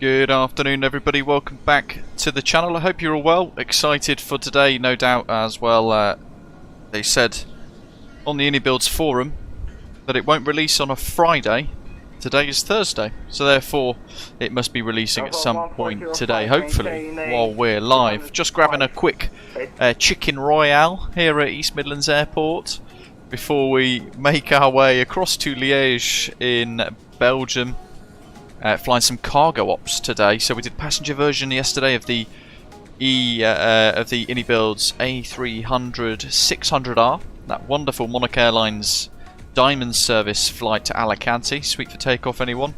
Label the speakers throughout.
Speaker 1: Good afternoon everybody, welcome back to the channel. I hope you're all well, excited for today no doubt as well. They said on the iniBuilds forum that it won't release on a Friday. Today is Thursday, so therefore it must be releasing at some point today, hopefully while we're live. Just grabbing a quick chicken royale here at East Midlands Airport before we make our way across to Liege in Belgium. Flying some cargo ops today. So we did passenger version yesterday of the iniBuilds A300-600F, that wonderful Monarch Airlines Diamond service flight to Alicante, sweet for takeoff anyone.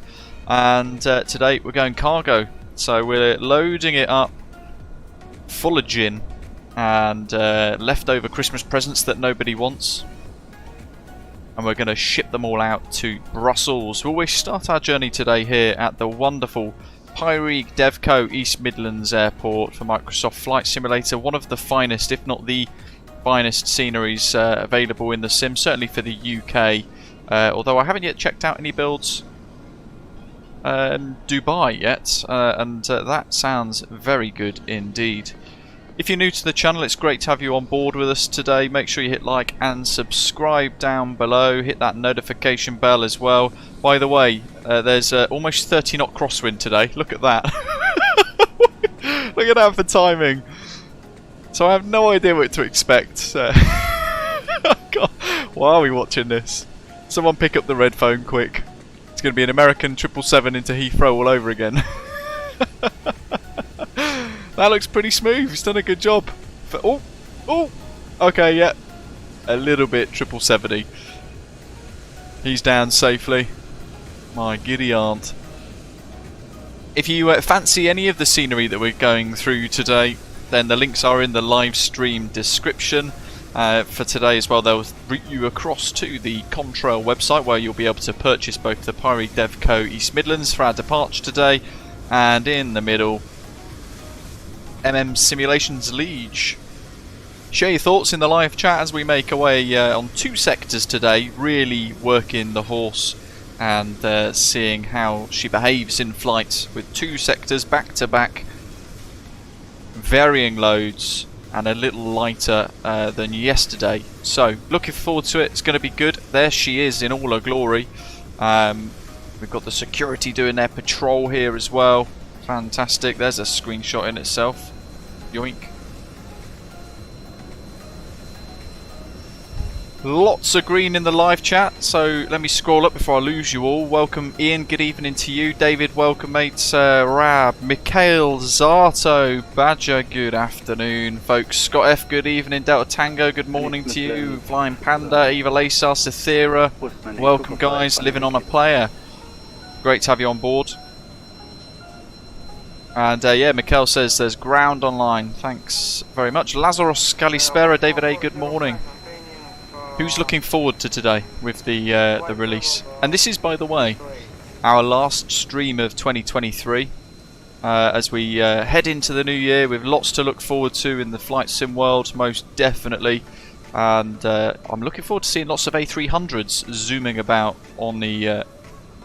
Speaker 1: And today we're going cargo, so we're loading it up full of gin and leftover Christmas presents that nobody wants. And we're going to ship them all out to Brussels. We'll start our journey today here at the wonderful Pushback Devco East Midlands Airport for Microsoft Flight Simulator. One of the finest, if not the finest, sceneries available in the sim, certainly for the UK. Although I haven't yet checked out iniBuilds Dubai yet, and that sounds very good indeed. If you're new to the channel, it's great to have you on board with us today. Make sure you hit like and subscribe down below. Hit that notification bell as well. By the way, there's almost 30 knot crosswind today. Look at that. Look at that for timing. So I have no idea what to expect. God, why are we watching this? Someone pick up the red phone quick. It's going to be an American 777 into Heathrow all over again. That looks pretty smooth. He's done a good job. Oh, okay, yeah, a little bit 777-y. He's down safely. My giddy aunt. If you fancy any of the scenery that we're going through today, then the links are in the live stream description. For today as well, they'll route you across to the Contrail website where you'll be able to purchase both the Pushback Devco East Midlands for our departure today, and in the middle, Simulations Liege. Share your thoughts in the live chat as we make our way on two sectors today, really working the horse and seeing how she behaves in flight with two sectors back to back, varying loads and a little lighter than yesterday. So looking forward to it. It's going to be good. There she is in all her glory. We've got the security doing their patrol here as well. Fantastic. There's a screenshot in itself. Yoink. Lots of green in the live chat, so let me scroll up before I lose you all. Welcome Ian, good evening to you. David, welcome mates. Rab, Mikhail, Zato, Badger, good afternoon folks. Scott F, good evening. Delta Tango, good morning to you. Flying Panda, Eva Lacer, Cythera, welcome guys. Living on a player, great to have you on board. And yeah, Mikhail says there's ground online. Thanks very much. Lazarus Kalispera, David A, good morning. Who's looking forward to today with the release? And this is, by the way, our last stream of 2023. As we head into the new year with lots to look forward to in the flight sim world, most definitely. And I'm looking forward to seeing lots of A300s zooming about on the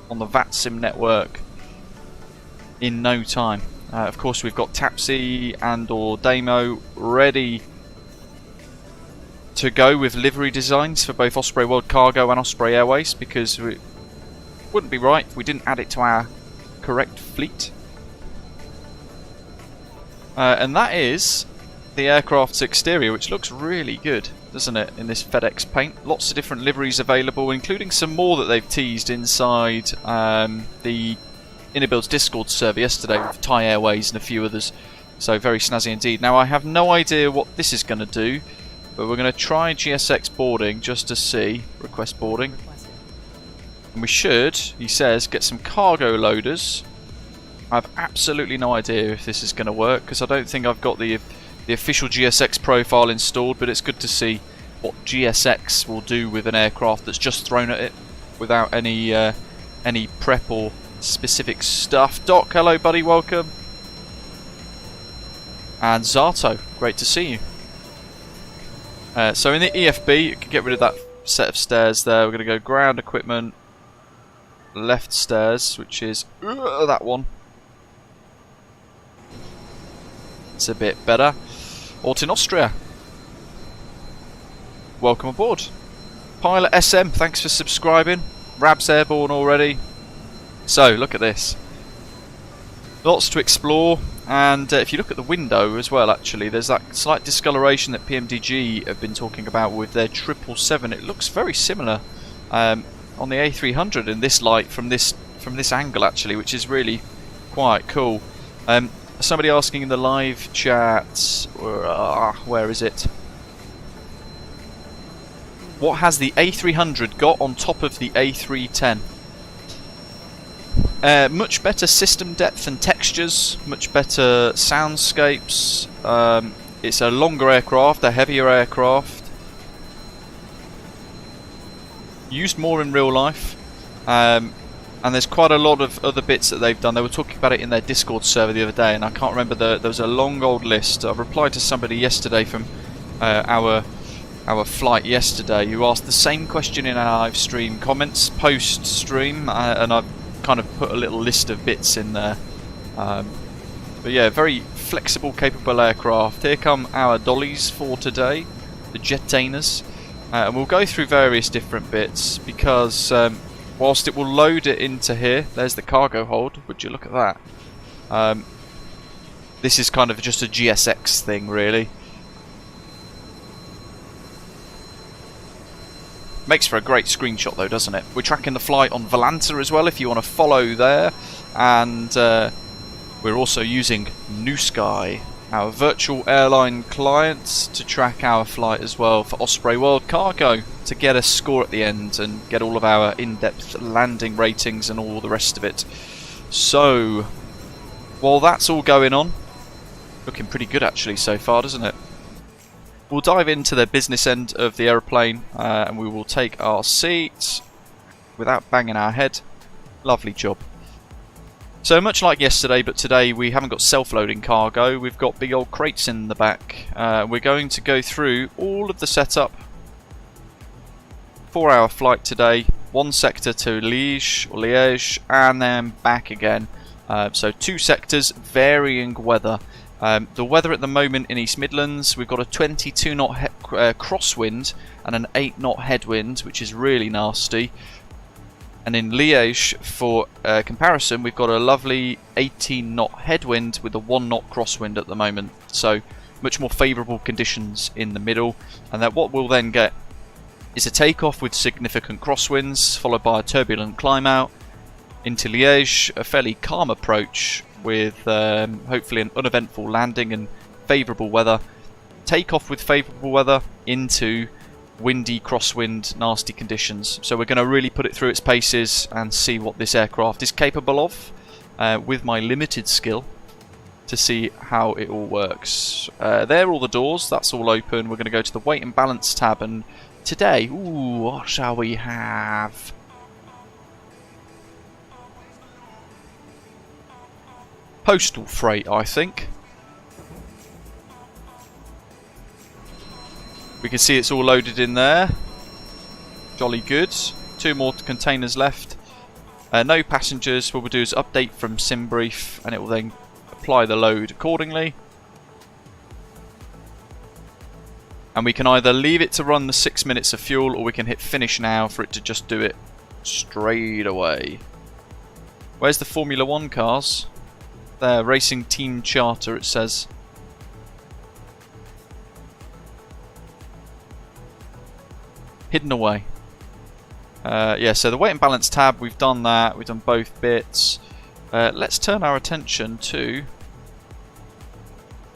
Speaker 1: VATSIM network in no time. Of course, we've got Tapsi and or Damo ready to go with livery designs for both Osprey World Cargo and Osprey Airways, because it wouldn't be right if we didn't add it to our correct fleet. And that is the aircraft's exterior, which looks really good, doesn't it, in this FedEx paint. Lots of different liveries available, including some more that they've teased inside the iniBuilds Discord server yesterday with Thai Airways and a few others. So very snazzy indeed. Now I have no idea what this is going to do, but we're going to try GSX boarding just to see. Request boarding. And we should, he says, get some cargo loaders. I have absolutely no idea if this is going to work, because I don't think I've got the official GSX profile installed, but it's good to see what GSX will do with an aircraft that's just thrown at it without any prep or specific stuff. Doc, hello buddy, welcome. And Zato, great to see you. So in the EFB, you can get rid of that set of stairs there. We're going to go ground equipment, left stairs, which is that one. That's a bit better. Ort in Austria. Welcome aboard. Pilot SM, thanks for subscribing. Rab's airborne already. So, look at this. Lots to explore, and if you look at the window as well, actually, there's that slight discoloration that PMDG have been talking about with their 777. It looks very similar on the A300 in this light from this angle, actually, which is really quite cool. Somebody asking in the live chat, where is it? What has the A300 got on top of the A310? Much better system depth and textures, much better soundscapes. It's a longer aircraft, a heavier aircraft. Used more in real life. And there's quite a lot of other bits that they've done. They were talking about it in their Discord server the other day, and I can't remember, there was a long old list. I replied to somebody yesterday from our flight yesterday who asked the same question in our live stream comments post stream, and I've kind of put a little list of bits in there. But yeah, very flexible, capable aircraft. Here come our dollies for today, the jetainers, and we'll go through various different bits because whilst it will load it into here, there's the cargo hold. Would you look at that? This is kind of just a GSX thing, really. Makes for a great screenshot though, doesn't it? We're tracking the flight on Volanta as well if you want to follow there, and we're also using New Sky, our virtual airline client, to track our flight as well for Osprey World Cargo, to get a score at the end and get all of our in-depth landing ratings and all the rest of it. So, while that's all going on, looking pretty good actually so far, doesn't it? We'll dive into the business end of the aeroplane and we will take our seats without banging our head. Lovely job. So much like yesterday, but today we haven't got self-loading cargo, we've got big old crates in the back. We're going to go through all of the setup for our flight today. One sector to Liege and then back again. So 2 sectors, varying weather. The weather at the moment in East Midlands, we've got a 22 knot crosswind and an 8 knot headwind, which is really nasty. And in Liege, for comparison, we've got a lovely 18 knot headwind with a 1 knot crosswind at the moment. So much more favourable conditions in the middle. And that what we'll then get is a takeoff with significant crosswinds, followed by a turbulent climb out into Liege, a fairly calm approach with hopefully an uneventful landing and favourable weather. Takeoff with favourable weather into windy, crosswind, nasty conditions. So we're going to really put it through its paces and see what this aircraft is capable of with my limited skill to see how it all works. There are all the doors, that's all open. We're going to go to the weight and balance tab, and today, what shall we have? Postal freight, I think. We can see it's all loaded in there. Jolly good. 2 more containers left. No passengers. What we'll do is update from debrief, and it will then apply the load accordingly. And we can either leave it to run the 6 minutes of fuel, or we can hit finish now for it to just do it straight away. Where's the Formula 1 cars? There, Racing Team Charter, it says. Hidden away. Yeah, so the weight and balance tab, we've done that. We've done both bits. Let's turn our attention to...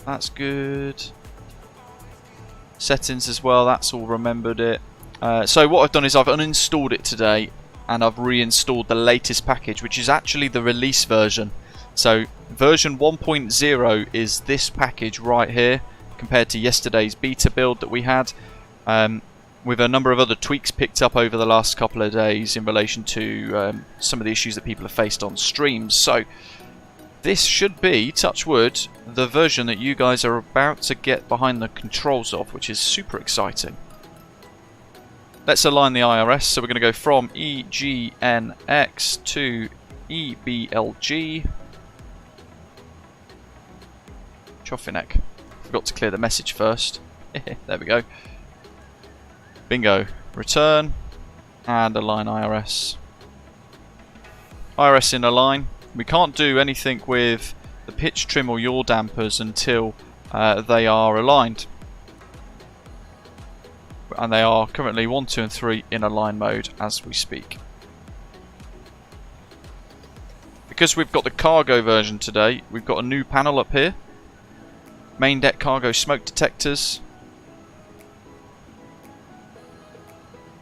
Speaker 1: That's good. Settings as well, that's all remembered it. So what I've done is I've uninstalled it today, and I've reinstalled the latest package, which is actually the release version. So version 1.0 is this package right here, compared to yesterday's beta build that we had, with a number of other tweaks picked up over the last couple of days in relation to some of the issues that people have faced on streams. So this should be, touch wood, the version that you guys are about to get behind the controls of, which is super exciting. Let's align the IRS, so we're going to go from EGNX to EBLG. Chuffy neck. Forgot to clear the message first. There we go. Bingo. Return and align IRS. IRS in align. We can't do anything with the pitch trim or yaw dampers until they are aligned. And they are currently 1, 2 and 3 in align mode as we speak. Because we've got the cargo version today, we've got a new panel up here. Main deck cargo smoke detectors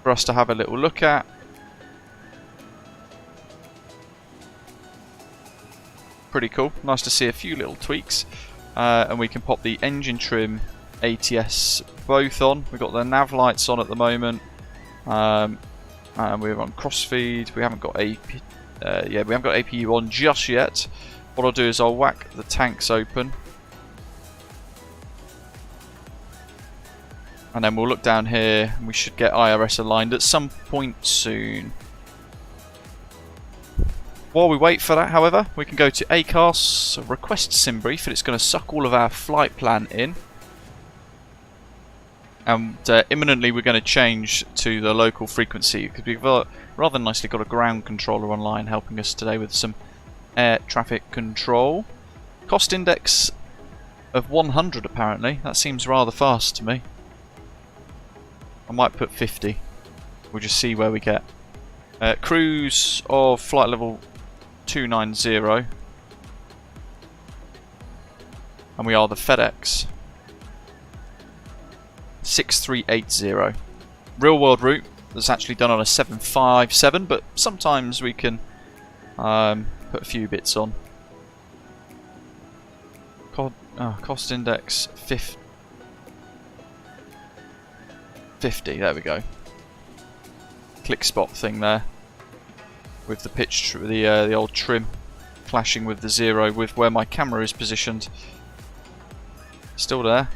Speaker 1: for us to have a little look at. Pretty cool. Nice to see a few little tweaks. And we can pop the engine trim, ATS both on. We've got the nav lights on at the moment. And we're on crossfeed. We haven't got AP. We haven't got APU on just yet. What I'll do is I'll whack the tanks open. And then we'll look down here and we should get IRS aligned at some point soon. While we wait for that, however, we can go to ACARS, request sim brief, and it's going to suck all of our flight plan in. And imminently we're going to change to the local frequency because we've rather nicely got a ground controller online helping us today with some air traffic control. Cost index of 100 apparently. That seems rather fast to me. I might put 50. We'll just see where we get. Cruise of flight level 290. And we are the FedEx 6380. Real world route that's actually done on a 757, but sometimes we can put a few bits on. Cost index 50, there we go. Click spot thing there with the pitch, the old trim clashing with the 0 with where my camera is positioned. Still there.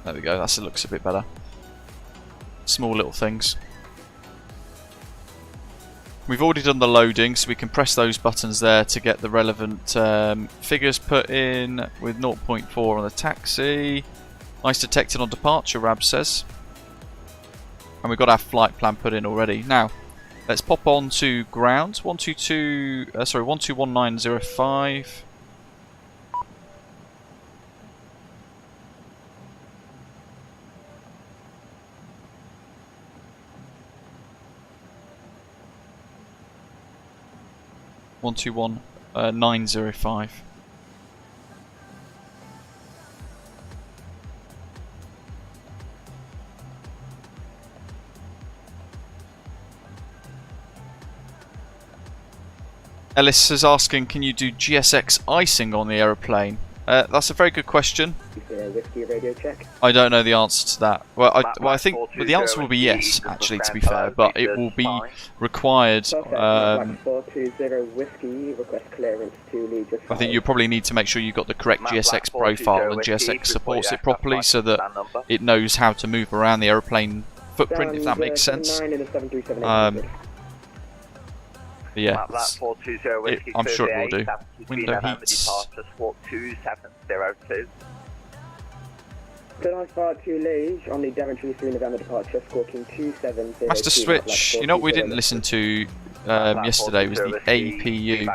Speaker 1: There we go, that looks a bit better. Small little things. We've already done the loading, so we can press those buttons there to get the relevant figures put in with 0.4 on the taxi. Nice detected on departure, Rab says. And we've got our flight plan put in already. Now, let's pop on to ground. 121905. One two one 905. Ellis is asking, can you do GSX icing on the aeroplane? That's a very good question.
Speaker 2: Whiskey radio check.
Speaker 1: I don't know the answer to that. Well, I think the answer will be yes, actually, to be fair, but it will be required.
Speaker 2: 420 whiskey, request clearance to Liege.
Speaker 1: I think you probably need to make sure you've got the correct GSX profile and GSX supports it properly so that it knows how to move around the aeroplane footprint, if that makes sense. Yeah, I'm sure it will do. Window heats.
Speaker 2: Good start to Liege on the Daventry 3 November departure, squawking 270.
Speaker 1: Master switch. You know what we didn't listen to yesterday was the APU.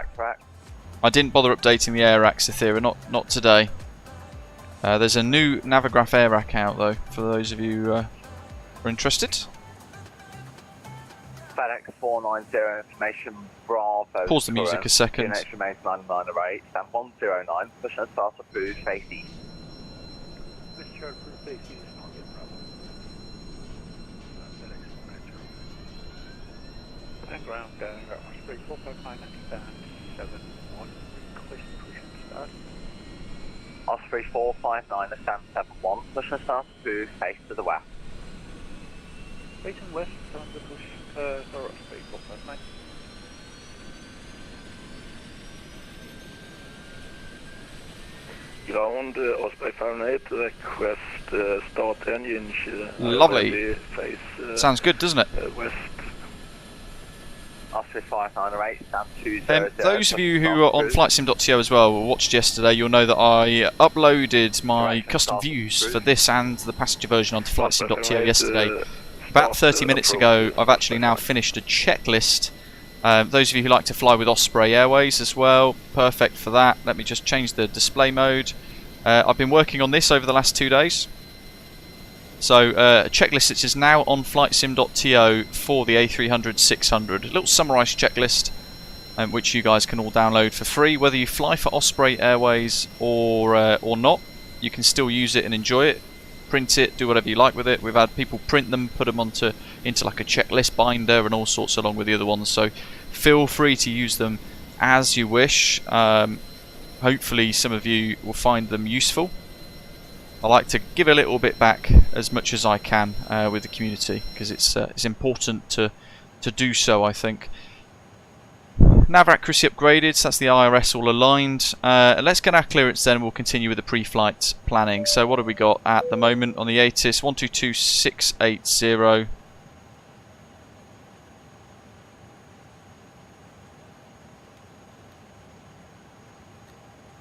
Speaker 1: I didn't bother updating the AirAx Ethereum, not today. There's a new Navigraph AirAC out though, for those of you who are interested.
Speaker 3: FedEx490 information Bravo.
Speaker 1: Pause the music a second.
Speaker 3: Remains 9908, stand 109, push and start approved, face east.
Speaker 4: Mr. Approved face east, target Bravo. FedEx490. And ground, Osprey 459, stand 71, request push and start.
Speaker 3: Osprey 459, stand 71, push and start approved, face to the west.
Speaker 4: Facing west, turn the push. Osprey 459.
Speaker 5: Ground, Osprey 458, request start engine.
Speaker 1: Lovely.
Speaker 5: Face,
Speaker 1: sounds good, doesn't it?
Speaker 5: West.
Speaker 3: Osprey 598, stand 200.
Speaker 1: Those of you who are on FlightSim.to as well, watched yesterday, you'll know that I uploaded my custom views for this and the passenger version onto FlightSim.to yesterday. About 30 minutes ago, I've actually now finished a checklist. Those of you who like to fly with Osprey Airways as well, perfect for that. Let me just change the display mode. I've been working on this over the last 2 days. So a checklist which is now on FlightSim.to for the A300-600. A little summarised checklist which you guys can all download for free. Whether you fly for Osprey Airways or not, you can still use it and enjoy it. Print it, do whatever you like with it. We've had people print them, put them into like a checklist binder and all sorts along with the other ones. So feel free to use them as you wish. Hopefully some of you will find them useful. I like to give a little bit back as much as I can with the community, because it's important to do so, I think. Nav accuracy upgraded, so that's the IRS all aligned. Let's get our clearance then, and we'll continue with the pre-flight planning. So what have we got at the moment on the ATIS? 122680.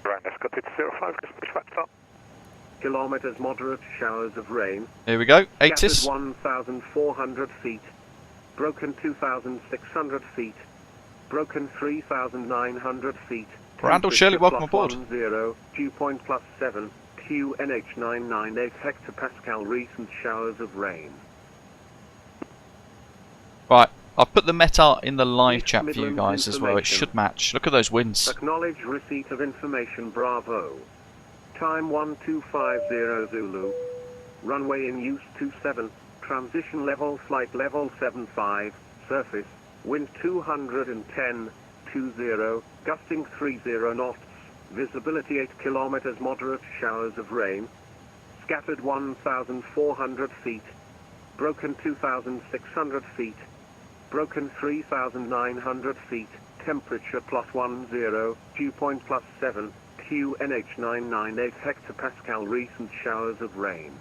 Speaker 4: Right, let's go to 05, pushback stop.
Speaker 6: Kilometers, moderate showers of rain.
Speaker 1: Here we go, ATIS.
Speaker 6: Scattered 1,400 feet. Broken 2,600 feet. Broken 3,900 feet.
Speaker 1: Randall Shirley, welcome aboard.
Speaker 6: 10, dew point +7, QNH998 hectopascal, recent showers of rain.
Speaker 1: Right, I'll put the METAR in the live chat for you guys as well. It should match. Look at those winds.
Speaker 6: Acknowledge receipt of information, Bravo. Time 1250 Zulu. Runway in use 27. Transition level, flight level 75. Surface. Wind 210, 20, gusting 30 knots, visibility 8 kilometers, moderate showers of rain, scattered 1,400 feet, broken 2,600 feet, broken 3,900 feet, temperature +10, dew point +7, QNH998 hectopascal, recent showers of rain.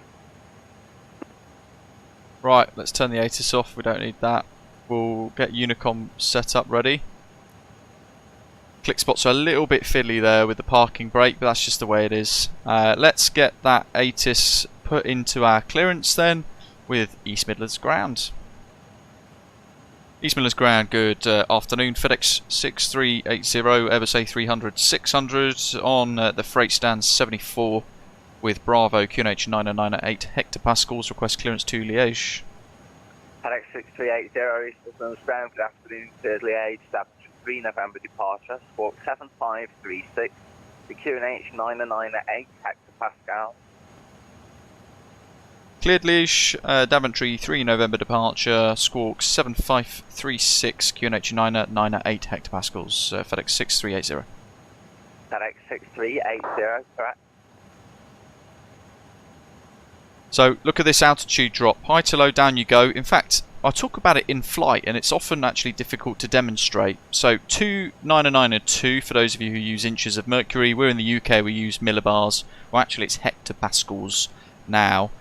Speaker 1: Right, let's turn the ATIS off, we don't need that. We'll get Unicom set up ready. Click spots are a little bit fiddly there with the parking brake, but that's just the way it is. Let's get that ATIS put into our clearance then with East Midlands ground. East Midlands ground, good afternoon. FedEx 6380, Airbus A300-600 on the freight stand 74 with Bravo QNH998 hectopascals. Request clearance to Liege.
Speaker 3: FedEx 6380, East Midlands ground, good afternoon to Liege, stab 3 November departure, squawk 7536, the QNH 998 hectopascal.
Speaker 1: Cleared Liege, Daventry 3 November departure, squawk 7536, QNH 998 hectopascals, FedEx 6380.
Speaker 3: FedEx 6380, correct.
Speaker 1: So look at this altitude drop, high to low, down you go. In fact, I talk about it in flight and it's often actually difficult to demonstrate. So 299 for those of you who use inches of mercury. We're in the UK, we use millibars. Well, actually it's hectopascals now.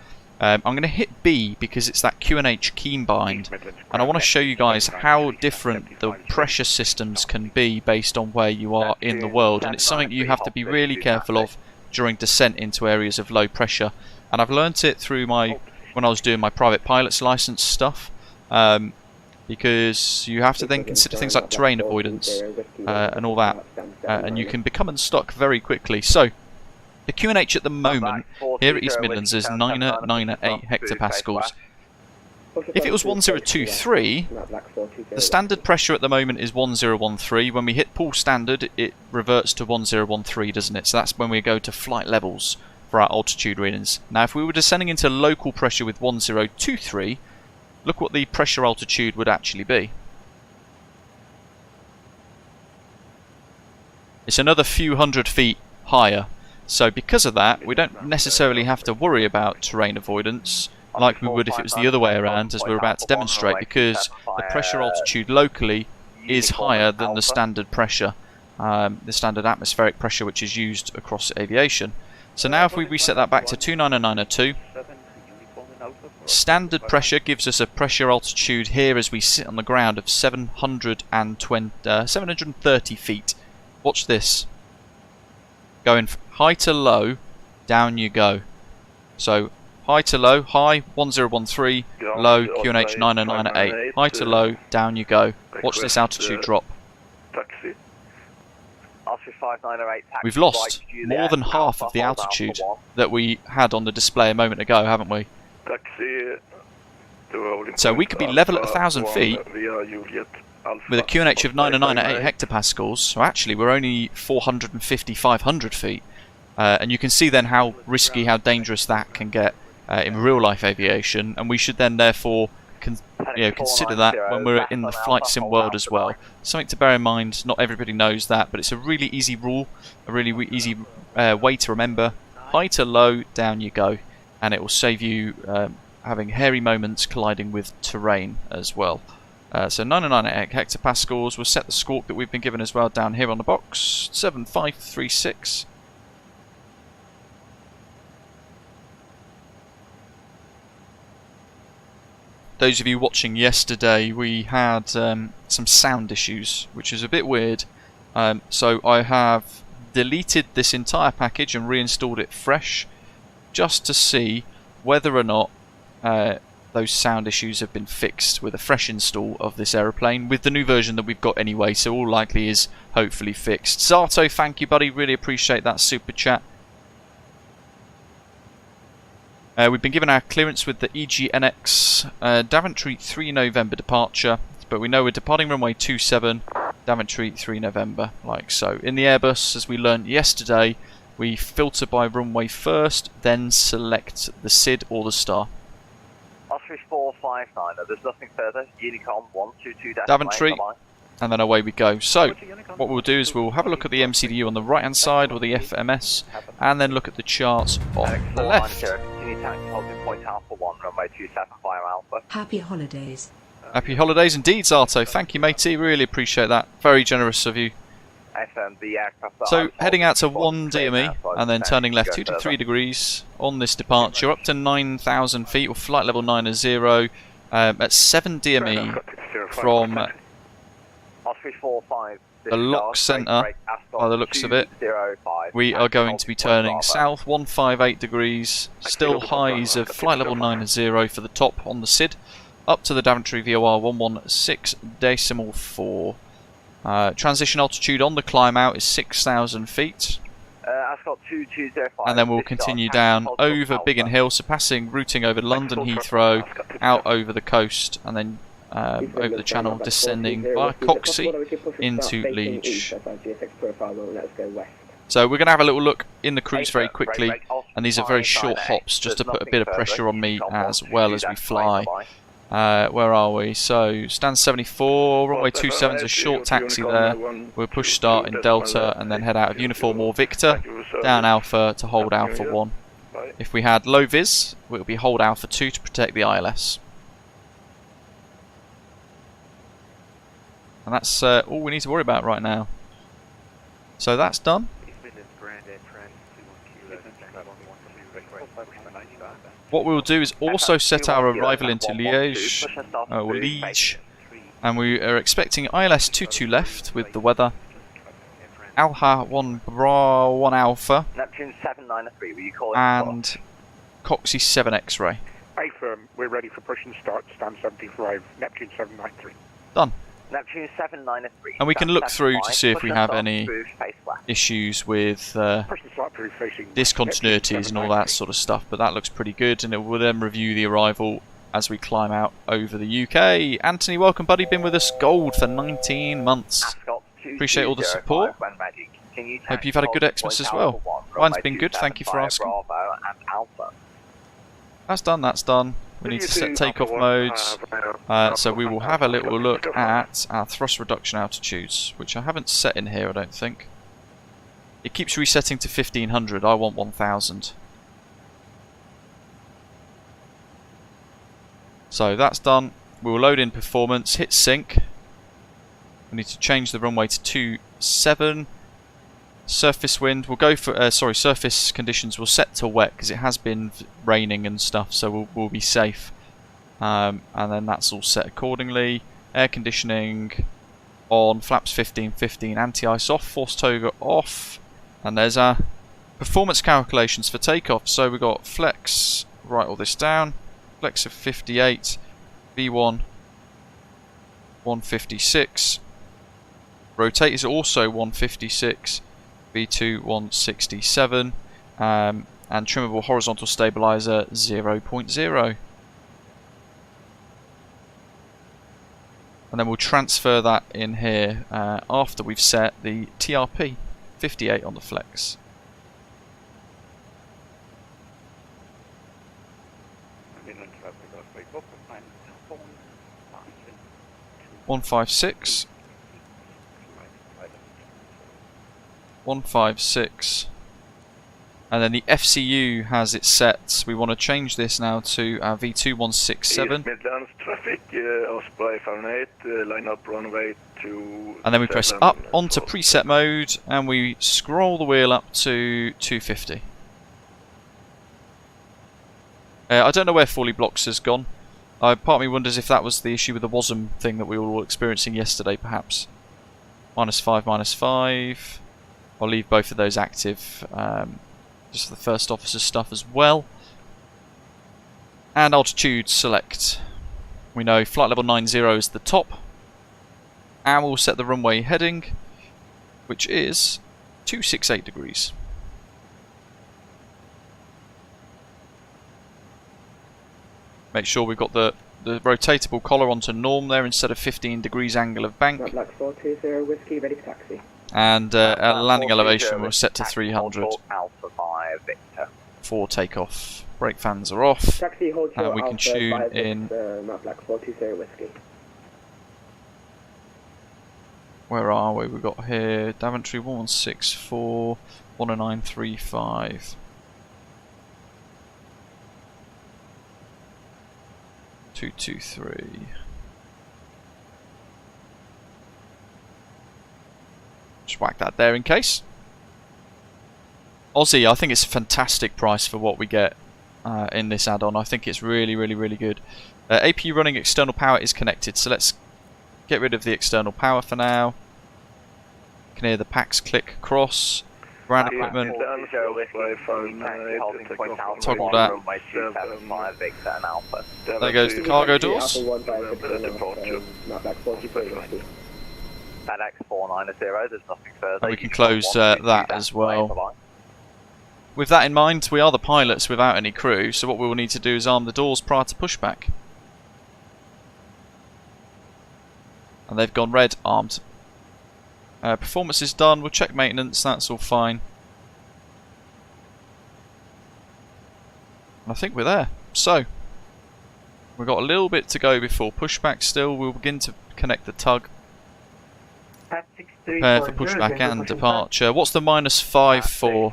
Speaker 1: I'm going to hit B because it's that QNH keen bind, and I want to show you guys how different the pressure systems can be based on where you are in the world, and it's something you have to be really careful of during descent into areas of low pressure. And I've learnt it through when I was doing my private pilot's license stuff, because you have to then consider things like terrain avoidance and all that, and you can become unstuck very quickly. So the QNH at the moment here at East Midlands is 998 hectopascals. If it was 1023, the standard pressure at the moment is 1013. When we hit pull standard, it reverts to 1013, doesn't it? So that's when we go to flight levels for our altitude readings. Now if we were descending into local pressure with 1023, look what the pressure altitude would actually be. It's another few hundred feet higher. So because of that, we don't necessarily have to worry about terrain avoidance like we would if it was the other way around, as we're about to demonstrate, because the pressure altitude locally is higher than the standard pressure, the standard atmospheric pressure which is used across aviation. So now if we reset that back to 29902, Standard pressure gives us a pressure altitude here as we sit on the ground of 730 feet. Watch this. Going high to low, down you go. So high to low, high 1013, low QNH 909 at 8. High to low, down you go. Watch this altitude drop.
Speaker 5: Taxi.
Speaker 1: We've lost more than half of the altitude that we had on the display a moment ago, haven't we?
Speaker 5: Taxi.
Speaker 1: So we could be level at 1,000 feet with a QNH of 909 at 8 hectopascals. So actually we're only 450, 500 feet. And you can see then how risky, how dangerous that can get in real life aviation. And we should then therefore consider that when we're in the flight sim world as well. Something to bear in mind, not everybody knows that, but it's a really easy rule, a really easy way to remember. High to low, down you go. And it will save you having hairy moments colliding with terrain as well. So 909 hectopascals, we'll set the squawk that we've been given as well down here on the box, 7536. Those of you watching yesterday, we had some sound issues, which is a bit weird. So I have deleted this entire package and reinstalled it fresh, just to see whether or not those sound issues have been fixed with a fresh install of this aeroplane with the new version that we've got anyway, so all likely is hopefully fixed. Zato, thank you buddy, really appreciate that super chat. We've been given our clearance with the EGNX Daventry 3 November departure, but we know we're departing runway 27, Daventry 3 November, like so. In the Airbus, as we learned yesterday, we filter by runway first, then select the SID or the star.
Speaker 3: Osprey 459, there's nothing further. Unicom 122
Speaker 1: Daventry, and then away we go. So, what we'll do is we'll have a look at the MCDU on the right hand side, or the FMS, and then look at the charts on the left.
Speaker 7: Happy holidays.
Speaker 1: Happy holidays indeed, Zato. Thank you, matey. Really appreciate that. Very generous of you. So, heading out to 1 DME and then turning left 2 to 3 degrees on this departure up to 9,000 feet, or flight level 90, at 7 DME from the lock centre, by the looks of it. We are going to be turning south 158 degrees, still highs of flight level 90 for the top on the SID, up to the Daventry VOR 116.4. Transition altitude on the climb out is 6,000 feet. And then we'll continue down over Biggin Hill, so passing, routing over London Heathrow, out over the coast, and then over the channel, descending via Coxey into Liege. So we're going to have a little look in the cruise very quickly, and these are very short hops just to put a bit of pressure on me as well as we fly. Where are we? So, stand 74, runway 27 is a short taxi there. We'll push start in Delta and then head out of Uniform or Victor, down Alpha to hold Alpha 1. If we had low vis, it would be hold Alpha 2 to protect the ILS. And that's all we need to worry about right now. So that's done. What we'll do is also set our arrival into Liege, and we are expecting ILS 22 left with the weather. Alha 1 Alpha, and Coxey 7 X-ray.
Speaker 4: Affirm, we're ready for push and start, stand 75, Neptune 793.
Speaker 1: Done.
Speaker 3: Neptune 793.
Speaker 1: And we can look through to see if we have any issues with discontinuities and all that sort of stuff, but that looks pretty good, and it will then review the arrival as we climb out over the UK. Anthony, welcome buddy, been with us gold for 19 months. Appreciate all the support. Hope you've had a good Xmas as well. Mine's been good, thank you for asking. That's done, that's done. We need to set takeoff modes, so we will have a little look at our thrust reduction altitudes, which I haven't set in here I don't think. It keeps resetting to 1500, I want 1000. So that's done, we will load in performance, hit sync. We need to change the runway to 27, Surface wind, we'll go for, surface conditions will set to wet because it has been raining and stuff, so we'll be safe. And then that's all set accordingly. Air conditioning on, flaps 15, anti-ice off, force toga off. And there's our performance calculations for takeoff. So we've got flex, write all this down, flex of 58, V1 156, rotate is also 156, V2 167, and trimmable horizontal stabilizer 0.0. And then we'll transfer that in here after we've set the TRP 58 on the flex.
Speaker 4: Midlands, we've got
Speaker 1: 156. 156. And then the FCU has it set. We want to change this now to V2 167.
Speaker 5: East Midlands traffic, Osprey Fahrenheit, line up runway 2.
Speaker 1: And then we press up onto preset mode and we scroll the wheel up to 250. I don't know where Fully Blocks has gone. Part of me wonders if that was the issue with the WASM thing that we were all experiencing yesterday, perhaps. -5, -5. I'll leave both of those active, just for the first officer stuff as well. And altitude select. We know flight level 90 is the top. And we'll set the runway heading, which is 268 degrees. Make sure we've got the rotatable collar onto norm there instead of 15 degrees angle of bank.
Speaker 2: Black 420 Whiskey, ready for taxi.
Speaker 1: And our landing elevation was set to 300
Speaker 3: Alpha 5 Victor.
Speaker 1: for takeoff. Brake fans are off.
Speaker 2: Taxi, hold your
Speaker 1: And we can
Speaker 2: Alpha
Speaker 1: tune
Speaker 2: 5
Speaker 1: in.
Speaker 2: Black 420 Whiskey.
Speaker 1: Where are we? We've got here Daventry 1164, 10935. 223. Just whack that there in case. Aussie, I think it's a fantastic price for what we get in this add-on. I think it's really, really, really good. APU running external power is connected, so let's get rid of the external power for now. You can hear the packs click across. Ground equipment. Toggle that. There goes the cargo doors.
Speaker 3: FedEx4090, there's nothing further.
Speaker 1: And we can close that as well. With that in mind, we are the pilots without any crew, so what we will need to do is arm the doors prior to pushback. And they've gone red, armed. Performance is done, we'll check maintenance, that's all fine. And I think we're there. So, we've got a little bit to go before pushback still. We'll begin to connect the tug. Prepare for pushback and departure. What's the -5 for?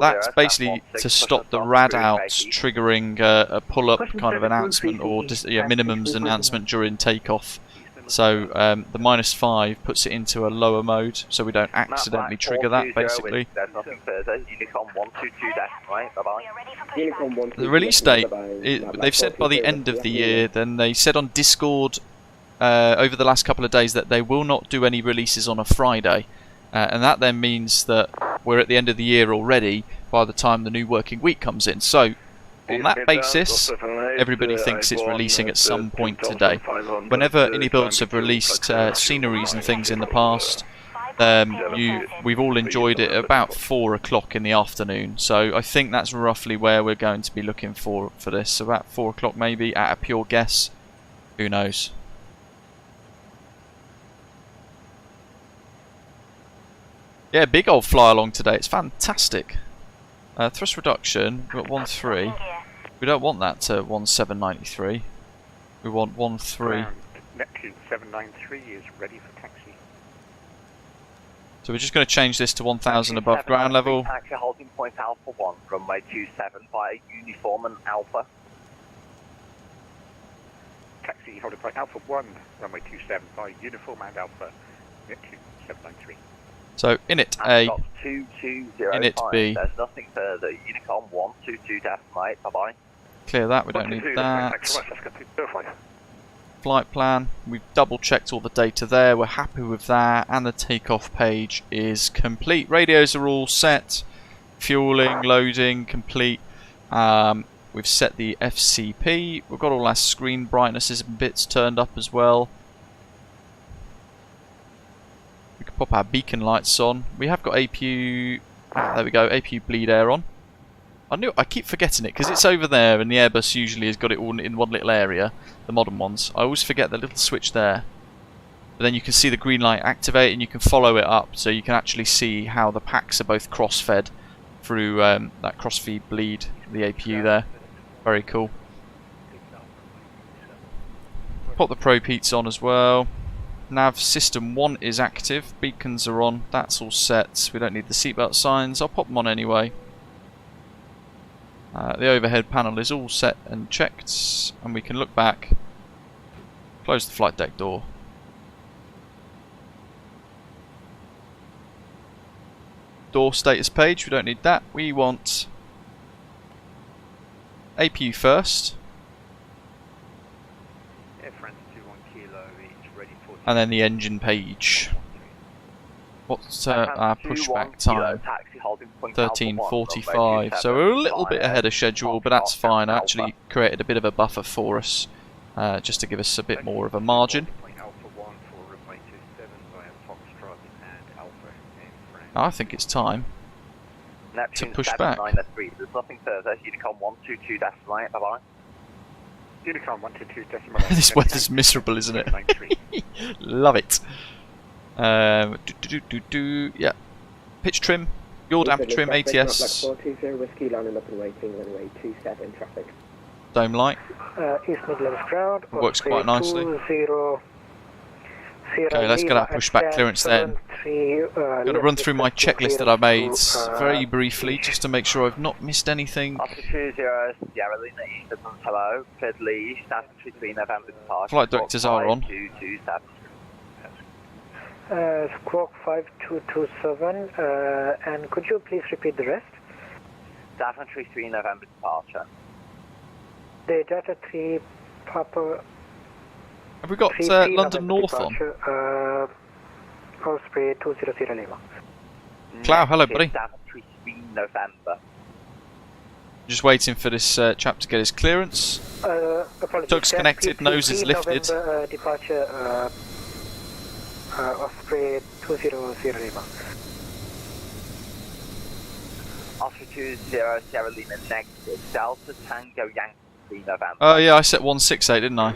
Speaker 1: That's basically to stop the rad outs triggering a pull-up kind of announcement or minimums announcement during takeoff. So the -5 puts it into a lower mode so we don't accidentally trigger that basically. The release date, they've said by the end of the year, then they said on Discord over the last couple of days that they will not do any releases on a Friday. And that then means that we're at the end of the year already by the time the new working week comes in. So on that basis, everybody thinks it's releasing at some point today. Whenever iniBuilds have released sceneries and things in the past, we've all enjoyed it at about 4 o'clock in the afternoon. So I think that's roughly where we're going to be looking for this. So about 4 o'clock maybe, at a pure guess. Who knows? Yeah, big old fly along today. It's fantastic. Thrust reduction, we've got 1.3. We don't want that to 1793. We want 1.3.
Speaker 4: Neptune 793 is ready for taxi.
Speaker 1: So we're just going to change this to 1000 above ground level.
Speaker 3: Taxi holding point Alpha 1, runway 27 by uniform and Alpha.
Speaker 4: Taxi holding point Alpha 1, runway 27 by uniform and Alpha. Neptune 793.
Speaker 1: So init A,
Speaker 3: Got 2205.
Speaker 1: init B.
Speaker 3: There's nothing further. Unicom 122 decimal 8. Bye bye.
Speaker 1: Clear that, we don't need that. Flight plan, we've double checked all the data there, we're happy with that, and the takeoff page is complete. Radios are all set, fueling, loading, complete. We've set the FCP, we've got all our screen brightnesses and bits turned up as well. We can pop our beacon lights on. We have got APU, there we go, APU bleed air on. I keep forgetting it because it's over there and the Airbus usually has got it all in one little area, the modern ones. I always forget the little switch there. But then you can see the green light activate and you can follow it up so you can actually see how the packs are both cross-fed through that cross-feed bleed, the APU there. Very cool. Pop the probe heats on as well. Nav system 1 is active, beacons are on, that's all set. We don't need the seatbelt signs, I'll pop them on anyway. The overhead panel is all set and checked, and we can look back, close the flight deck door. Door status page, we don't need that, we want APU first, and then the engine page. What's our pushback time? 13:45. So we're a little bit ahead of schedule, but that's fine. I actually created a bit of a buffer for us, just to give us a bit more of a margin. I think it's time to push back.
Speaker 3: There's nothing further. Unicom 122 decimal 8. Bye bye.
Speaker 4: Unicom 122 decimal 8.
Speaker 1: This weather's miserable, isn't it? Love it. Yeah. Pitch trim, yaw damper trim, ATS.
Speaker 2: 420 whiskey lining up and waiting, runway 27 traffic.
Speaker 1: Dome light.
Speaker 4: East Midlands ground.
Speaker 1: Works quite nicely. Okay, let's get our pushback clearance then. I'm going to run through my checklist that I made very briefly, just to make sure I've not missed anything. Flight directors are on.
Speaker 4: Squawk 5227, and could you please repeat the rest?
Speaker 3: Daventry 3 November departure.
Speaker 4: The Delta 3 Papa.
Speaker 1: Have we got London North on?
Speaker 4: Osprey 200 Lima.
Speaker 1: Clow, hello buddy.
Speaker 3: Daventry 3 November.
Speaker 1: Just waiting for this chap to get his clearance. Tug's connected, nose is lifted.
Speaker 4: November, departure. Osprey 200 Lima.
Speaker 3: Osprey 20 Sierra Lima negative. Delta Tango Yankee 3 November.
Speaker 1: Oh yeah, I set 168, didn't I?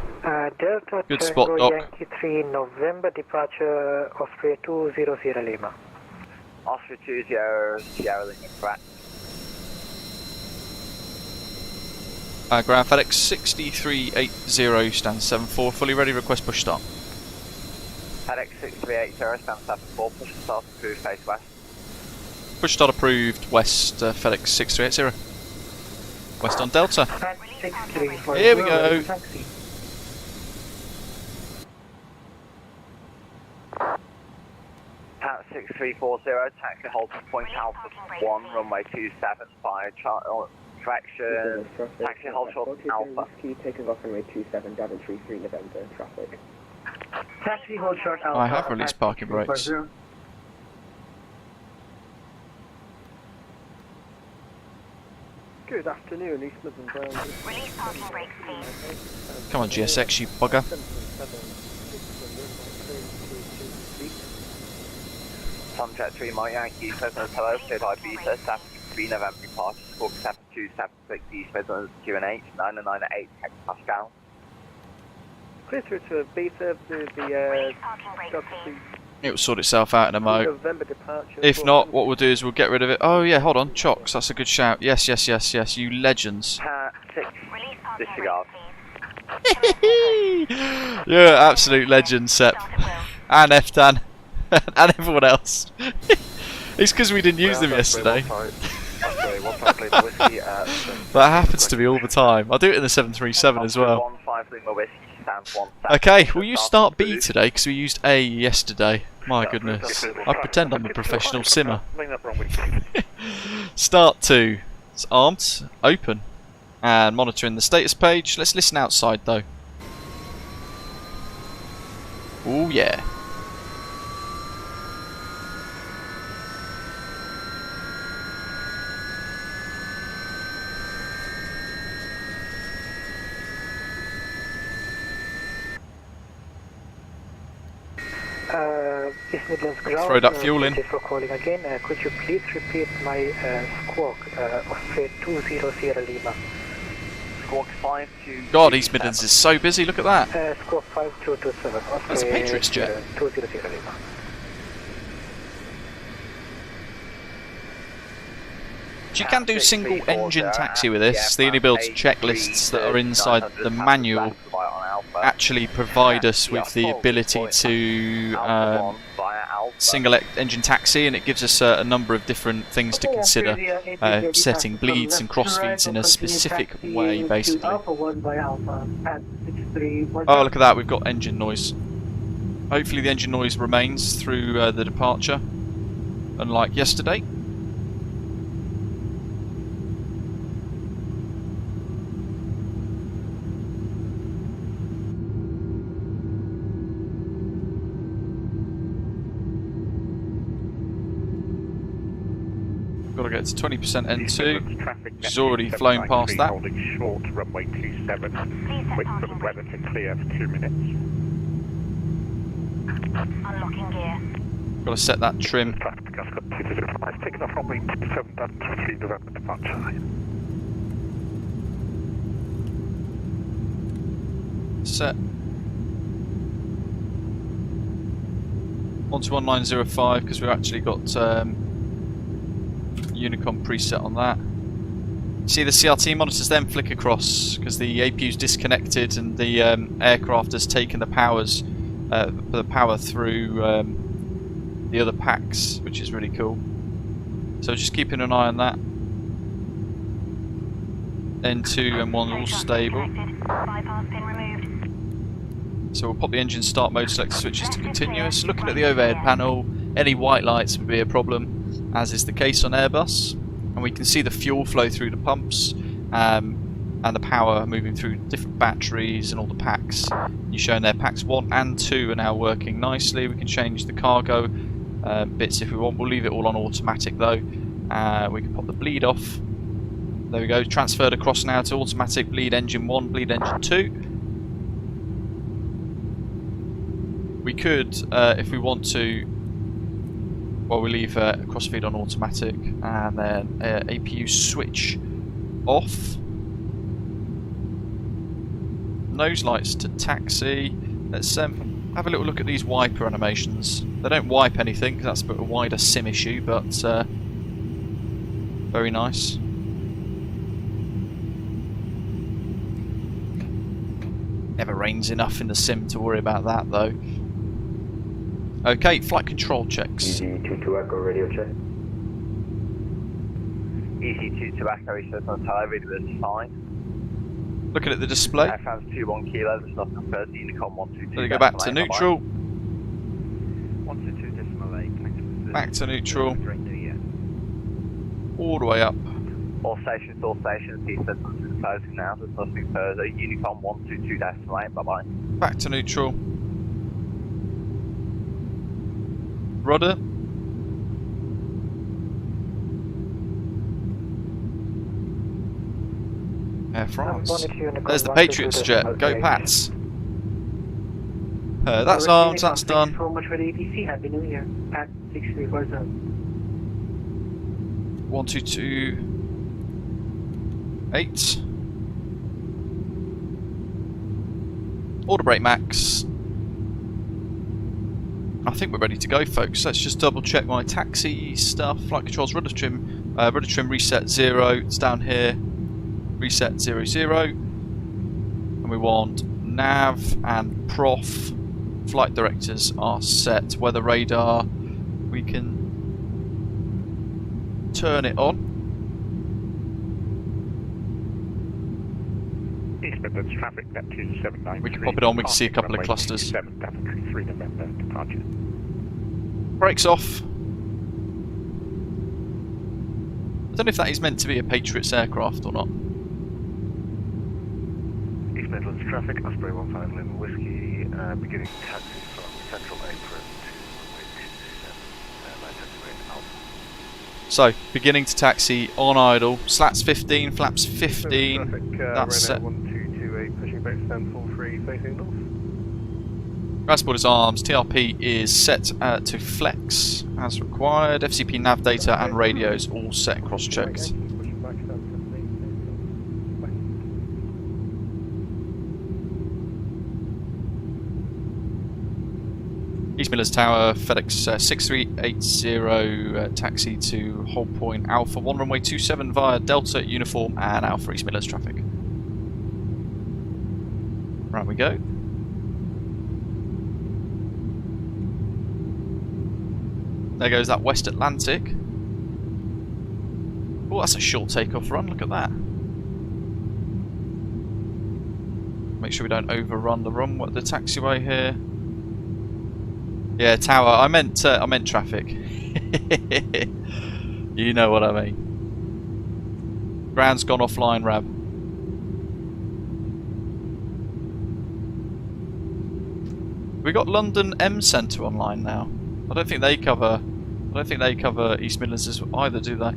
Speaker 4: Delta
Speaker 1: Good
Speaker 4: Tango
Speaker 1: spot, Doc.
Speaker 4: Yankee 3 November departure. Osprey 200 Lima.
Speaker 3: Osprey 20 Sierra Lima correct.
Speaker 1: Ground FedEx 6380 stands 74, fully ready, request push start.
Speaker 3: FedEx 6380 stands 74, push start approved face west.
Speaker 1: Push start approved, west, FedEx 6380. West on Delta. Here we go.
Speaker 3: Pat 6340, taxi hold point Alpha 1, runway 27, fire correction, taxi hold short Alpha.
Speaker 2: Whiskey taking off runway 27, Daventry 3 November traffic.
Speaker 4: Taxi hold short Alpha.
Speaker 1: I have released parking brakes.
Speaker 4: Good afternoon, East Midlands ground.
Speaker 7: Release parking brakes, please.
Speaker 1: Come on GSX, you bugger.
Speaker 3: Tomcat 3 Mike Yankee, President hello, cleared by Beta, 3 November departure, squawk 7276 East Midlands, QNH, 998 hectopascal.
Speaker 4: Clear through to Beta, the
Speaker 1: It will sort itself out in a mo.
Speaker 4: November departure.
Speaker 1: If not, what we'll do is we'll get rid of it. Oh yeah, hold on, Chocks, that's a good shout. Yes, you legends.
Speaker 3: Pat 6, disregard.
Speaker 1: You're an absolute legend, Sep. And Eftan. And everyone else. It's because we didn't use them yesterday. That happens to me all the time. I do it in the 737 as well.
Speaker 3: 15 Lima Whiskey. stand 1.
Speaker 1: Okay, will you start B today? Because we used A yesterday. My goodness. I pretend I'm a professional simmer. Start 2. It's armed, open, and monitoring the status page. Let's listen outside though. Oh yeah.
Speaker 8: East Midlands ground.
Speaker 1: Throw that fuel in.
Speaker 8: Thank you for calling again. Could you please repeat my squawk? Australia 20 Sierra Lima.
Speaker 3: Squawk 52.
Speaker 1: God, East Midlands is so busy. Look at that.
Speaker 8: Squawk 5227.
Speaker 1: That's a Patriots jet.
Speaker 8: 20 Sierra Lima.
Speaker 1: You can do single engine taxi with this. The iniBuilds checklists that are inside the manual actually provide us with the ability to single engine taxi, and it gives us a number of different things to consider, setting bleeds and crossfeeds in a specific way basically. Oh, look at that, we've got engine noise. Hopefully the engine noise remains through the departure, unlike yesterday. Got to get to 20% N2, which has already flown past that.
Speaker 4: Holding short, runway 27. Wait for the weather to clear for 2 minutes.
Speaker 7: Unlocking gear.
Speaker 1: Got to set that trim.
Speaker 4: Traffic gas got 205. Taking off runway 27, that's 3 November departure.
Speaker 1: Set. Onto 1905 because we've actually got Unicom preset on that. See the CRT monitors then flick across because the APU's disconnected and the aircraft has taken the power through the other packs, which is really cool. So just keeping an eye on that. N2 and 1 all stable.
Speaker 7: Bypass pin removed.
Speaker 1: So we'll pop the engine start mode, select switches to continuous. Looking at the overhead panel, any white lights would be a problem, as is the case on Airbus. And we can see the fuel flow through the pumps and the power moving through different batteries and all the packs. You're showing there packs 1 and 2 are now working nicely. We can change the cargo bits if we want. We'll leave it all on automatic though. We can pop the bleed off. There we go, transferred across now to automatic bleed engine 1, bleed engine 2. We could, if we want to, well, we leave crossfeed on automatic and then APU switch off. Nose lights to taxi. Let's have a little look at these wiper animations. They don't wipe anything because that's a bit of a wider sim issue, but very nice. Never rains enough in the sim to worry about that though. Okay, flight control checks.
Speaker 2: EC2 Echo radio check.
Speaker 3: EC2 Tobacco, he says on television is fine.
Speaker 1: Looking at the display.
Speaker 3: France 21 kilos, it's not confirmed, Unicom 122.
Speaker 1: Then we go back to neutral.
Speaker 4: 122.8.
Speaker 1: Back to neutral. All the way up.
Speaker 3: All stations, he says something's closing now, there's nothing further. Unicom 122.8, bye bye.
Speaker 1: Back to neutral. Rudder. Air France. There's the Patriots jet. Go Pats. That's armed, that's done.
Speaker 8: Thanks so much for the APC. Happy New Year. Pat 6340.
Speaker 1: 1228. Order brake max. I think we're ready to go, folks. Let's just double check my taxi stuff. Flight controls, rudder trim reset 0. It's down here. Reset 00. And we want nav and prof. Flight directors are set. Weather radar, we can turn it on.
Speaker 4: East Midlands traffic, Neptune 793.
Speaker 1: We can pop it on, we can see a couple of clusters.
Speaker 4: 7 Daventry 3 November departure.
Speaker 1: Brakes off. I don't know if that is meant to be a Patriots aircraft or not.
Speaker 6: East Midlands traffic, Osprey 15 Lima Whiskey, beginning taxi from Central Apron to
Speaker 1: So, beginning to taxi on idle. Slats 15, flaps 15.
Speaker 6: traffic,
Speaker 1: That's set.
Speaker 6: 1228, pushing back stand 43, facing north.
Speaker 1: Transport is arms. TRP is set to flex as required. FCP nav data and radios all set and cross-checked.
Speaker 6: Pushing back stand 17, west.
Speaker 1: East Midlands Tower, FedEx 6380, taxi to hold point Alpha 1 runway 27 via Delta Uniform and Alpha East Midlands traffic. Right we go. There goes that West Atlantic. Oh, that's a short takeoff run, look at that. Make sure we don't overrun the taxiway here. Yeah, tower. I meant traffic. You know what I mean. Ground's gone offline, Rab. We got London M Centre online now. I don't think they cover East Midlands either, do they?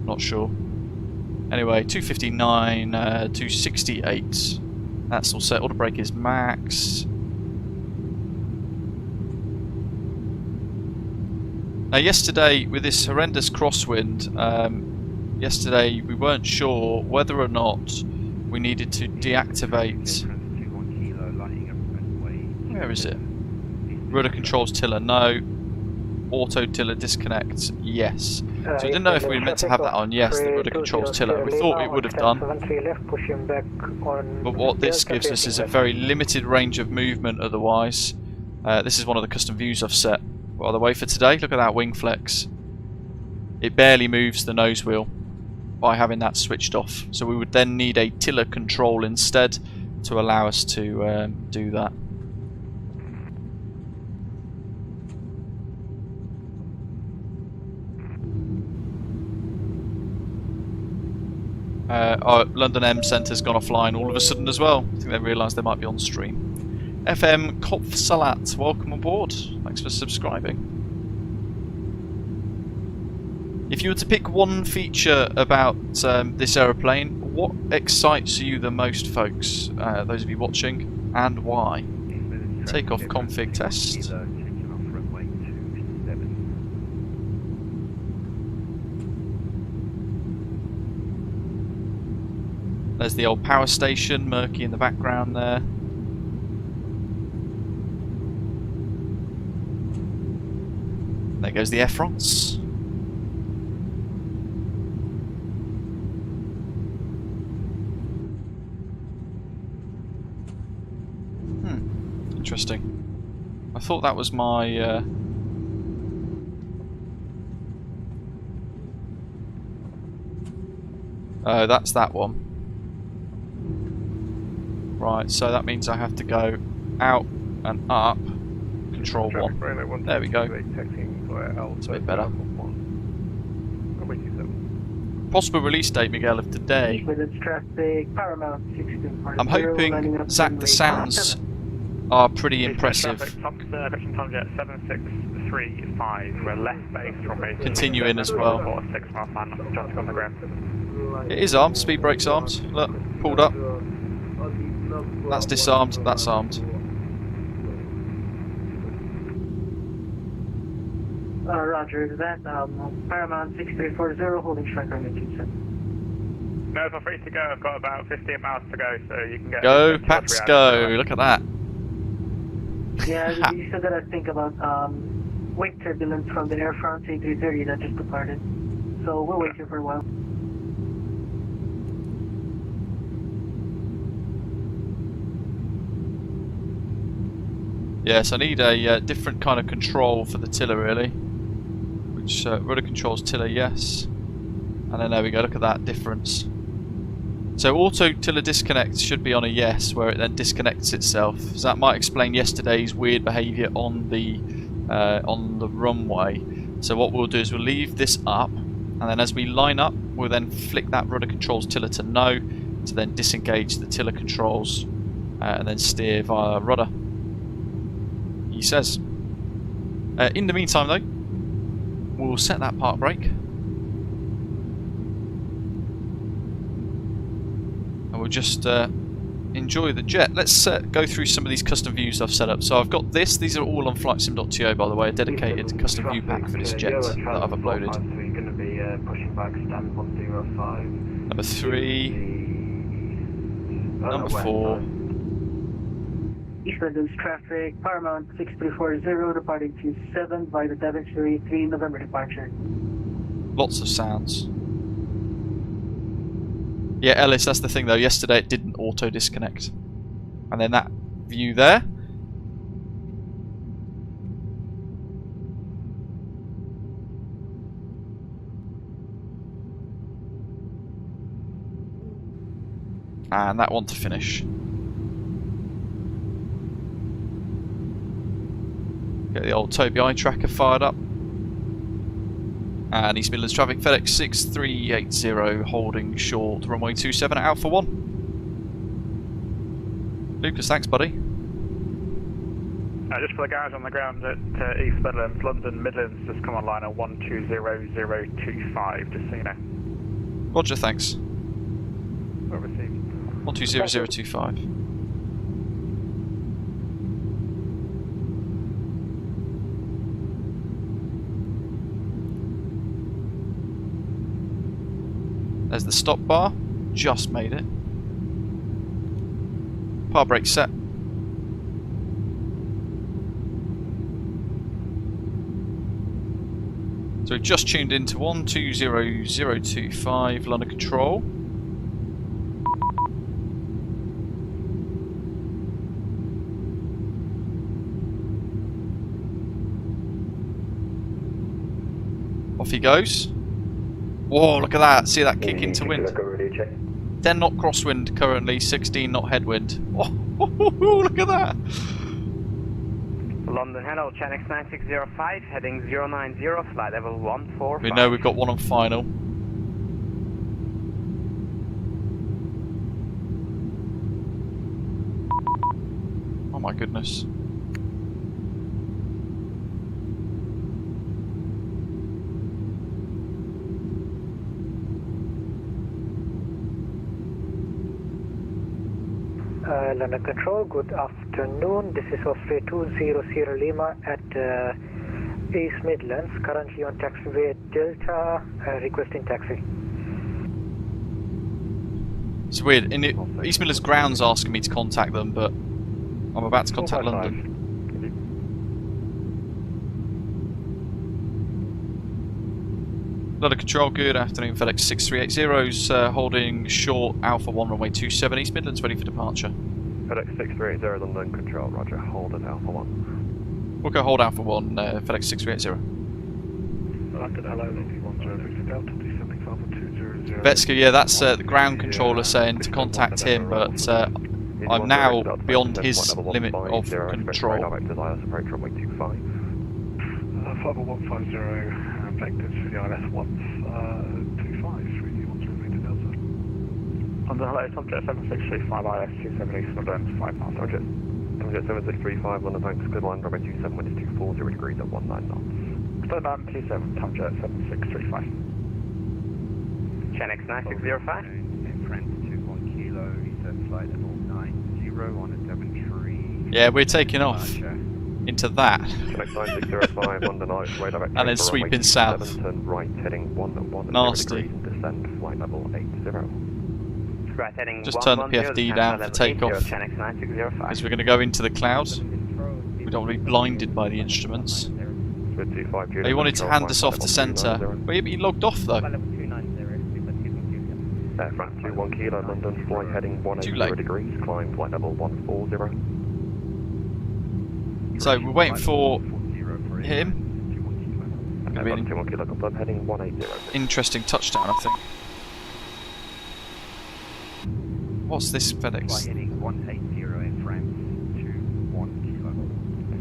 Speaker 1: Not sure. Anyway, 259, 268. That's all set. Auto brake is max. Now yesterday, with this horrendous crosswind, yesterday we weren't sure whether or not we needed to deactivate... Where is it? Rudder controls tiller, no. Auto tiller disconnect, yes. So we didn't know if we were meant to have that on, yes, the rudder controls tiller. We thought we would have done. But what this gives us is a very limited range of movement otherwise. This is one of the custom views I've set. By the way, for today, look at that wing flex. It barely moves the nose wheel by having that switched off. So we would then need a tiller control instead to allow us to do that. Our London M Centre's gone offline all of a sudden as well. I think they realised they might be on stream. FM Kopf Salat, welcome aboard. Thanks for subscribing. If you were to pick one feature about this aeroplane, what excites you the most, folks? Those of you watching, and why? Takeoff config test. There's the old power station, murky in the background there. There goes the Air France. Interesting. I thought that was my... Oh, that's that one. Right, so that means I have to go out and up, control 1. There we go. It's a bit better. Possible release date, Miguel, of today. I'm hoping, Zach, the sounds are pretty impressive. Continue in as well. It is armed, speed brakes armed. Look, pulled up. That's disarmed, that's armed.
Speaker 8: Roger, is that Paramount 6340 holding strike on Neptune.
Speaker 4: No, I'm free to go. I've got about 15 miles to go, so you can get...
Speaker 1: Go, Pats, go! Look at that.
Speaker 8: Yeah, you still gotta think about wake turbulence from the Air France A330 that just departed. So we'll wait here for a while.
Speaker 1: Yes, I need a different kind of control for the tiller, really. Which rudder controls tiller, yes. And then there we go. Look at that difference. So auto tiller disconnect should be on a yes, where it then disconnects itself. So that might explain yesterday's weird behaviour on the runway. So what we'll do is we'll leave this up, and then as we line up, we'll then flick that rudder controls tiller to no, to then disengage the tiller controls, and then steer via rudder, he says. In the meantime though, we'll set that park brake, and we'll just enjoy the jet. Let's go through some of these custom views I've set up. So I've got this, these are all on flightsim.to by the way, a dedicated custom view pack for this jet that I've uploaded.
Speaker 2: So you're going to be pushing back stand 105.
Speaker 1: Number 3, number 4.
Speaker 8: East Midlands traffic, Paramount 6340, departing 27 by the Daventry 3 November departure.
Speaker 1: Lots of sounds. Yeah, Ellis, that's the thing though, yesterday it didn't auto disconnect. And then that view there. And that one to finish. Get the old Toby eye tracker fired up. And East Midlands traffic, FedEx 6380 holding short, runway 27 at Alpha 1. Lucas, thanks buddy.
Speaker 4: Just for the guys on the ground at East Midlands, London Midlands, just come online at 120025, just so you know.
Speaker 1: Roger, thanks.
Speaker 4: Well received.
Speaker 1: 120025. There's the stop bar, just made it. Power brake set. So we've just tuned into 120025 London Control. Off he goes. Whoa, look at that. See that kick into wind. 10 knot crosswind currently, 16 knot headwind. Oh, look at that.
Speaker 3: London, hello, Chenix 9605, heading 090, flight level 145.
Speaker 1: We know we've got one on final. Oh my goodness.
Speaker 2: London Control, good afternoon. This is Osprey 20 Sierra Lima at East Midlands, currently on taxiway Delta, requesting taxi.
Speaker 1: It's weird. East Midlands ground's asking me to contact them, but I'm about to contact London. London Control, good afternoon. FedEx 6380's holding short Alpha 1 runway 27 East Midlands, ready for departure.
Speaker 9: FedEx 6380 London Control, roger, hold at Alpha 1.
Speaker 1: We'll go hold Alpha 1, FedEx 6380.
Speaker 5: London, hello, 10 Delta, descending Alpha 200.
Speaker 1: Vetska, yeah, that's the ground controller saying to contact him, but I'm now beyond his limit of control.
Speaker 9: Direct desire, approach runway 25.
Speaker 5: 5150. Vectors for the ILS 125, 31 Delta.
Speaker 4: London, hello, Tomjet 7635 IS 27 East Midlands, 5 miles.
Speaker 9: Roger. Tomjet 7635, London Banks, good line, runway 27, wind is 240 degrees at 19 knots.
Speaker 4: London 27, Tomjet 7635.
Speaker 3: Chenix 9605.
Speaker 10: In France 21 kilo, ESA flight level 90 on a Daventry.
Speaker 1: Yeah, we're taking off into that. And then sweeping south.
Speaker 9: Turn right, heading 11
Speaker 1: Nasty.
Speaker 9: degrees and descend, flight level 80.
Speaker 3: Right, heading
Speaker 1: Just turn the PFD down for takeoff, because we're going to go into the clouds. We don't want to be blinded by the instruments. He wanted to hand us off to centre. Well, he logged off though.
Speaker 9: France 21 kilo, London, flight heading 180 degrees, climb flight level 140.
Speaker 1: So we're waiting for him. Going to be an interesting touchdown, I think. What's this FedEx?
Speaker 10: Flight heading 180 in France to 1 kilo.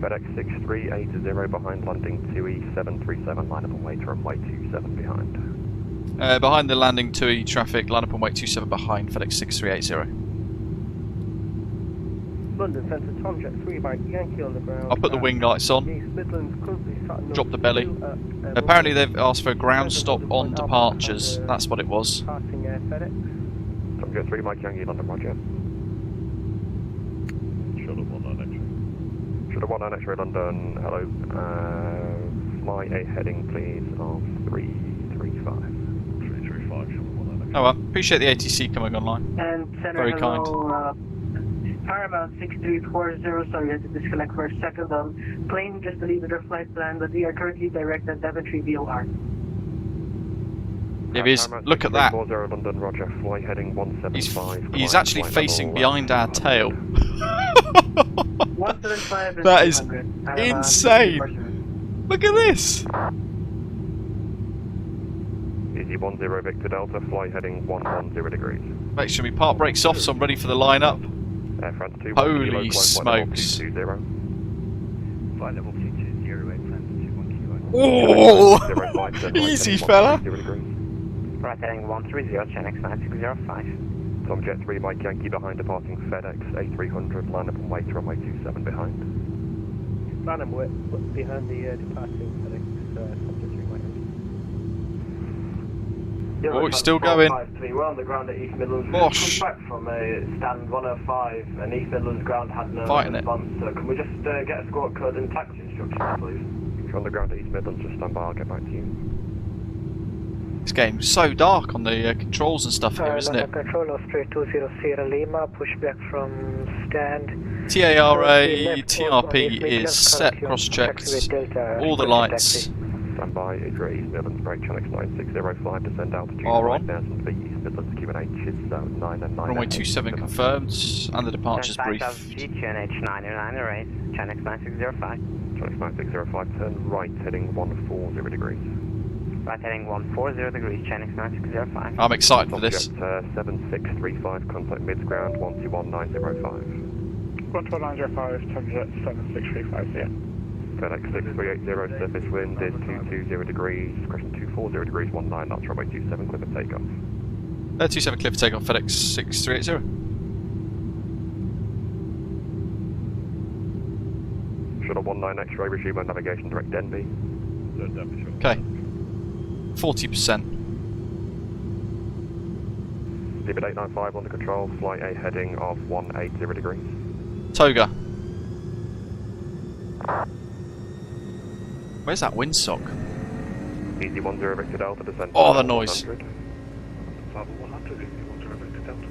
Speaker 9: FedEx 6380 behind landing 2E737, line up and wait, runway 27 behind.
Speaker 1: Behind the landing 2E traffic, line up and wait 27 behind FedEx 6380.
Speaker 11: London Centre, Tomjet 3 by Yankee on the ground.
Speaker 1: I'll put the wing lights on.
Speaker 11: East Midlands, currently sat
Speaker 1: Drop the belly. Apparently they've asked for a ground stop on departures. That's what it was.
Speaker 11: Passing FedEx.
Speaker 9: Tomjet 3 Mike Yankee, London, roger.
Speaker 5: Shuttle 19 X-ray.
Speaker 9: Shuttle 19 X-ray, London, hello. Fly a heading please of 335.
Speaker 5: 335, Shuttle 19 X-ray.
Speaker 1: Oh well, appreciate the ATC coming online.
Speaker 8: And Center,
Speaker 1: Very kind.
Speaker 8: Paramount 6340, sorry, I had to disconnect for a second. Plane just deleted their flight plan, but we are currently direct at Daventry VOR.
Speaker 1: It is. Look at that.
Speaker 9: London, roger. Fly heading 175.
Speaker 1: He's actually facing behind our tail.
Speaker 8: 175 and
Speaker 1: That is
Speaker 8: 200.
Speaker 1: insane. Look at this.
Speaker 9: Easy 10 Victor Delta, fly heading 110 degrees.
Speaker 1: Make sure we park brakes off so I'm ready for the line-up.
Speaker 9: France 2,
Speaker 1: Holy smokes.
Speaker 10: Flight level 220 in France to 1 kilo.
Speaker 1: Oh! Easy, fella.
Speaker 3: Right heading 130, Chinese 9605.
Speaker 9: Tomjet 3 Mike Yankee behind departing FedEx A300, line up and wait, runway 27 behind.
Speaker 11: Line and wait behind the departing FedEx Tomjet 3 Mike Yankee.
Speaker 1: Oh, it's still going.
Speaker 12: We're on the ground at East Midlands.
Speaker 1: Bosh.
Speaker 12: Come back from stand 105 and East Midlands ground had no response. So can we just get a squawk code and taxi instructions, please?
Speaker 9: If you're on the ground at East Midlands, just stand by, I'll get back to you.
Speaker 1: It's getting so dark on the controls and stuff here, isn't it?
Speaker 2: Control of 320 Sierra Lima, pushback from stand.
Speaker 1: TARA, TRP is set, cross-checked, all the lights
Speaker 9: Stand by, Idra East Midlands, break Chinix 9605, descend altitude
Speaker 1: are on.
Speaker 9: 5000 feet, East Midlands QNH is 9 and 9.
Speaker 1: Runway 27 confirmed, and the departure's brief.
Speaker 3: QNH 998, Chinix 9605.
Speaker 9: Chinix 9605, turn right, heading 140 degrees.
Speaker 3: Right heading 140 degrees, Chinix 9605.
Speaker 1: I'm excited for this.
Speaker 9: 7635, contact mids ground 121905.
Speaker 5: 12905, Tomjet 7635, yeah.
Speaker 9: FedEx 6380, surface wind is 220 degrees, correction 240 degrees, 19 knots, runway 27, clear for takeoff.
Speaker 1: 27 clear for takeoff, FedEx 6380.
Speaker 9: Shuttle 19 X-ray, resume on navigation, direct Denby.
Speaker 1: Okay. 40%.
Speaker 9: Leave 895 under control, flight a heading of 180 degrees.
Speaker 1: Toga. Where's that windsock?
Speaker 9: Easy 10 Victor Delta, descent.
Speaker 1: Oh, the noise.
Speaker 9: 100.
Speaker 5: Level 100, Easy 10 Victor Delta.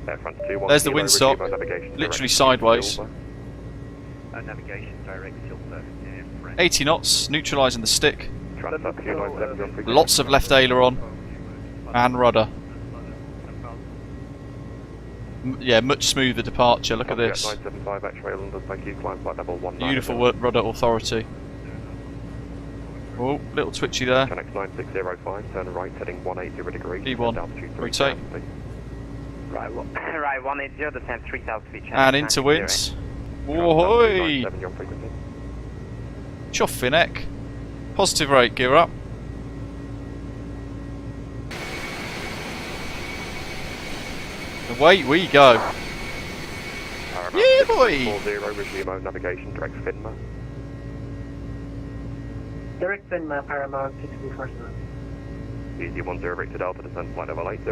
Speaker 9: Air France 2,
Speaker 1: There's the
Speaker 9: kilo,
Speaker 1: windsock,
Speaker 9: resume on navigation,
Speaker 1: literally
Speaker 9: direct
Speaker 1: sideways.
Speaker 9: Silver.
Speaker 10: Navigation direct silver near France.
Speaker 1: 80 knots, neutralising the stick.
Speaker 9: Transat 297,
Speaker 1: Lots of left aileron and rudder. Yeah, much smoother departure. Look at this.
Speaker 9: 975 X-ray London, thank you. Climb flight level 19.
Speaker 1: Beautiful rudder authority. Oh, little twitchy there.
Speaker 9: Connect 9605, turn right, heading 180 degrees.
Speaker 1: E1,
Speaker 9: altitude
Speaker 1: rotate.
Speaker 9: 3000 feet.
Speaker 3: Right 180, descent 3000 feet.
Speaker 1: And into winds. Whoa-hoy!
Speaker 9: 97, you're on frequency.
Speaker 1: Chuffy neck. Positive rate, gear up. Away we go. Yeah, boy!
Speaker 9: 40, resume on navigation, direct Finma.
Speaker 8: Direct Finma, Paramount 6340.
Speaker 9: Easy 10 Victor Delta, descend flight level 80.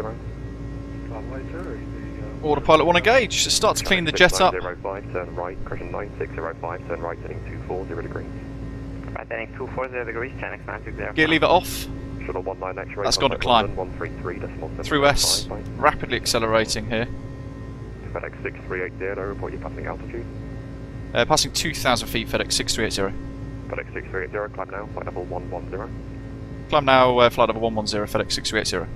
Speaker 1: Autopilot 1 engage. Start to clean the jet up.
Speaker 9: 905, turn right, correction 9605, turn right, heading 240 degrees.
Speaker 3: Right heading 240 degrees, Chinix 9605.
Speaker 1: Gear lever off.
Speaker 9: Shuttle 19 X-ray.
Speaker 1: That's got to climb.
Speaker 9: 133.7.
Speaker 1: Through S. Rapidly accelerating here.
Speaker 9: FedEx 6380, report you're passing altitude.
Speaker 1: Passing 2,000 feet, FedEx 6380.
Speaker 9: FedEx 6380, climb now, flight level 110.
Speaker 1: Climb now, flight level 110, FedEx 6380.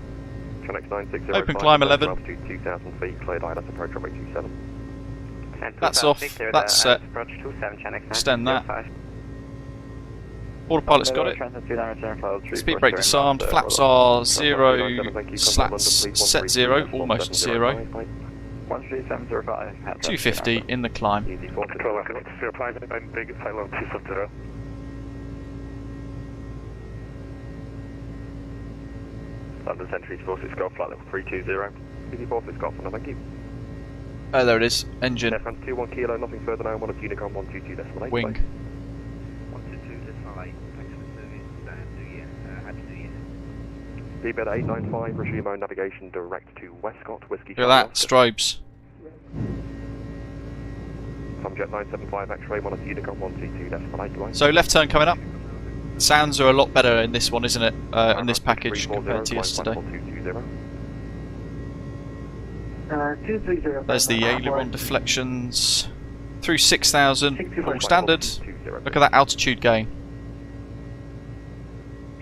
Speaker 9: Connect 9605.
Speaker 1: Open climb 11.
Speaker 9: Altitude 2,000 feet, cleared ILS approach runway 27.
Speaker 1: That's off, that's set. Extend that. Autopilot's got it. Speed brake disarmed. Flaps are 0, slats set 0, almost 0.
Speaker 3: 1375.
Speaker 1: 250 in the climb.
Speaker 5: Control, I cannot see a climb and big Thailand 270.
Speaker 9: London Century 46 Golf, flight level 320. Easy 46 Golf, thank you.
Speaker 1: Oh, there it is. Engine.
Speaker 9: Left hand 21 kilo, nothing further now. 1 of Unicom 122.8.
Speaker 1: Wing.
Speaker 10: 122.8. Thanks for the service and New Year. Happy New Year.
Speaker 9: Speedbird 895, resume own navigation direct to Westcott, Whiskey.
Speaker 1: Look at that, strobes.
Speaker 9: Jet 975 X-ray, 1 of Unicom 122.8.
Speaker 1: So left turn coming up. Sounds are a lot better in this one, isn't it? In this package compared to yesterday.
Speaker 8: 230.
Speaker 1: There's the aileron deflections. Through 6,000, all standard. Look at that altitude gain.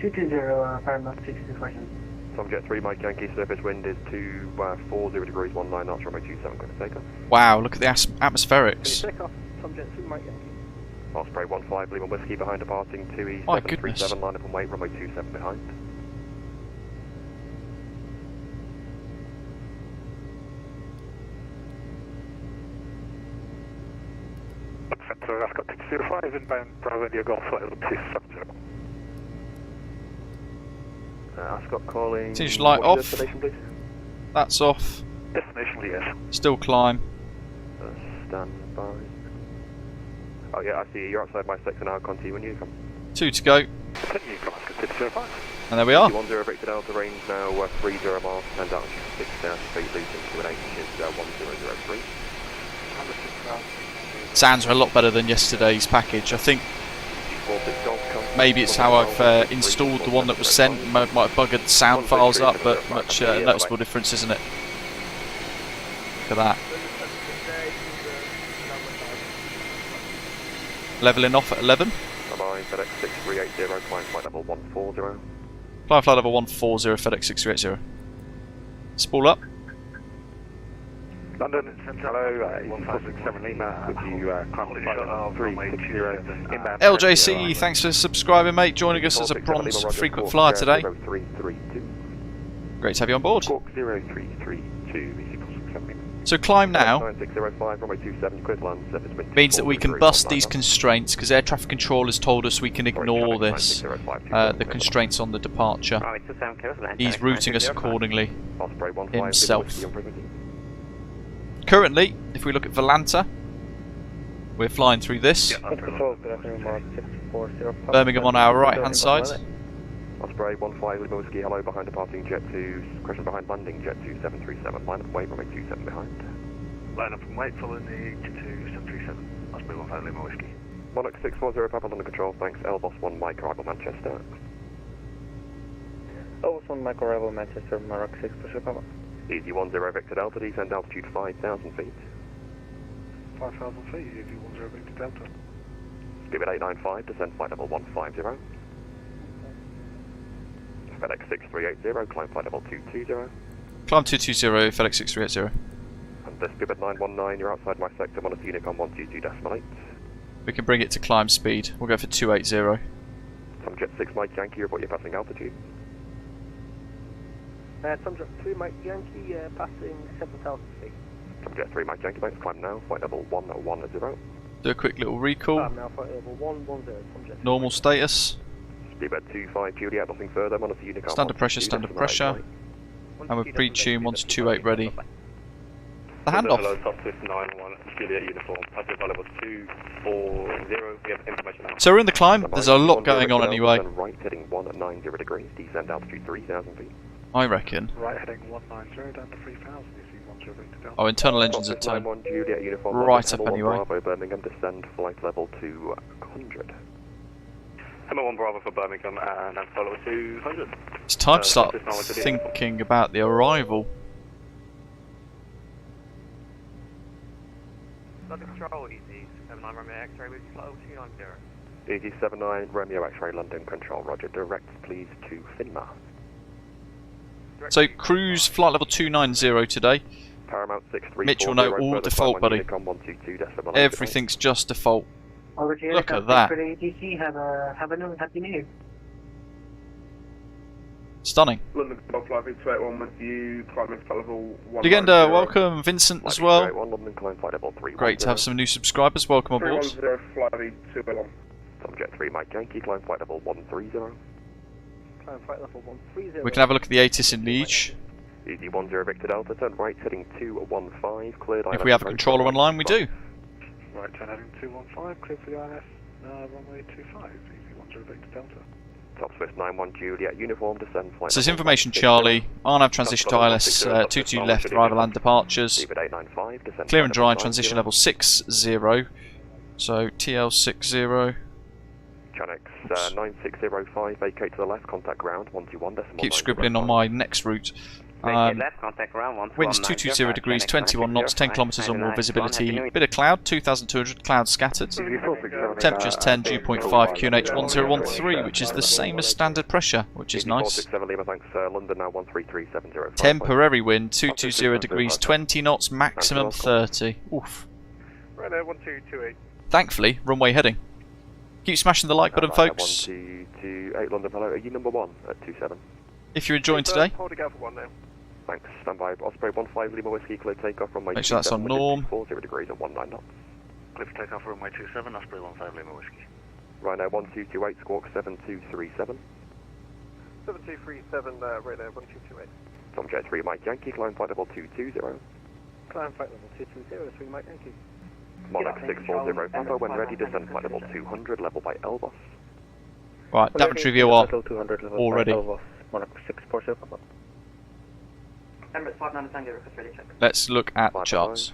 Speaker 8: 220, Paramount 64.
Speaker 9: Jet 3 Mike Yankee, surface wind is 240 degrees 19 knots, runway 27, going to take off.
Speaker 1: Wow, look at the atmospherics.
Speaker 11: Take off, Jet 3 Mike Yankee.
Speaker 9: Osprey 15, Lima Whiskey behind departing 2E737,
Speaker 1: My goodness.
Speaker 9: line up and wait, runway 27 behind.
Speaker 5: Center, Ascot 205, inbound Bravo India Golf, flight level 270.
Speaker 9: Ascot calling.
Speaker 1: Finish light
Speaker 9: What's
Speaker 1: off.
Speaker 9: destination, please?
Speaker 1: That's off.
Speaker 5: Destination, yes.
Speaker 1: Still climb.
Speaker 9: Stand by. Oh yeah, I see you. You're outside my sector now. Continue when you come.
Speaker 1: 2 to go.
Speaker 5: Continue, Ascot 205.
Speaker 1: And there we are.
Speaker 9: 10 Victor Delta, range now 30 miles, and altitude 6,000 feet, losing to an 8 inches, 1003.
Speaker 1: Sounds are a lot better than yesterday's package. I think maybe it's how I've installed the one that was sent. Might have buggered the sound files up, but much noticeable difference, isn't it? Look at that. Leveling off at 11.
Speaker 9: FedEx 6380, climb flight level 140.
Speaker 1: Climb flight level 140, FedEx 6380. Spool up.
Speaker 5: London, hello, 1567 Lima, with you, climb flight level 360, inbound.
Speaker 1: LJC, thanks for subscribing, mate. Joining us as a bronze frequent flyer today. Great to have you on board.
Speaker 5: 0332,
Speaker 1: So climb now means that we can bust these constraints, because air traffic control has told us we can ignore this, the constraints on the departure. He's routing us accordingly himself. Currently, if we look at Volanta, we're flying through this. Birmingham on our right hand side.
Speaker 9: Osprey 15 Lima Whiskey, hello, behind departing jet 2, crescent behind landing jet 2737, line up and wait, runway 27 behind.
Speaker 5: Line up and wait, following the 2737, Osprey 15 Lima Whiskey.
Speaker 9: Monarch 640, Papa under control, thanks, Elbos 1 Mike, arrival Manchester.
Speaker 11: Elbos 1 Mike, arrival Manchester, Monarch 6 Papa.
Speaker 9: Easy 10 Victor Delta, descend altitude 5,000 feet.
Speaker 5: 5,000 feet, Easy 10 Victor Delta.
Speaker 9: Speedbird 895, descend flight level 150. FedEx 6380, climb flight level 220.
Speaker 1: Climb 220, FedEx 6380.
Speaker 9: And the Speedbird 919, you're outside my sector, Monarch Unicom 122.8.
Speaker 1: We can bring it to climb speed. We'll go for 280.
Speaker 9: Some jet 6 Mike Yankee, report your passing altitude.
Speaker 11: Some jet 3 Mike Yankee, passing 7,000 feet.
Speaker 9: Some jet 3 Mike Yankee, thanks, climb now, flight level 110.
Speaker 1: Do a quick little recall.
Speaker 11: Now flight level 110,
Speaker 1: normal status.
Speaker 9: Speedbird 25 Juliet, nothing further, Monarch Unicom.
Speaker 1: Standard pressure, standard pressure. And we're pre-tuned 128 ready. The handoff.
Speaker 9: Hello, Top 691, Juliet uniform, passive level 240, we have information now.
Speaker 1: So we're in the climb, there's a lot going on anyway.
Speaker 9: Right heading 190 degrees, descend altitude 3,000 feet.
Speaker 1: I reckon.
Speaker 5: Right heading 190 down to 3,000, Easy 10 Victor Delta.
Speaker 1: Oh, internal engines are turned right up anyway.
Speaker 9: Bravo, Birmingham, descend flight level 200. Hammer 1 Bravo for Birmingham and follow 200.
Speaker 1: It's time to start thinking about the arrival.
Speaker 10: London Control, Easy 79 Romeo X-ray with flight level 290.
Speaker 9: Easy 79 Romeo X-ray London Control, roger. Direct please to Finmar.
Speaker 1: So cruise flight level 290 today.
Speaker 9: Paramount 634.
Speaker 1: Mitch will know all default, buddy. Everything's just default. Look at that.
Speaker 8: ATC, have a happy new year.
Speaker 1: Stunning.
Speaker 6: London Control Flight 281 with you, climbing flight level 1.
Speaker 1: Legenda, welcome. Vincent as well.
Speaker 9: London, climb flight level 310.
Speaker 1: Great to have some new subscribers. Welcome aboard.
Speaker 6: 310, flight 281.
Speaker 9: Subjet 3 Mike Yankee, climb flight level 130.
Speaker 11: Climb flight level 130.
Speaker 1: We can have a look at the ATIS in Liege.
Speaker 9: Easy 10 Victor Delta, turn right, heading 215, cleared.
Speaker 1: If we have a controller online, we do.
Speaker 5: Right, turn heading 215, clear for the ILS, runway 25, easy 10 Victor Delta.
Speaker 9: Top Swiss 91 Juliet, uniform, descend flight.
Speaker 1: So this information, Charlie. RNAV transition to ILS 22 left, arrival and departures. Clear and dry, transition level 60. So TL 60.
Speaker 9: Chanex 9605, vacate to the left, contact ground 121.
Speaker 1: Keep scribbling on my next route.
Speaker 3: Left, contact ground,
Speaker 1: Winds 220 degrees, 21 knots, 10 kilometres or more visibility. Bit of cloud, 2,200, clouds scattered. Temperatures 10, dew point 5, QNH 1013, which is the same as standard pressure, which is nice. Temporary wind, 220 degrees, 20 knots, maximum 30. Oof.
Speaker 5: Right there, 1228.
Speaker 1: Thankfully, runway heading. Keep smashing the like button, folks.
Speaker 9: 1228 London, hello. Are you number 1 at 27?
Speaker 1: If you're enjoying today.
Speaker 5: Holding out for 1 now.
Speaker 9: Thanks. Stand by. Osprey 15 Lima Whiskey, clear takeoff from
Speaker 1: Make sure that's on norm.
Speaker 9: 40 degrees and 19 knots.
Speaker 5: Clear for takeoff runway 27, Osprey 15 Lima Whiskey.
Speaker 9: Right now, 1228, squawk 7237.
Speaker 11: 7237, right there, 1228.
Speaker 9: Tomjet 3 Mike Yankee, climb flight level 220.
Speaker 11: Climb flight level 220, 3 Mike Yankee.
Speaker 9: Monarch 640 Papa, when ready, descend flight level 200, level by Elbos.
Speaker 1: Right, Daventry VOR already.
Speaker 11: Monarch 640 Papa.
Speaker 8: Emirates 59 Tango, request ready check.
Speaker 1: Let's look at the charts.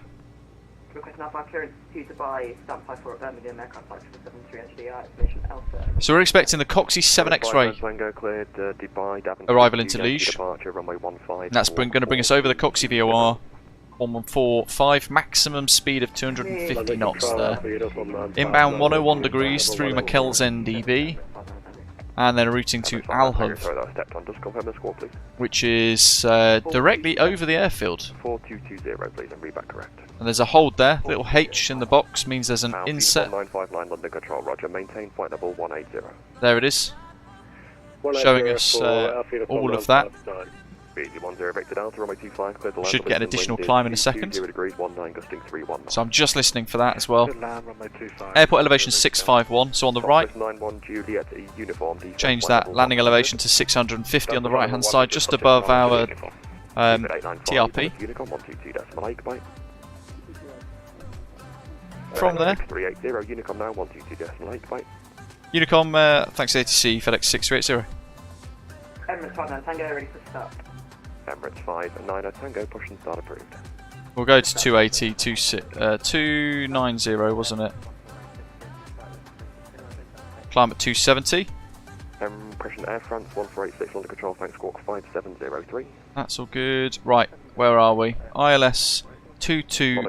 Speaker 8: Request now 5 clearance to Dubai, stand 54 at Birmingham, aircraft flight 73 HDR, estimation Alpha.
Speaker 1: So we're expecting the Coxie 7 X-ray arrival into Liege. That's going to bring us over the Coxie VOR 1145, maximum speed of 250 knots there. Inbound 101 degrees through McKell's NDB. And then routing to Al Hub, which is directly over the airfield.
Speaker 9: 4220, please, and read back correct.
Speaker 1: And there's a hold there. Little H in the box means there's an inset.
Speaker 9: 959 London Control, Roger. Maintain flight level 180.
Speaker 1: There it is, showing us all of that. Should get an additional climb in a second. So I'm just listening for that as well. Airport elevation 651, so on the right. Change that landing elevation to 650 on the right hand side, just above our TRP. From there, Unicom, thanks ATC, FedEx 6380.
Speaker 8: Emirates 59 Tango, ready for start.
Speaker 9: Emirates 590 Tango, push and start approved.
Speaker 1: We'll go to 280, 290, wasn't it? Climb at 270.
Speaker 9: Impression Air France 1486 London Control, thanks, squawk 5703.
Speaker 1: That's all good. Right, where are we? ILS 22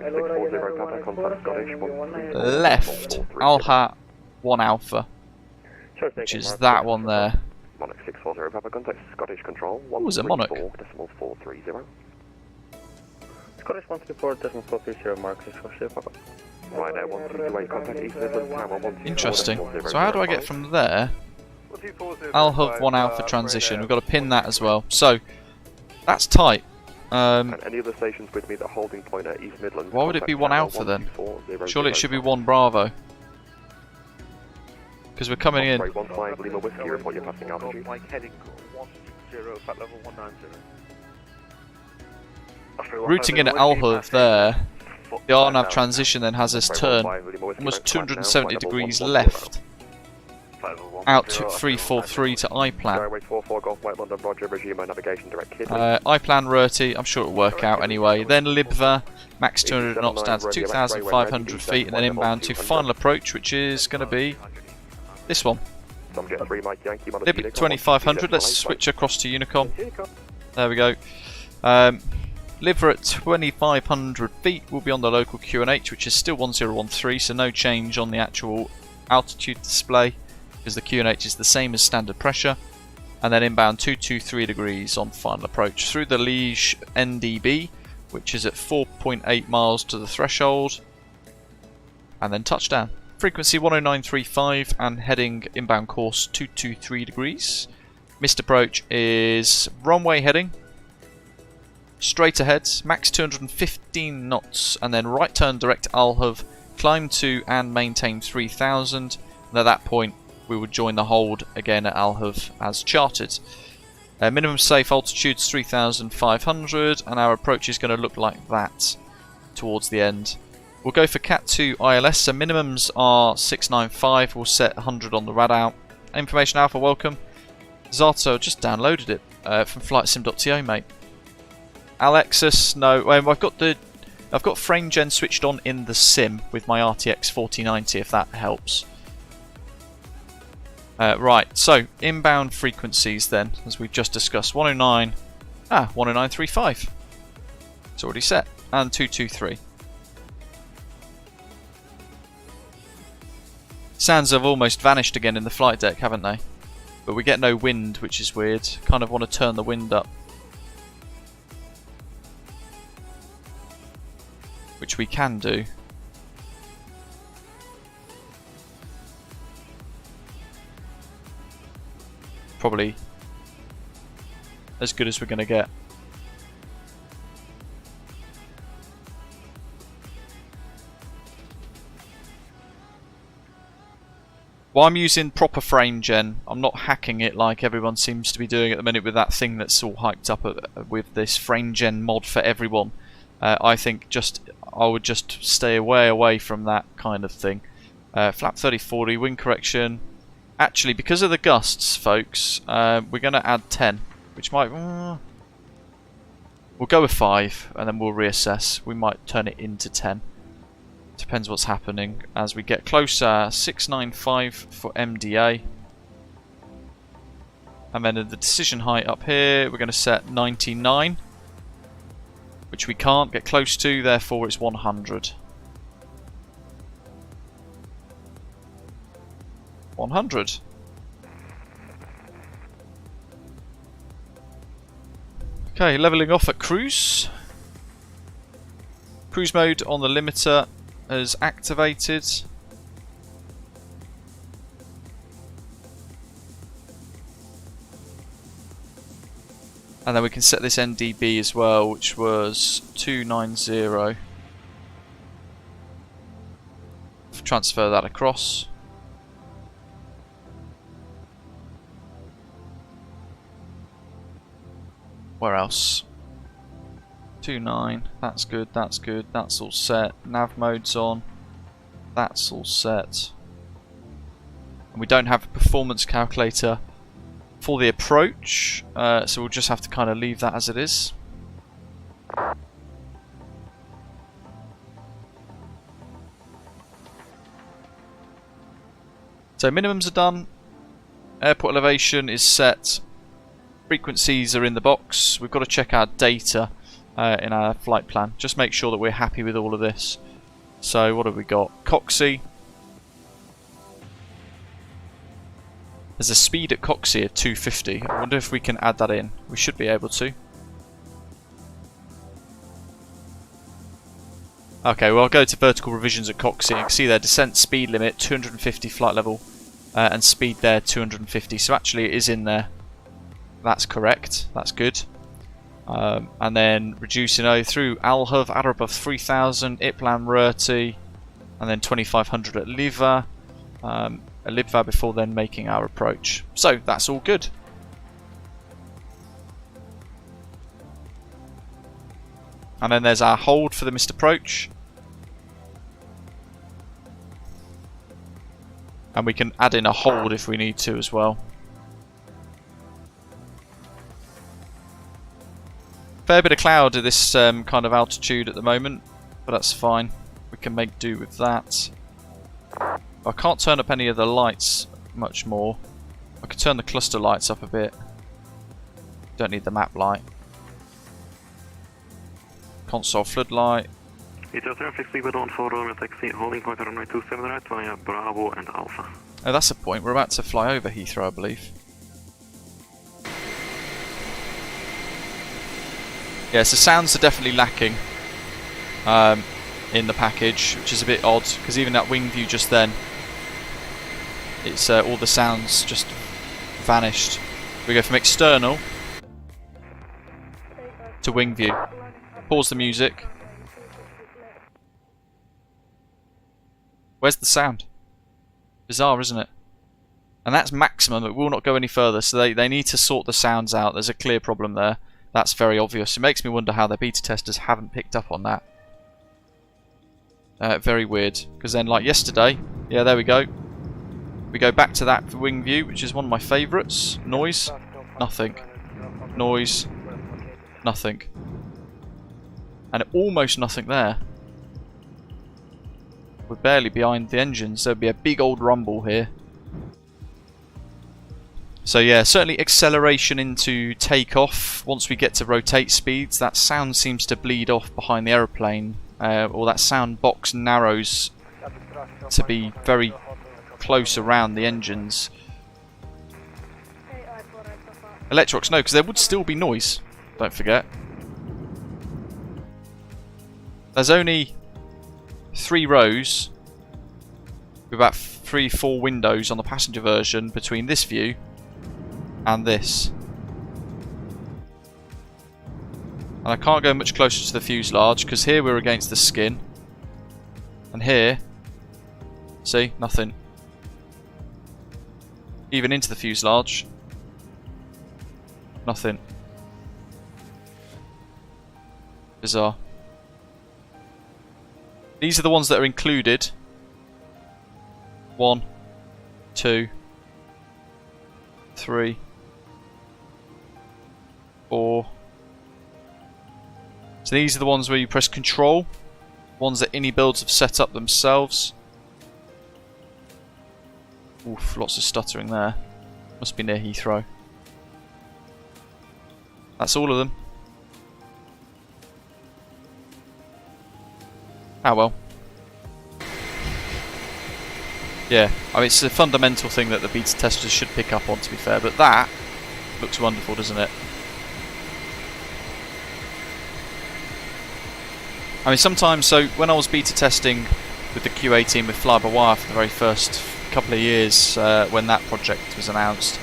Speaker 1: left, Alha 1 Alpha, which is that one there.
Speaker 9: Monarch 640 Papa, contact Scottish Control.
Speaker 1: What was it, Monarch?
Speaker 9: 134.430.
Speaker 11: Scottish 134.430, Mark 640 Papa.
Speaker 9: Right now, 1228, contact East Midlands Tower 124.
Speaker 1: Interesting. So how do I get from there? Al Hub 1 Alpha transition. We've got to pin that as well. So that's tight.
Speaker 9: And any other stations with me that holding point at East Midlands.
Speaker 1: Why would it be 1 Alpha then? Surely it should be 1 Bravo. Because we're coming in.
Speaker 9: 15 Lima Whiskey, report you're passing altitude.
Speaker 5: Heading 160, flight level 190.
Speaker 1: Routing in at Al Hub there. The RNAV transition then has us turn almost 270 degrees left. Out to 343 to iPlan. iPlan RERTI, I'm sure it'll work out anyway. Then Libva, max 200 knots down to 2,500 feet, and then inbound to final approach, which is going to be this one. Lib 2500, let's switch across to Unicom. There we go. Liver at 2,500 feet will be on the local QNH, which is still 1013, so no change on the actual altitude display, because the QNH is the same as standard pressure. And then inbound 223 degrees on final approach through the Liege NDB, which is at 4.8 miles to the threshold, and then touchdown. Frequency 10935 and heading inbound course 223 degrees. Missed approach is runway heading, straight ahead, max 215 knots, and then right turn direct Alhov, climb to and maintain 3000. And at that point, we would join the hold again at Alhov as charted. Minimum safe altitude is 3,500, and our approach is going to look like that towards the end. We'll go for Cat 2 ILS, so minimums are 695, we'll set 100 on the radar. Information Alpha, welcome. Zato, just downloaded it from flightsim.to, mate. Alexis, no, I've got frame gen switched on in the sim with my RTX4090, if that helps. Right, so inbound frequencies then, as we've just discussed. 109.35. It's already set, and 223. Sounds have almost vanished again in the flight deck, haven't they? But we get no wind, which is weird. Kind of want to turn the wind up. Which we can do. Probably as good as we're going to get. Well, I'm using proper frame gen. I'm not hacking it like everyone seems to be doing at the minute with that thing that's all hyped up with this frame gen mod for everyone. I think I would just stay away from that kind of thing. Flap 3040, wind correction. Actually, because of the gusts, folks, we're going to add 10, which might... we'll go with 5, and then we'll reassess. We might turn it into 10. Depends what's happening as we get closer. 695 for MDA. And then at the decision height up here, we're going to set 99. Which we can't get close to, therefore it's 100. 100. Okay, leveling off at cruise. Cruise mode on the limiter is activated. And then we can set this NDB as well, which was 290. Transfer that across. Where else? 29, that's good, that's good, that's all set. Nav mode's on, that's all set. And we don't have a performance calculator for the approach, so we'll just have to kind of leave that as it is. So minimums are done, airport elevation is set, frequencies are in the box. We've got to check our data in our flight plan. Just make sure that we're happy with all of this. So what have we got? Coxie. There's a speed at Coxie of 250. I wonder if we can add that in. We should be able to. Okay, well I'll go to vertical revisions at Coxie. You can see their descent speed limit 250 flight level and speed there 250. So actually it is in there. That's correct. That's good. And then reducing through Alhov, add above 3000, Iplan Rurti, and then 2500 at Liva. A Libva before then making our approach. So that's all good. And then there's our hold for the missed approach. And we can add in a hold if we need to as well. Fair bit of cloud at this kind of altitude at the moment, but that's fine. We can make do with that. I can't turn up any of the lights much more. I could turn the cluster lights up a bit. Don't need the map light. Console floodlight.
Speaker 6: Traffic speed on for taxi, holding point runway 27 right via Bravo and Alpha.
Speaker 1: Oh, that's a point. We're about to fly over Heathrow, I believe. Yeah, so sounds are definitely lacking in the package, which is a bit odd, because even that wing view just then, it's all the sounds just vanished. We go from external to wing view. Pause the music. Where's the sound? Bizarre, isn't it? And that's maximum. It will not go any further, so they need to sort the sounds out. There's a clear problem there. That's very obvious. It makes me wonder how their beta testers haven't picked up on that. Very weird. Because then, like yesterday, yeah, there we go. We go back to that wing view, which is one of my favourites. Noise, nothing. Noise, nothing. And almost nothing there. We're barely behind the engines. There'd be a big old rumble here. So yeah, certainly acceleration into takeoff. Once we get to rotate speeds, that sound seems to bleed off behind the aeroplane, or that sound box narrows to be very close around the engines. Electrox, no, because there would still be noise, don't forget. There's only 3 rows with about 3-4 windows on the passenger version between this view and this. And I can't go much closer to the fuselage because here we're against the skin, and here, see, nothing. Even into the fuselage, nothing. Bizarre. These are the ones that are included. 1, 2, 3, 4. So these are the ones where you press control. Ones that iniBuilds have set up themselves. Oof, lots of stuttering there. Must be near Heathrow. That's all of them. Ah well. Yeah, I mean, it's a fundamental thing that the beta testers should pick up on, to be fair, but that looks wonderful, doesn't it? I mean, sometimes, so when I was beta testing with the QA team with fly-by-wire for the very first couple of years, when that project was announced,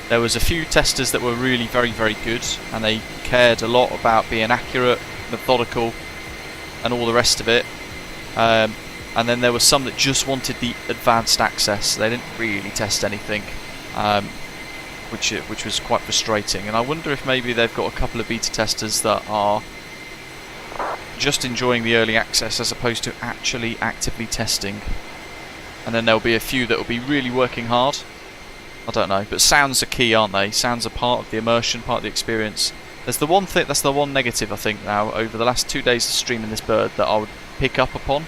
Speaker 1: there was a few testers that were really very, very good, and they cared a lot about being accurate, methodical, and all the rest of it. And then there were some that just wanted the advanced access. They didn't really test anything, which was quite frustrating. And I wonder if maybe they've got a couple of beta testers that are just enjoying the early access as opposed to actually actively testing. And then there'll be a few that will be really working hard. I don't know, but sounds are key, aren't they? Sounds are part of the immersion, part of the experience. There's the one thing, that's the one negative I think now over the last 2 days of streaming this bird that I would pick up on.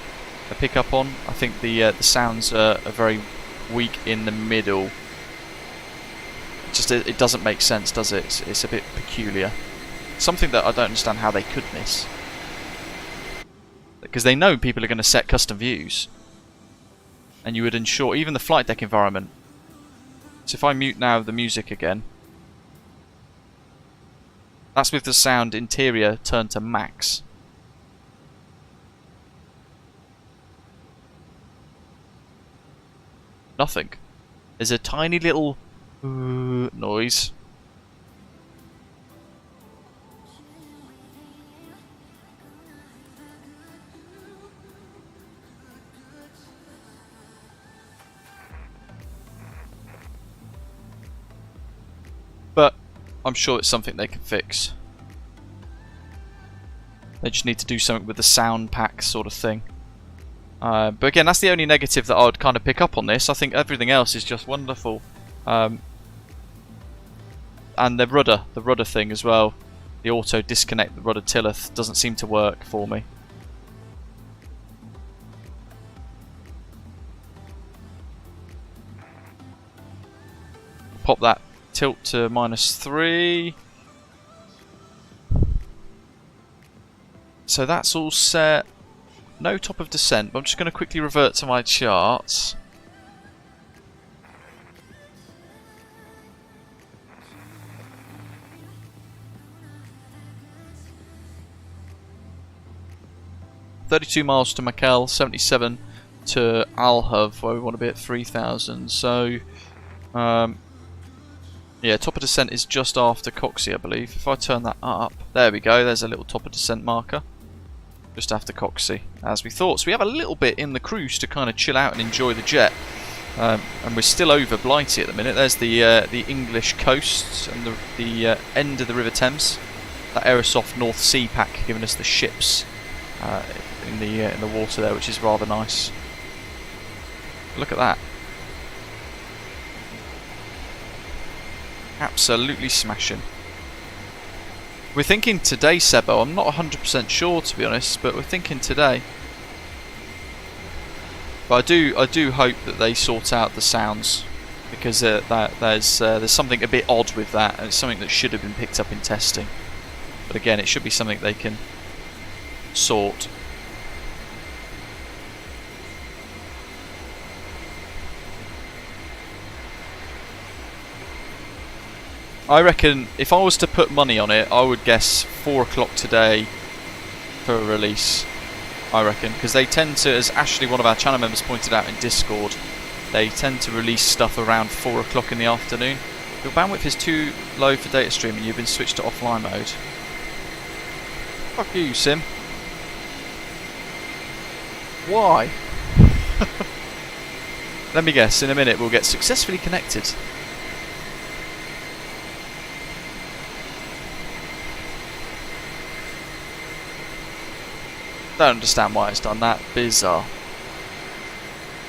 Speaker 1: I think the sounds are very weak in the middle. Just it doesn't make sense, does it? It's a bit peculiar. Something that I don't understand how they could miss. Because they know people are going to set custom views, and you would ensure even the flight deck environment. So if I mute now the music again, that's with the sound interior turned to max. Nothing. There's a tiny little noise. But I'm sure it's something they can fix. They just need to do something with the sound pack sort of thing. But again, that's the only negative that I would kind of pick up on this. I think everything else is just wonderful. And the rudder thing as well. The auto disconnect, the rudder tiller doesn't seem to work for me. Pop that tilt to -3. So that's all set. No top of descent, but I'm just going to quickly revert to my charts. $32 miles to Macau, 77 to Al Huv, where we want to be at 3,000. So, Yeah, top of descent is just after Coxie, I believe. If I turn that up, there we go, there's a little top of descent marker. Just after Coxie, as we thought. So we have a little bit in the cruise to kind of chill out and enjoy the jet. And we're still over Blighty at the minute. There's the English coast and the end of the River Thames. That Aerosoft North Sea pack giving us the ships in the water there, which is rather nice. Look at that. Absolutely smashing. We're thinking today, Sebo. I'm not 100% sure, to be honest, but we're thinking today. But I do hope that they sort out the sounds, because there's something a bit odd with that, and it's something that should have been picked up in testing. But again, it should be something they can sort. I reckon if I was to put money on it, I would guess 4 o'clock today for a release. I reckon, because they tend to, as Ashley, one of our channel members, pointed out in Discord, they tend to release stuff around 4 o'clock in the afternoon. Your bandwidth is too low for data streaming. You've been switched to offline mode. Fuck you, Sim. Why? Let me guess. In a minute, we'll get successfully connected. Don't understand why it's done that. Bizarre.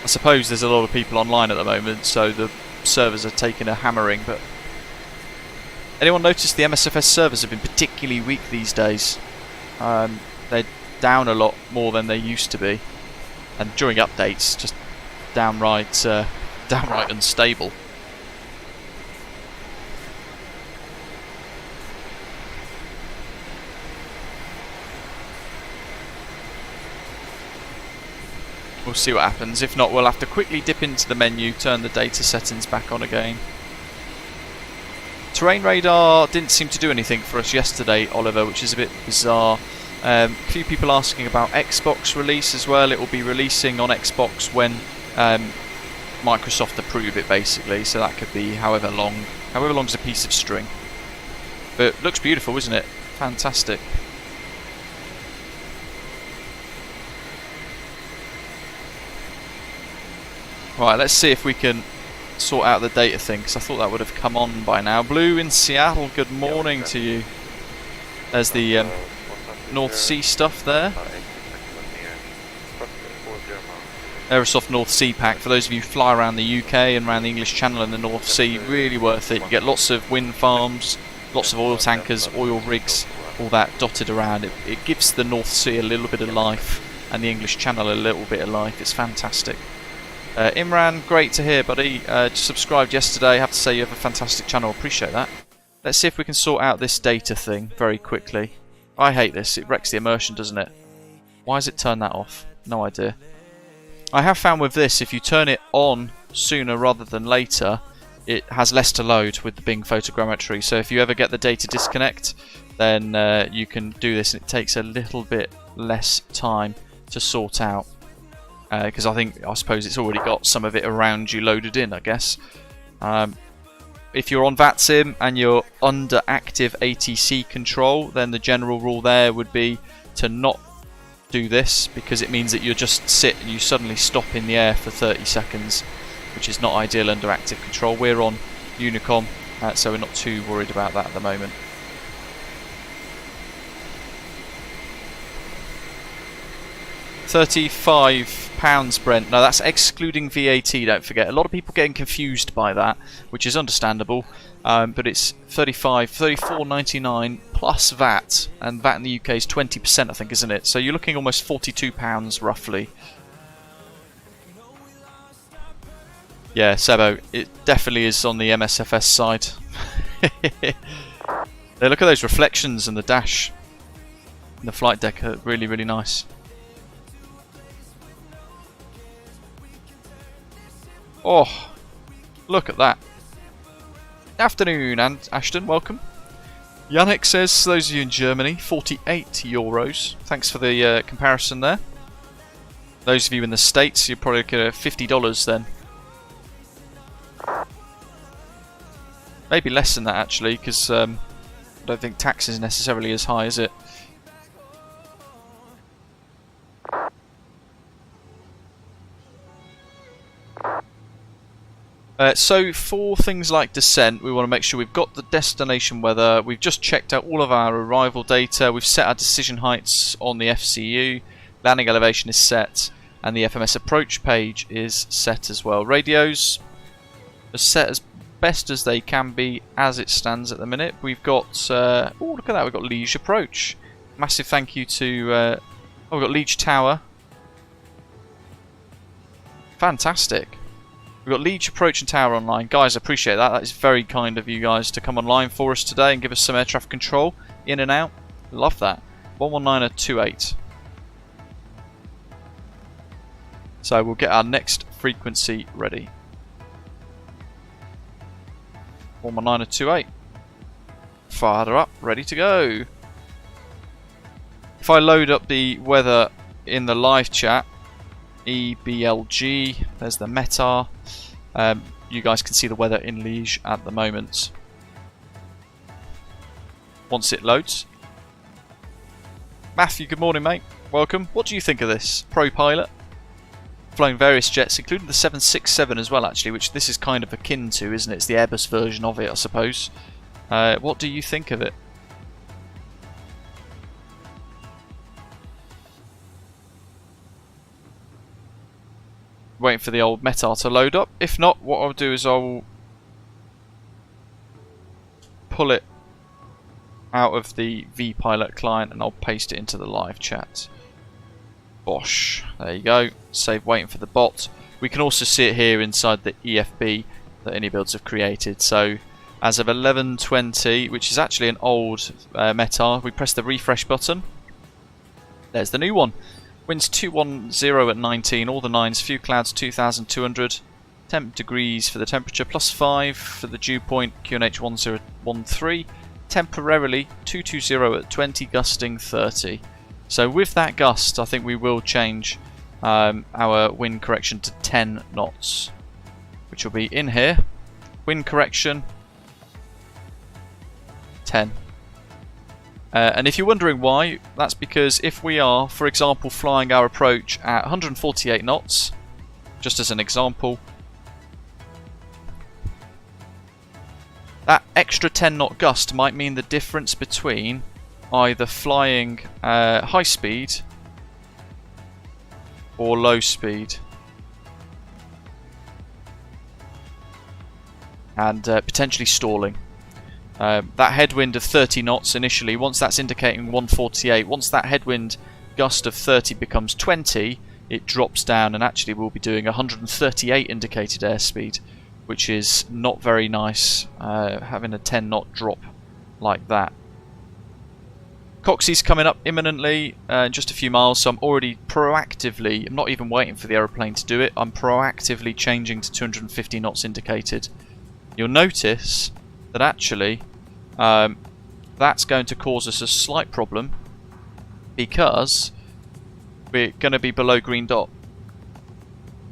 Speaker 1: I suppose there's a lot of people online at the moment, so the servers are taking a hammering, but anyone notice the MSFS servers have been particularly weak these days? They're down a lot more than they used to be, and during updates just downright unstable. We'll see what happens. If not, we'll have to quickly dip into the menu, turn the data settings back on again. Terrain radar didn't seem to do anything for us yesterday, Oliver, which is a bit bizarre. A few people asking about Xbox release as well. It will be releasing on Xbox when Microsoft approve it, basically. So that could be however long's a piece of string. But looks beautiful, isn't it? Fantastic. Right, let's see if we can sort out the data thing, because I thought that would have come on by now. Blue in Seattle, good morning to you. There's the North Sea stuff there. Aerosoft North Sea pack, for those of you who fly around the UK and around the English Channel and the North Sea, really worth it. You get lots of wind farms, lots of oil tankers, oil rigs, all that dotted around. It gives the North Sea a little bit of life and the English Channel a little bit of life. It's fantastic. Imran, great to hear, buddy. Just subscribed yesterday. I have to say you have a fantastic channel. Appreciate that. Let's see if we can sort out this data thing very quickly. I hate this. It wrecks the immersion, doesn't it? Why has it turned that off? No idea. I have found with this, if you turn it on sooner rather than later, it has less to load with the Bing photogrammetry. So if you ever get the data disconnect, then you can do this, and it takes a little bit less time to sort out. Because I suppose it's already got some of it around you loaded in, I guess. If you're on VATSIM and you're under active ATC control, then the general rule there would be to not do this, because it means that you just sit and you suddenly stop in the air for 30 seconds, which is not ideal under active control. We're on Unicom, so we're not too worried about that at the moment. £35, Brent. No, that's excluding VAT, don't forget. A lot of people getting confused by that, which is understandable. But it's $34.99 plus VAT, and VAT in the UK is 20%, I think, isn't it? So you're looking almost £42 roughly. Yeah, Sebo, it definitely is on the MSFS side. There, look at those reflections and the dash in the flight deck are really, really nice. Oh, look at that. Afternoon, and Ashton, welcome. Yannick says, those of you in Germany, €48. Thanks for the comparison there. Those of you in the States, you're probably looking at $50 then. Maybe less than that actually, because I don't think tax is necessarily as high, is it? So for things like descent, we want to make sure we've got the destination weather, we've just checked out all of our arrival data, we've set our decision heights on the FCU, landing elevation is set, and the FMS approach page is set as well. Radios are set as best as they can be as it stands at the minute. We've got, oh look at that, we've got Liege approach. Massive thank you to, oh we've got Liege Tower. Fantastic. We've got Liege approach and tower online. Guys, I appreciate that. That is very kind of you guys to come online for us today and give us some air traffic control in and out. Love that. 119.28. So we'll get our next frequency ready. 119.28. Fired up, ready to go. If I load up the weather in the live chat, EBLG, there's the METAR. You guys can see the weather in Liege at the moment. Once it loads. Matthew, good morning mate, welcome. What do you think of this? Pro pilot. Flown various jets, including the 767 as well actually, which this is kind of akin to, isn't it? It's the Airbus version of it, I suppose. What do you think of it? Waiting for the old METAR to load up. If not, what I'll do is I'll pull it out of the vPilot client and I'll paste it into the live chat. Bosh. There you go. Save waiting for the bot. We can also see it here inside the EFB that iniBuilds have created. So as of 11:20, which is actually an old METAR, we press the refresh button. There's the new one. Winds 210 at 19, all the 9s, few clouds 2200, temp degrees for the temperature, +5 for the dew point, QNH 1013, temporarily 220 at 20, gusting 30. So with that gust, I think we will change our wind correction to 10 knots, which will be in here, wind correction, 10. And if you're wondering why, that's because if we are, for example, flying our approach at 148 knots, just as an example, that extra 10 knot gust might mean the difference between either flying high speed or low speed, and potentially stalling. That headwind of 30 knots initially, once that's indicating 148, once that headwind gust of 30 becomes 20, it drops down and actually we'll be doing 138 indicated airspeed, which is not very nice, having a 10 knot drop like that. Coxie's coming up imminently in just a few miles, so I'm already proactively, I'm not even waiting for the aeroplane to do it, I'm proactively changing to 250 knots indicated. You'll notice that actually that's going to cause us a slight problem because we're going to be below green dot,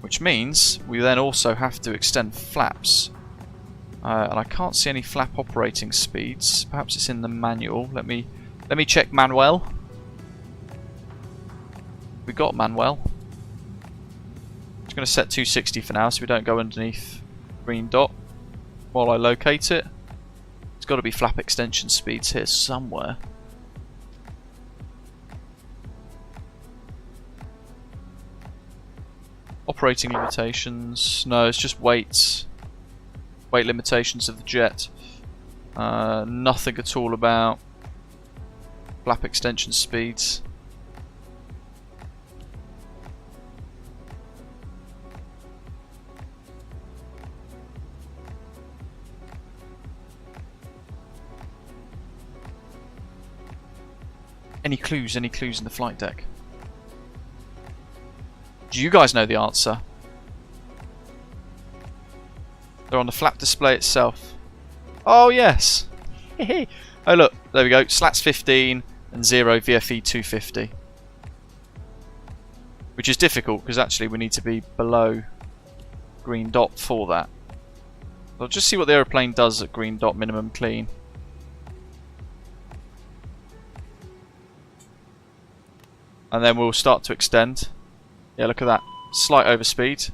Speaker 1: which means we then also have to extend flaps, and I can't see any flap operating speeds. Perhaps it's in the manual. Let me check Manuel. We got Manuel. Just going to set 260 for now so we don't go underneath green dot while I locate it. It's got to be flap extension speeds here somewhere. Operating limitations. No, it's just weights. Weight limitations of the jet. Nothing at all about flap extension speeds. Any clues in the flight deck? Do you guys know the answer? They're on the flap display itself. Oh yes! Oh look, there we go, slats 15 and 0 VFE 250. Which is difficult because actually we need to be below green dot for that. I'll just see what the aeroplane does at green dot minimum clean. And then we'll start to extend. Yeah, look at that. Slight overspeed.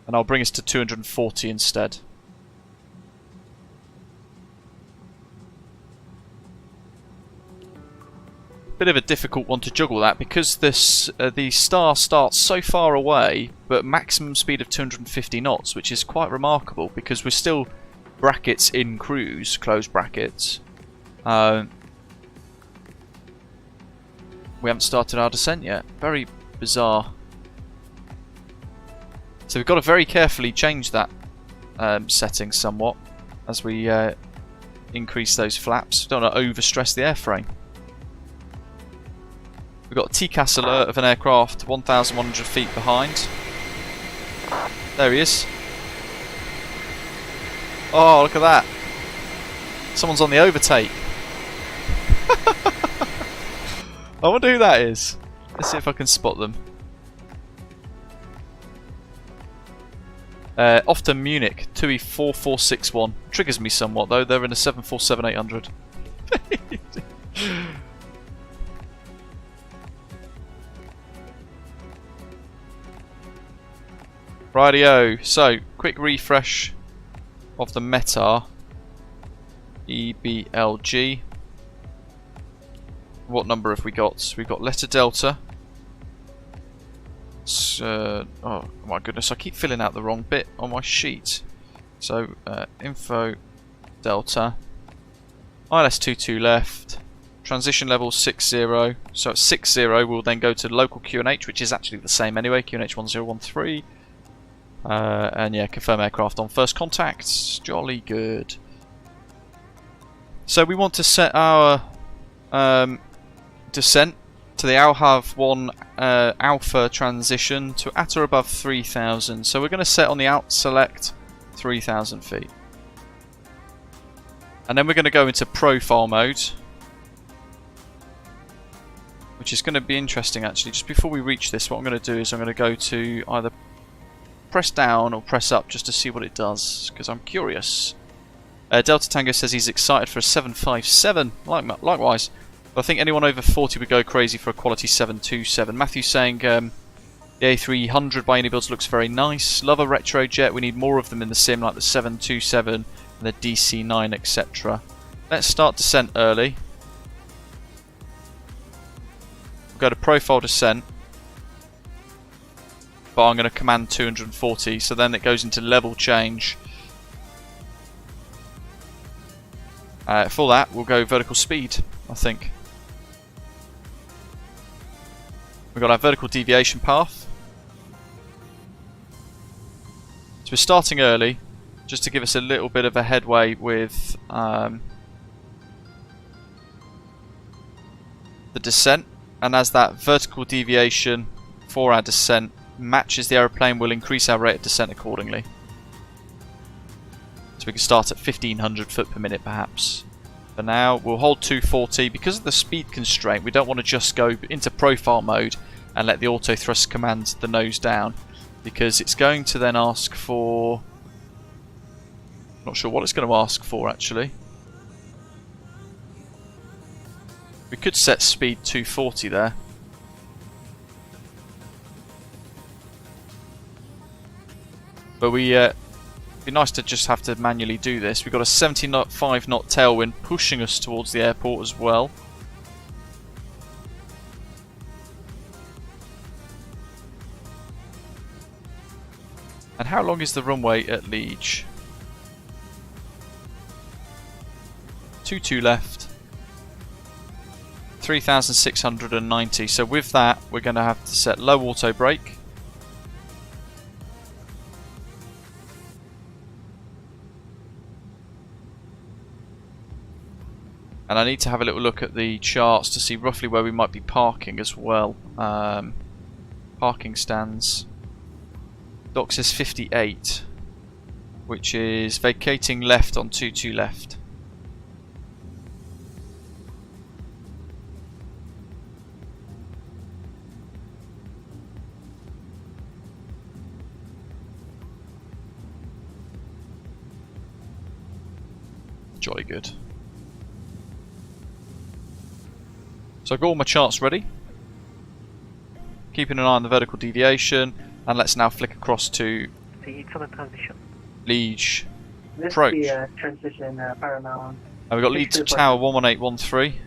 Speaker 1: And I'll bring us to 240 instead. Bit of a difficult one to juggle that because this the star starts so far away, but maximum speed of 250 knots, which is quite remarkable because we're still brackets in cruise, close brackets. We haven't started our descent yet. Very bizarre. So we've got to very carefully change that setting somewhat as we increase those flaps. Don't want to overstress the airframe. We've got a TCAS alert of an aircraft 1,100 feet behind. There he is. Oh, look at that. Someone's on the overtake. I wonder who that is. Let's see if I can spot them. Off to Munich, 2E4461. Triggers me somewhat though, they're in a 747-800. Rightio, so quick refresh of the METAR. EBLG. What number have we got? We've got letter Delta. Oh my goodness, I keep filling out the wrong bit on my sheet. So, info Delta. ILS22 left. Transition level 60. So at 60 we'll then go to local QNH, which is actually the same anyway, QNH1013. And yeah, confirm aircraft on first contact. Jolly good. So we want to set our descent to the ALHAV-1 Alpha transition to at or above 3,000. So we're going to set on the out select 3,000 feet. And then we're going to go into profile mode, which is going to be interesting actually. Just before we reach this, what I'm going to do is I'm going to go to either press down or press up just to see what it does, because I'm curious. Delta Tango says he's excited for a 757. Likewise. But I think anyone over 40 would go crazy for a quality 727. Matthew's saying the A300 by iniBuilds looks very nice. Love a retro jet. We need more of them in the sim, like the 727 and the DC-9, etc. Let's start descent early. We'll go to profile descent. But I'm going to command 240, so then it goes into level change. For that, we'll go vertical speed, I think. We've got our vertical deviation path. So we're starting early, just to give us a little bit of a headway with the descent. And as that vertical deviation for our descent matches the aeroplane, we'll increase our rate of descent accordingly. So we can start at 1,500 foot per minute perhaps. For now, we'll hold 240. Because of the speed constraint, we don't want to just go into profile mode and let the auto thrust command the nose down, because it's going to then ask for... not sure what it's going to ask for actually. We could set speed 240 there. But it'd be nice to just have to manually do this. We've got a 75 knot tailwind pushing us towards the airport as well. And how long is the runway at Liege? 22 left. 3,690. So with that, we're going to have to set low auto brake. And I need to have a little look at the charts to see roughly where we might be parking as well. Parking stands. Dock says 58, which is vacating left on 22 left. jolly good. So I've got all my charts ready. Keeping an eye on the vertical deviation, and let's now flick across to Liege approach.
Speaker 8: Transition Paramount.
Speaker 1: And we've got lead to tower 11813.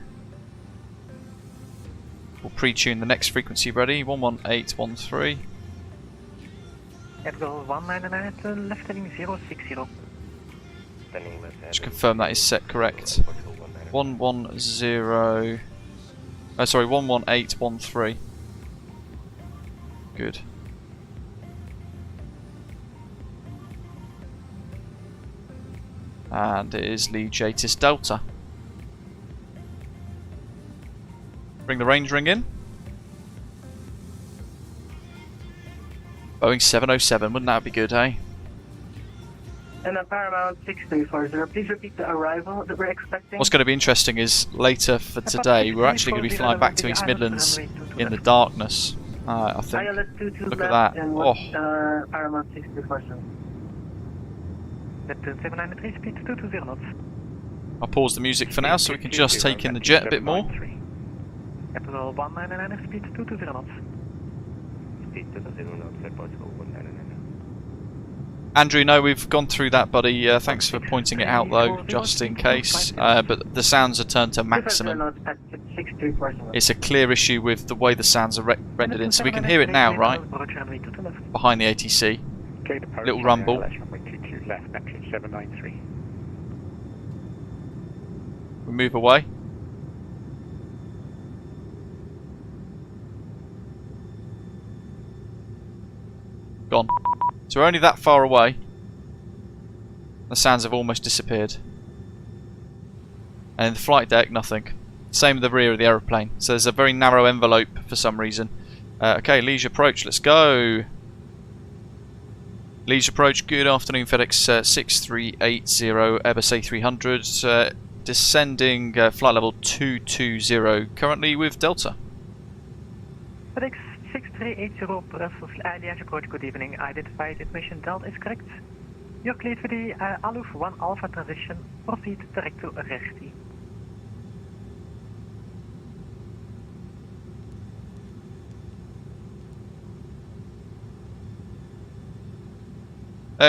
Speaker 1: We'll pre-tune the next frequency ready, 11813.
Speaker 2: Echo 199 left heading 060.
Speaker 1: Just confirm that is set correct. 11813. Good. And it is Liege Atis Delta. Bring the range ring in. Boeing 707, wouldn't that be good, eh?
Speaker 8: And Paramount 6340, please repeat the arrival that we're expecting.
Speaker 1: What's going to be interesting is later for today, we're actually going to be flying back to East Midlands in the darkness, I think. Look at that. Oh.
Speaker 8: Paramount 6340.
Speaker 2: Neptune 793, speed 220 knots.
Speaker 1: I'll pause the music for now so we can just take in the jet a bit more.
Speaker 2: Echo 199, speed 220 knots.
Speaker 9: Speed 220 knots, Portugal 199.
Speaker 1: Andrew, no, we've gone through that, buddy. Thanks for pointing it out, though, just in case. But the sounds are turned to maximum. It's a clear issue with the way the sounds are rendered in, so we can hear it now, right? Behind the ATC. Little rumble. We move away. Gone. So we're only that far away. The sounds have almost disappeared. And in the flight deck, nothing. Same with the rear of the aeroplane. So there's a very narrow envelope for some reason. Okay, Liege approach, let's go. Liege approach, good afternoon, FedEx 6380, Airbus A300, descending flight level 220, currently with Delta.
Speaker 2: FedEx 6380 Brussels Liege approach, good evening. Identified information Delta is correct. You're cleared for the Aloof 1 Alpha transition. Proceed direct to Resti.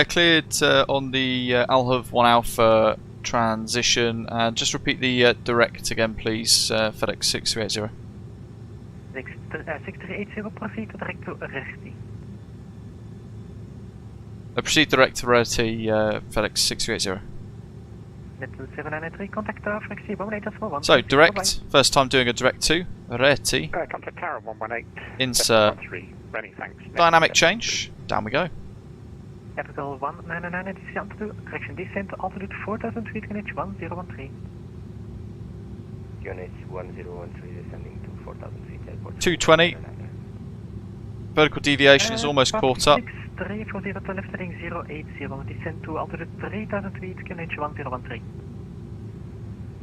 Speaker 1: Cleared on the Alhov 1 Alpha transition. Just repeat the direct again, please, FedEx 6380.
Speaker 2: 6380, proceed direct to Resti.
Speaker 1: Proceed direct to Reti, FedEx 6380.
Speaker 2: Neptune 793, contact tower, frequency 11841.
Speaker 1: So, direct, first time doing a direct to Reti.
Speaker 4: Contact tower 118.
Speaker 1: Insert.
Speaker 4: Ready, thanks.
Speaker 1: Dynamic change. Down we go.
Speaker 2: Capital 199, ATC altitude, correction descent to altitude 4000 feet, QNH 1013.
Speaker 9: QNH 1013, descending to 4000 feet, airport.
Speaker 1: 220. Vertical deviation is almost caught up.
Speaker 2: 6340 to left heading 080, descent to altitude 3000 feet, QNH 1013.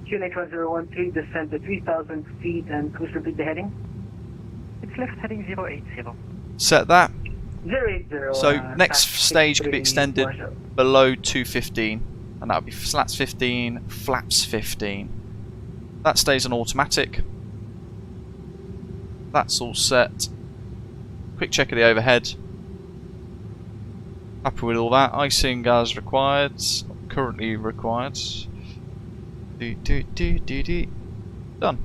Speaker 8: QNH 1013, descent to 3000 feet, and please repeat the heading.
Speaker 2: It's left heading 080.
Speaker 1: Set that.
Speaker 8: 080.
Speaker 1: So next stage could be extended below 215, and that would be slats 15, flaps 15. That stays on automatic. That's all set. Quick check of the overhead. Happy with all that. Icing as required. Currently required. Done.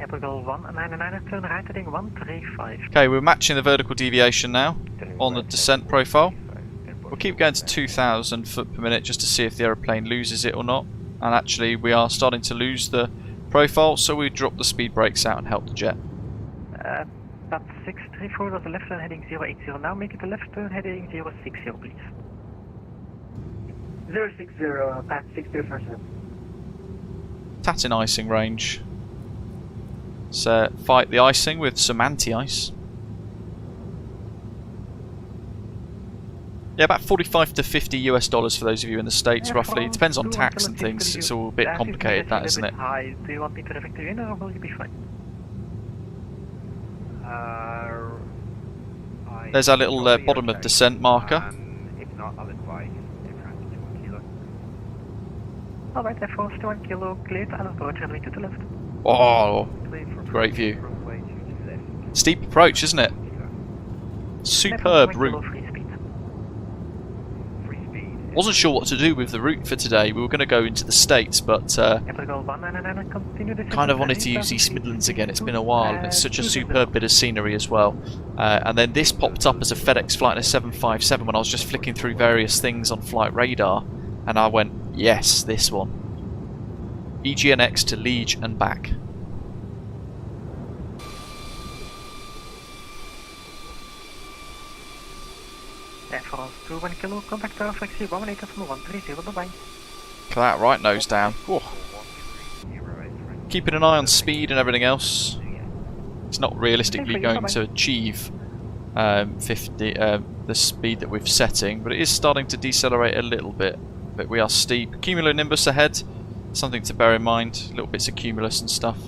Speaker 2: April 199, turn right heading 135.
Speaker 1: Okay, we're matching the vertical deviation now on the descent profile. We'll keep going to 2,000 foot per minute just to see if the aeroplane loses it or not. And actually we are starting to lose the profile, so we drop the speed brakes out and help the jet.
Speaker 2: Pat 634 was the left turn heading 080. Now make it a left turn heading 060, please.
Speaker 8: 060, Pat 634.
Speaker 1: Tatin icing range. So fight the icing with some anti-ice. Yeah, about 45 to 50 US dollars for those of you in the States, roughly. It depends on tax and things. It's all a bit complicated, that, isn't it?
Speaker 2: High. Do you want me to refactor in, or will you be fine?
Speaker 1: There's our little bottom of descent marker.
Speaker 10: If not, I'll advise
Speaker 2: Alright, Air Force 1 kilo, cleared, and approach runway to the left.
Speaker 1: Oh, great view. Steep approach, isn't it? Superb route. Wasn't sure what to do with the route for today. We were going to go into the States, but kind of wanted to use East Midlands again. It's been a while, and it's such a superb bit of scenery as well. And then this popped up as a FedEx Flightless 757 when I was just flicking through various things on Flight Radar, and I went, yes, this one. EGNX to Liege and back.
Speaker 2: Air France 21 kilo, contact tower flexi 118.130, bye bye.
Speaker 1: Look at that, right nose down. Whoa. Keeping an eye on speed and everything else. It's not realistically going to achieve 50 the speed that we're setting, but it is starting to decelerate a little bit. But we are steep. Cumulonimbus ahead, something to bear in mind. Little bits of cumulus and stuff.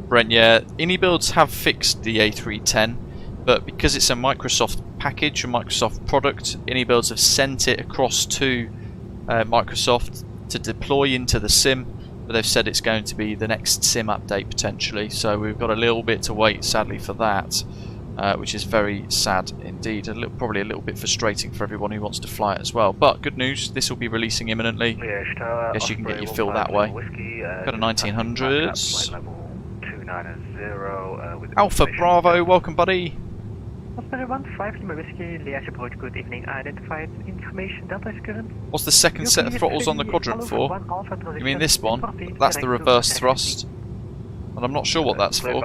Speaker 1: Brent, yeah, iniBuilds have fixed the A310. But because it's a Microsoft package, a Microsoft product, iniBuilds have sent it across to Microsoft to deploy into the sim, but they've said it's going to be the next sim update potentially, so we've got a little bit to wait sadly for that, which is very sad indeed, probably a little bit frustrating for everyone who wants to fly it as well, but good news, this will be releasing imminently. Guess you can get your fill that way. Got a 1900s. Alpha Bravo, welcome buddy.
Speaker 2: Osprey 15 Lima Whiskey, Liege approach, good evening. Identified information, Delta is current.
Speaker 1: What's the second set of throttles on the quadrant for? You mean this one? That's the reverse thrust. And I'm not sure what that's for.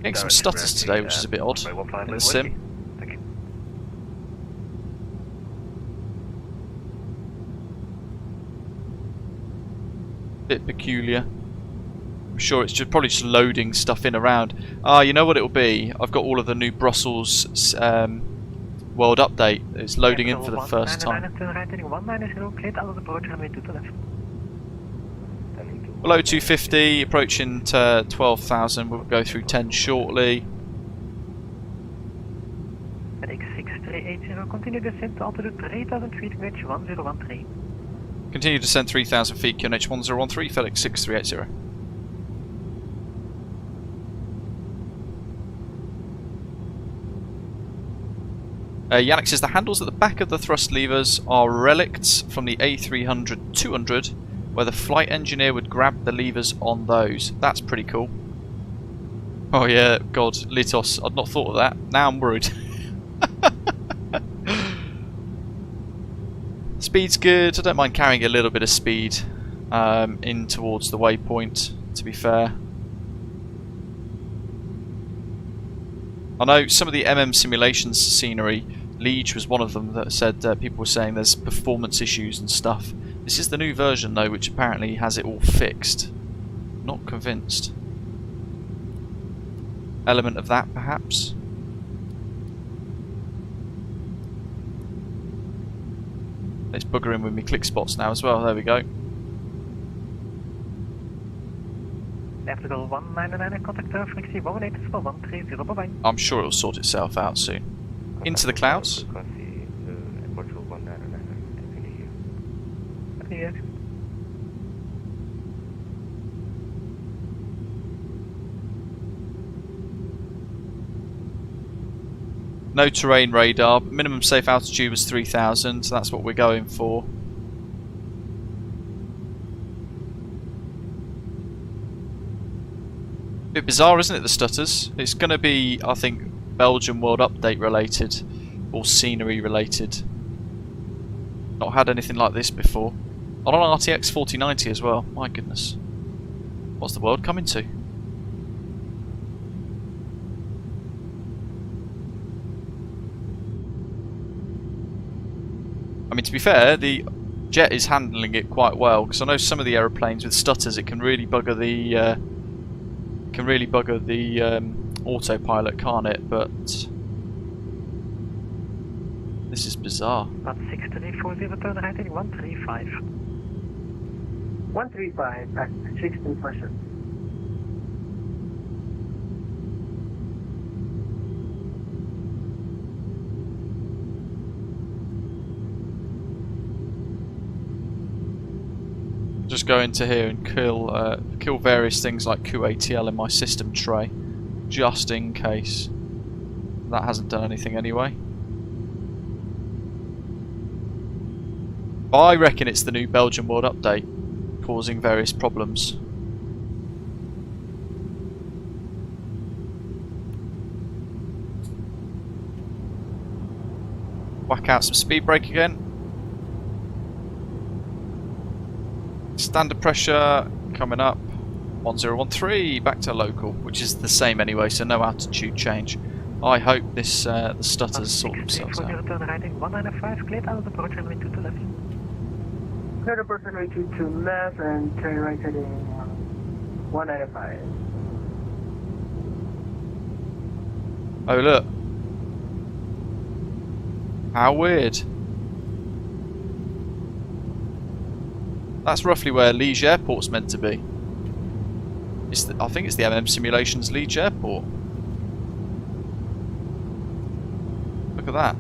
Speaker 1: Getting some stutters today, which is a bit odd in the sim. Bit peculiar. I'm sure it's probably just loading stuff in around. Ah, you know what it'll be? I've got all of the new Brussels world update. It's loading in for the first time. Below 250, approaching to 12,000. We'll go through 10 shortly.
Speaker 2: FedEx 6380, continue descent to altitude 3000 feet, QNH 1013.
Speaker 1: Continue descent 3,000 feet, QNH 1013, FedEx 6380. Yannick says the handles at the back of the thrust levers are relicts from the A300-200, where the flight engineer would grab the levers on those. That's pretty cool. Oh yeah, God, Litos, I'd not thought of that. Now I'm worried. Speed's good. I don't mind carrying a little bit of speed in towards the waypoint, to be fair. I know some of the simulations scenery, Liege was one of them that said people were saying there's performance issues and stuff. This is the new version though, which apparently has it all fixed. Not convinced. Element of that perhaps. It's buggering with me click spots now as well. There we go. I'm sure it'll sort itself out soon. Into the clouds. No terrain radar, but minimum safe altitude was 3,000, so that's what we're going for. Bit bizarre, isn't it, the stutters? It's going to be, I think, Belgium World Update related, or scenery related. Not had anything like this before. On an RTX4090 as well, my goodness. What's the world coming to? I mean, to be fair, the jet is handling it quite well, because I know some of the aeroplanes with stutters, it can really bugger the autopilot, can't it? But this is bizarre.
Speaker 2: 6340, turn right heading 135.
Speaker 8: 135 at 16%.
Speaker 1: just go into here and kill various things like QATL in my system tray, just in case. That hasn't done anything anyway. I reckon it's the new Belgian World Update causing various problems. Whack out some speed brake again. Standard pressure coming up. 1013 back to local, which is the same anyway, so no altitude change. I hope this the stutters sort themselves out.
Speaker 2: Return riding 195, cleared out of the approach runway 22 left.
Speaker 8: Clear the approach runway 22 left and turn right heading 195.
Speaker 1: Oh look. How weird. That's roughly where Liege Airport's meant to be. I think it's the MM Simulations Liege Airport. Look at that.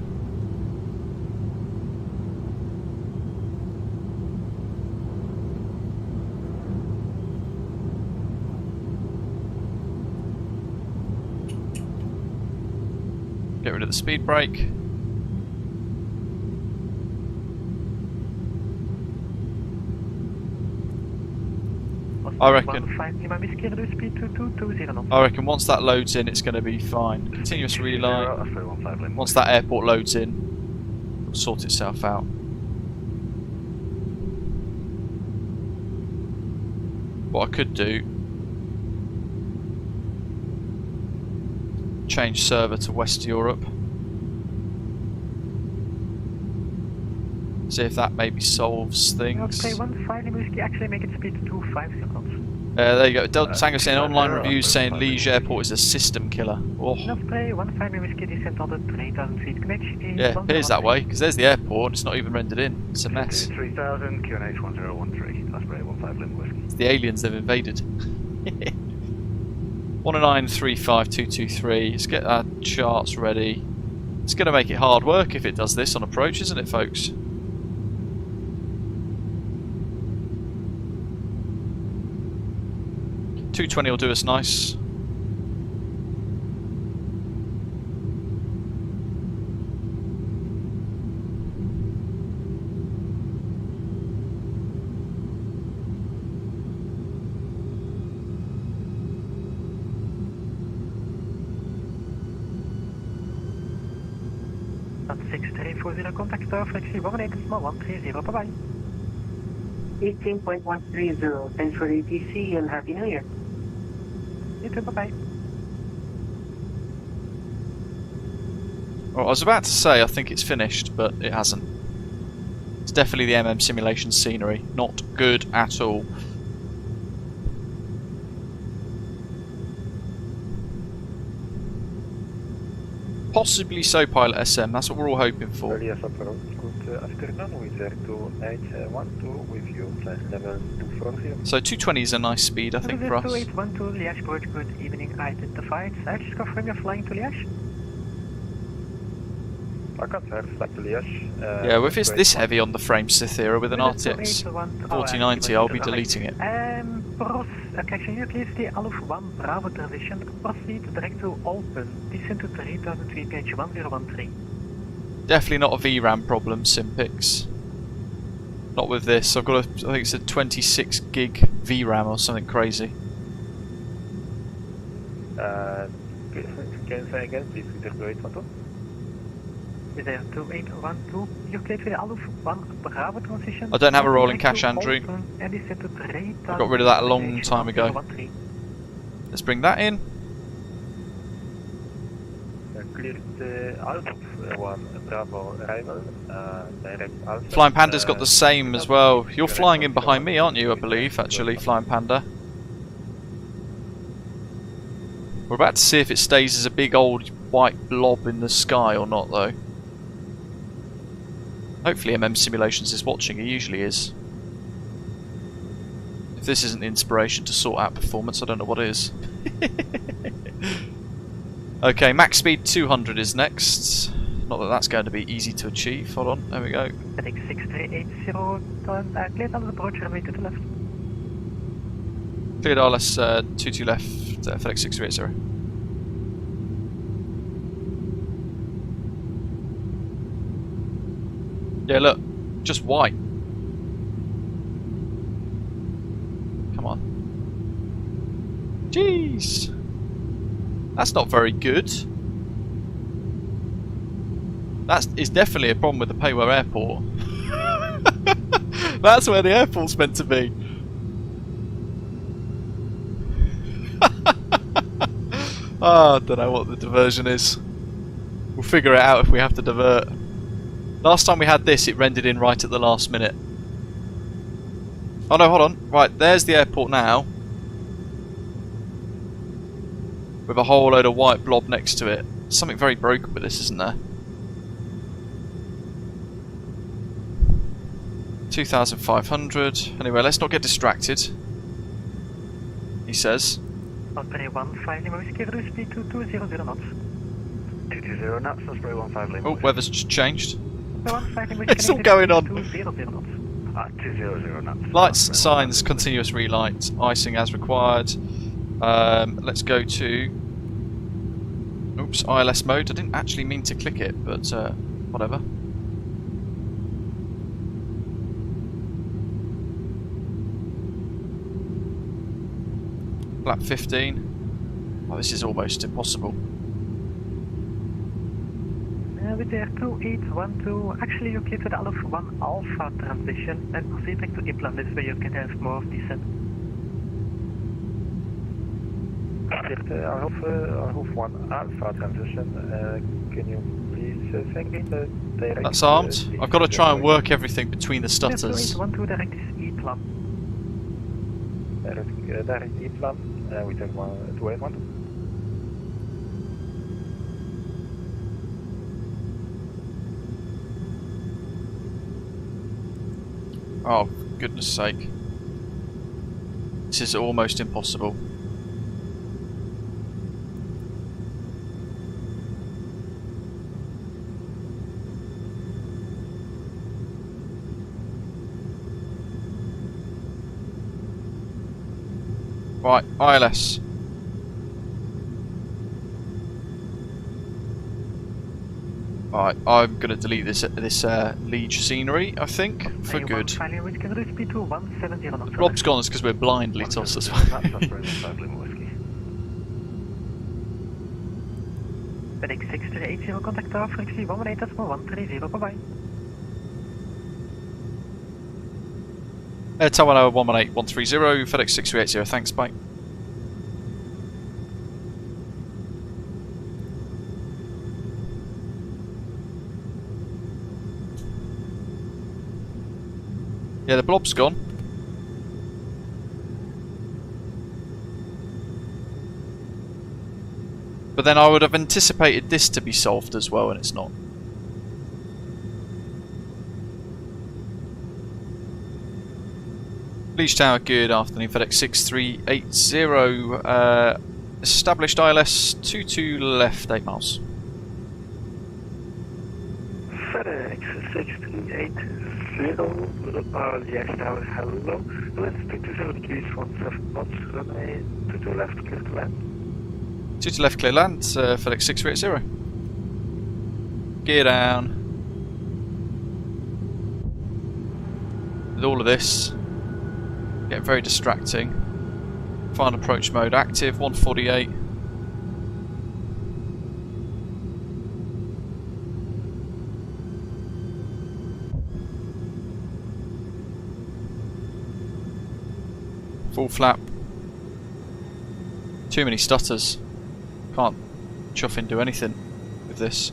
Speaker 1: Get rid of the speed brake. I reckon once that loads in, it's going to be fine. Continuous relay. Once that airport loads in, it'll sort itself out. What I could do, change server to West Europe. See if that maybe solves things.
Speaker 2: Actually make it speed to 50 knots.
Speaker 1: There you go. Delta Tango saying online reviews saying Liege Airport is a system killer. Oh.
Speaker 2: Yeah,
Speaker 1: Yeah, here's that way, because there's the airport and it's not even rendered in. It's a mess.
Speaker 5: 3000, QNH 1013, Osprey 15 Lima Whiskey.
Speaker 1: It's the aliens they've invaded. 109352223. Let's get our charts ready. It's going to make it hard work if it does this on approach, isn't it, folks? $220 will do us nice.
Speaker 2: That's 6340, contact tower, flexi 180, bye bye.
Speaker 8: 18.130, thanks for the ATC and Happy New Year.
Speaker 2: You too, bye bye.
Speaker 1: Well, I was about to say I think it's finished, but it hasn't. It's definitely the MM simulation scenery. Not good at all. Possibly so, Pilot SM. That's what we're all hoping for.
Speaker 10: Earliest approach, good afternoon, with 2812 with you, level 240.
Speaker 1: So 220 is a nice speed, I think, for us.
Speaker 2: 2812, Liege approach, good evening, identified. Just confirm you're flying to Liege?
Speaker 10: I confirm, flight to Liege.
Speaker 1: Yeah, if it's this heavy on the frame Cythera with an RTX 4090, I'll be deleting it.
Speaker 2: Correction, you please the Alpha 1 Bravo transition, proceed direct to open, descend to 3000 feet, gauge 1013.
Speaker 1: Definitely not a VRAM problem, Simpix. Not with this. I've got I think it's a 26 gig VRAM or something crazy.
Speaker 10: Can you say again, please, with the 2812?
Speaker 2: Is there 2812? You're cleared for the Alpha 1 Bravo transition.
Speaker 1: I don't have a rolling cache, Andrew.
Speaker 2: And descend to 3000.
Speaker 1: I got rid of that a long time ago. Let's bring that in.
Speaker 10: Cleared Alpha 1 Bravo arrival, direct Alpha.
Speaker 1: Flying Panda's got the same as well. You're flying in behind me, aren't you, I believe, actually, Flying Panda? We're about to see if it stays as a big old white blob in the sky or not, though. Hopefully MM Simulations is watching, he usually is. If this isn't the inspiration to sort out performance, I don't know what is. Okay, max speed 200 is next. Not that that's going to be easy to achieve. Hold on, there we go.
Speaker 2: FedEx 6380, cleared out of the approach runway to the left.
Speaker 1: Cleared ILS 22 left, FedEx 6380. Yeah, look, just white. Come on. Jeez. That's not very good. That is definitely a problem with the Payware Airport. That's where the airport's meant to be. Oh, I don't know what the diversion is. We'll figure it out if we have to divert. Last time we had this, it rendered in right at the last minute. Oh no, hold on. Right, there's the airport now. With a whole load of white blob next to it. Something very broken with this, isn't there? 2,500. Anyway, let's not get distracted. He says.
Speaker 2: Osprey 15 Lima Whiskey, speed to 200 knots.
Speaker 5: 220 knots, Osprey 15 Lima.
Speaker 1: Oh, weather's just changed.
Speaker 2: 15 Whiskey,
Speaker 1: It's all going on.
Speaker 2: 200 knots.
Speaker 5: 200 knots.
Speaker 1: Lights, signs, continuous relight, icing as required. Let's go to. Oops, ILS mode. I didn't actually mean to click it, but whatever. Flap 15. Oh, this is almost impossible.
Speaker 2: With the 2812, actually you keep the Alpha 1 Alpha transition and proceed back to Iplan, this way you can have more of descent.
Speaker 11: Alpha 1 Alpha transition, can you please send me the direct...
Speaker 1: That's armed. I've got to try and work everything between the stutters.
Speaker 2: 2812 direct is E-plan.
Speaker 11: Direct E-plan, we take 281.
Speaker 1: Oh, for goodness sake. This is almost impossible. Right, ILS. Right, I'm going to delete this Liege scenery, I think, for good. Rob's gone, it's because we're blindly tossed this way.
Speaker 2: FedEx 6380, contact tower, frequency 118.130, bye-bye.
Speaker 1: Tower 118.130, FedEx 6380, thanks, bye. Yeah, the blob's gone. But then I would have anticipated this to be solved as well, and it's not. Liege Tower, good afternoon. FedEx 6380. Established ILS 22 left, 8 miles.
Speaker 5: FedEx 6380. Liege Tower, hello. Let's speak to 0 degrees 17 knots, runway 22 left, clear to land.
Speaker 1: 22 left, clear land, FedEx 6380. Gear down. With all of this, getting very distracting. Final approach mode active, 148. Full flap. Too many stutters. Can't chuff into anything with this.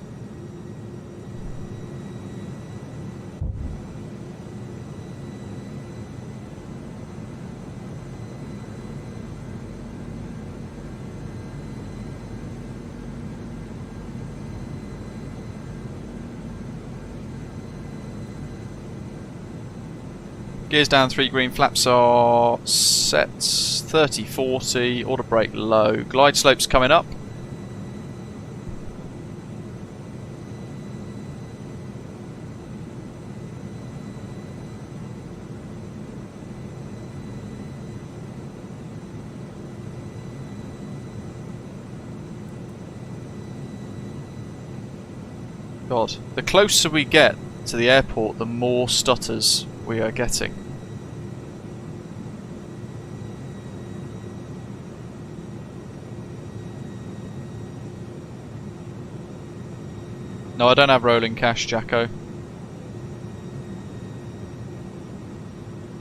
Speaker 1: Gears down, 3 green, flaps are set, 30, 40, auto brake low. Glide slopes coming up. God, the closer we get to the airport, the more stutters we are getting. No, I don't have rolling cash, Jacko.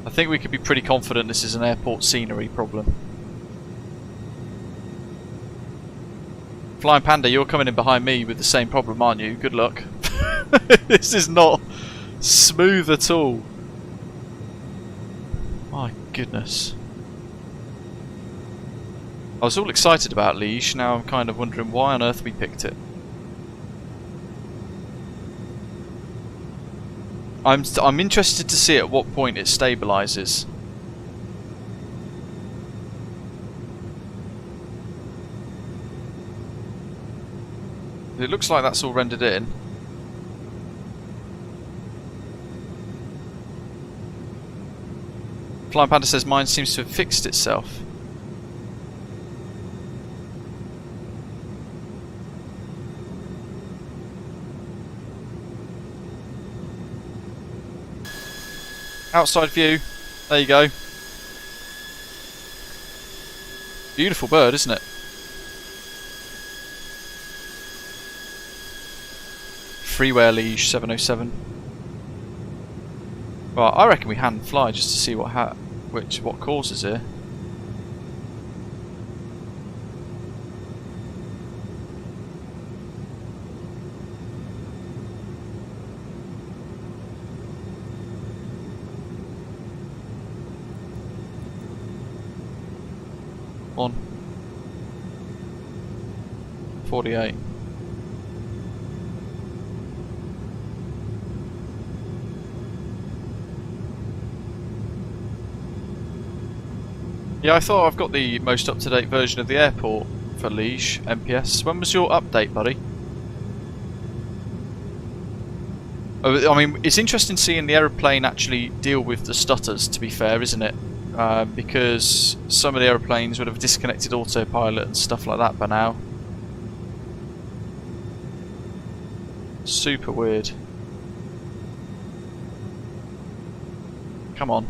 Speaker 1: I think we could be pretty confident this is an airport scenery problem. Flying Panda, you're coming in behind me with the same problem, aren't you? Good luck. This is not smooth at all. My goodness. I was all excited about Liege, now I'm kind of wondering why on earth we picked it. I'm interested to see at what point it stabilises. It looks like that's all rendered in. Flying Panda says mine seems to have fixed itself. Outside view. There you go. Beautiful bird, isn't it? Freeware Liege 707. Well, I reckon we hand fly just to see what causes here. On 48. Yeah, I thought I've got the most up-to-date version of the airport for Liege MPS. When was your update, buddy? I mean, it's interesting seeing the aeroplane actually deal with the stutters, to be fair, isn't it? Because some of the aeroplanes would have disconnected autopilot and stuff like that by now. Super weird. Come on.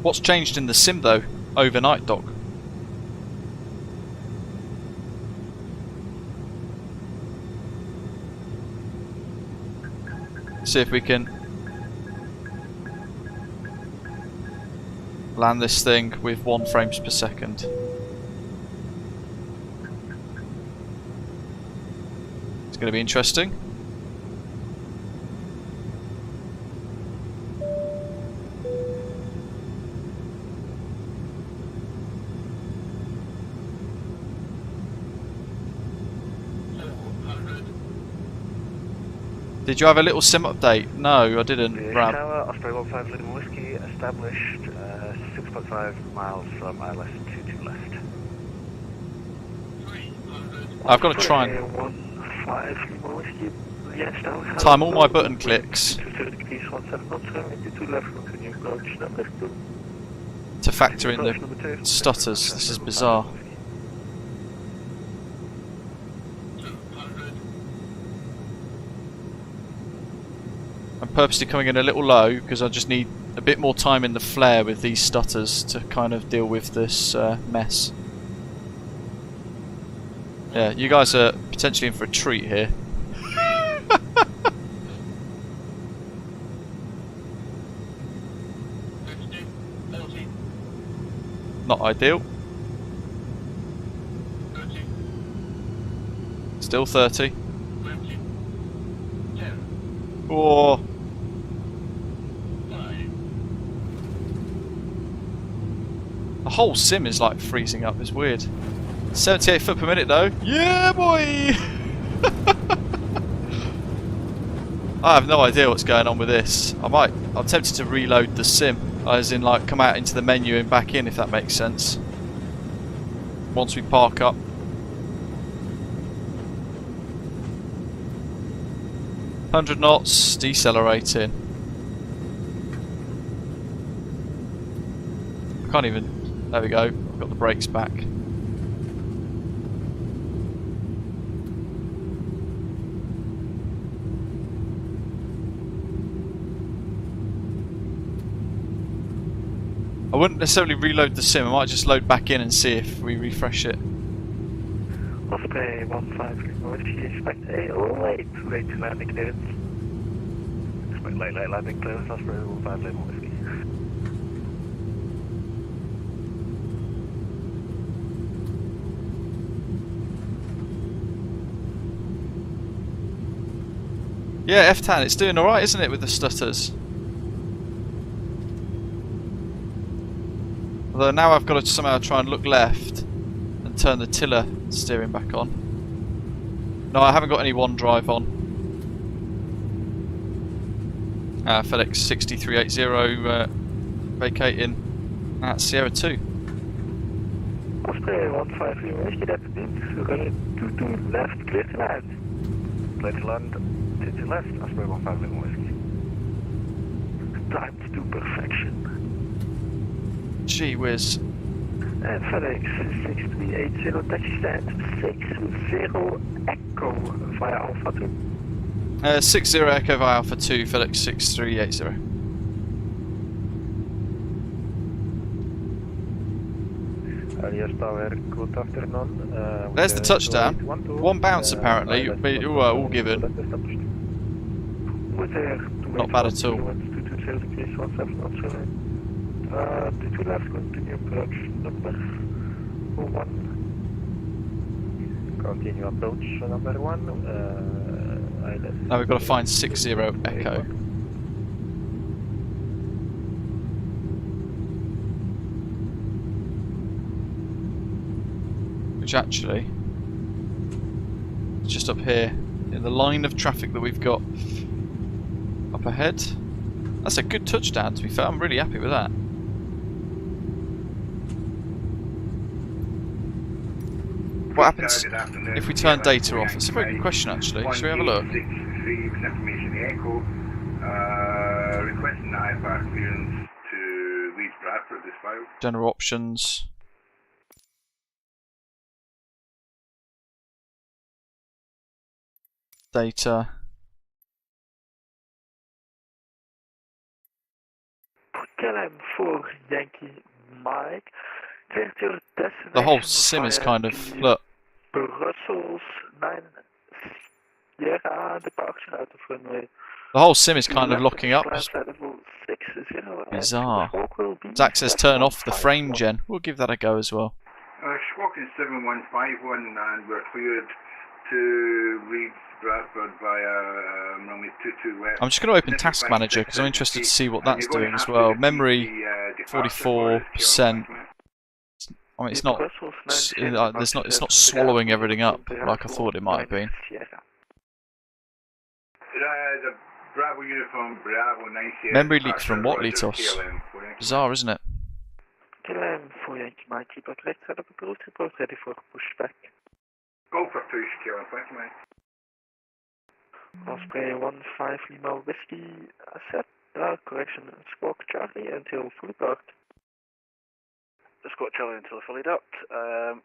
Speaker 1: What's changed in the sim though, overnight, Doc? See if we can land this thing with 1 frames per second. It's going to be interesting. Did you have a little sim update? No, I didn't. Brad.
Speaker 11: Tower, Osprey 15 Lima Whiskey, established 6.5 miles from ILS 22 left.
Speaker 1: I've got to try and time all my button clicks to factor in the stutters. This is bizarre. I'm purposely coming in a little low because I just need a bit more time in the flare with these stutters to kind of deal with this mess. Yeah, you guys are potentially in for a treat here. Not ideal. Still 30. Oh. The whole sim is like freezing up, it's weird. 78 foot per minute though. Yeah boy! I have no idea what's going on with this. I'm tempted to reload the sim, as in like come out into the menu and back in, if that makes sense. Once we park up. 100 knots, decelerating. I can't even... There we go, I've got the brakes back. I wouldn't necessarily reload the sim, I might just load back in and see if we refresh it.
Speaker 5: Osprey 15 North, expect a late landing clearance. Expect late landing clearance, Osprey 15 Whiskey.
Speaker 1: Yeah, F-Tan, it's doing alright, isn't it, with the stutters? Although now I've got to somehow try and look left and turn the tiller steering back on. No, I haven't got any OneDrive on. FedEx 6380 vacating at Sierra 2.
Speaker 5: Osprey 15 Whiskey, that's it. We're going to left, clear to land. Clear to land, to left, Osprey 15 Whiskey. Timed to perfection.
Speaker 1: Gee whiz.
Speaker 5: And FedEx 6380, taxi stand 60 Echo via Alpha 2.
Speaker 1: 60 Echo via Alpha 2, FedEx 6380.
Speaker 11: Alias Tower, good afternoon.
Speaker 1: There's the touchdown. One bounce apparently, all given. Not bad at all.
Speaker 5: 2 left, continue approach number 1. Continue approach number 1.
Speaker 1: Now we've got to find 60 Echo. Which actually is just up here in the line of traffic that we've got up ahead. That's a good touchdown, to be fair. I'm really happy with that. What happens if we turn data off? It's a very good question, actually. Shall we have a look?
Speaker 13: Requesting IFR clearance to Liege Bradford this file.
Speaker 1: General options. Data.
Speaker 5: KLM 4 Yankee Mike.
Speaker 1: The whole sim is kind of, look.
Speaker 5: Brussels 9 Sierra departure out of runway.
Speaker 1: The whole sim is kind of locking up. Bizarre. Zach says turn off the frame gen. We'll give that a go as well.
Speaker 13: Squawking 7151 and we're cleared to Leeds Bradford via runway 22 west.
Speaker 1: I'm just going to open Task Manager because I'm interested to see what that's doing as well. Memory 44%. I mean, it's not swallowing everything up like I thought it might have been. Memory leaks from what, Litos? Bizarre, isn't it?
Speaker 5: KLM 4 Yankee Mike, keep out right side of the route, report ready for pushback.
Speaker 13: Go for push, KLM, thank you, mate.
Speaker 5: Osprey 15 Lima Whiskey, set, correction, squawk Charlie until fully docked.
Speaker 10: Squawk Charlie until fully docked,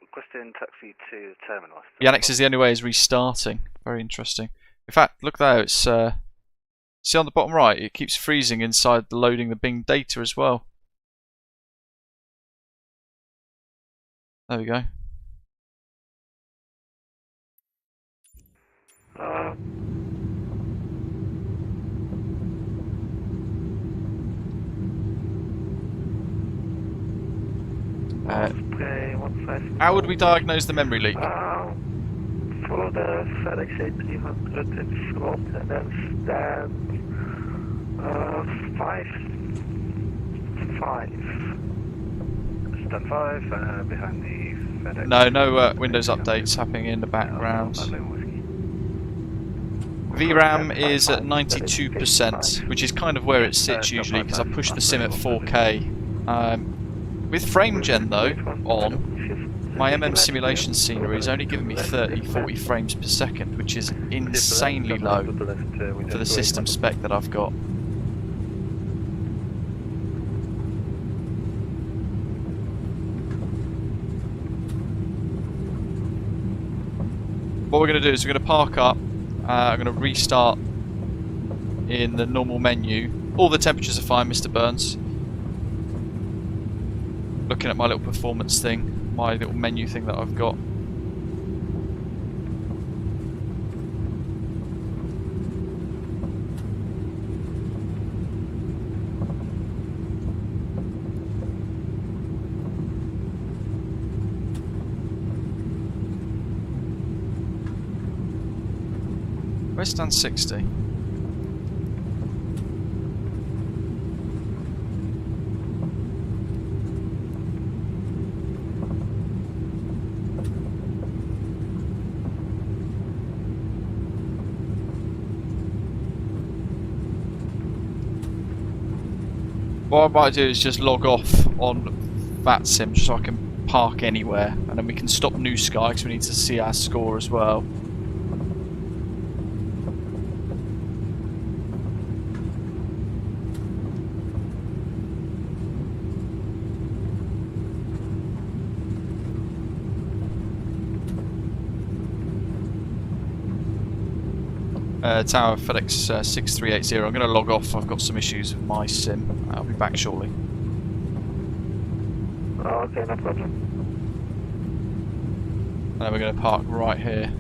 Speaker 10: requesting taxi to terminal.
Speaker 1: Yannick says the only way is restarting. Very interesting. In fact, look there, it's see on the bottom right, it keeps freezing inside the loading the Bing data as well. There we go. How would we diagnose the memory leak?
Speaker 5: Follow the FedEx A300 in front and then stand 5. Stand 5 behind the FedEx.
Speaker 1: No Windows updates happening in the background. VRAM is at 92%, which is kind of where it sits usually because I push the sim at 4K. With frame gen though on, my simulation scenery is only giving me 30-40 frames per second, which is insanely low for the system spec that I've got. What we're going to do is we're going to park up, I'm going to restart in the normal menu. All the temperatures are fine, Mr. Burns. Looking at my little performance thing, my little menu thing that I've got. Where's stand 60? What I might do is just log off on VATSIM just so I can park anywhere, and then we can stop New Sky because we need to see our score as well. Tower FedEx 6380. I'm going to log off. I've got some issues with my sim. I'll be back shortly.
Speaker 11: Oh, okay, no problem.
Speaker 1: And then we're going to park right here.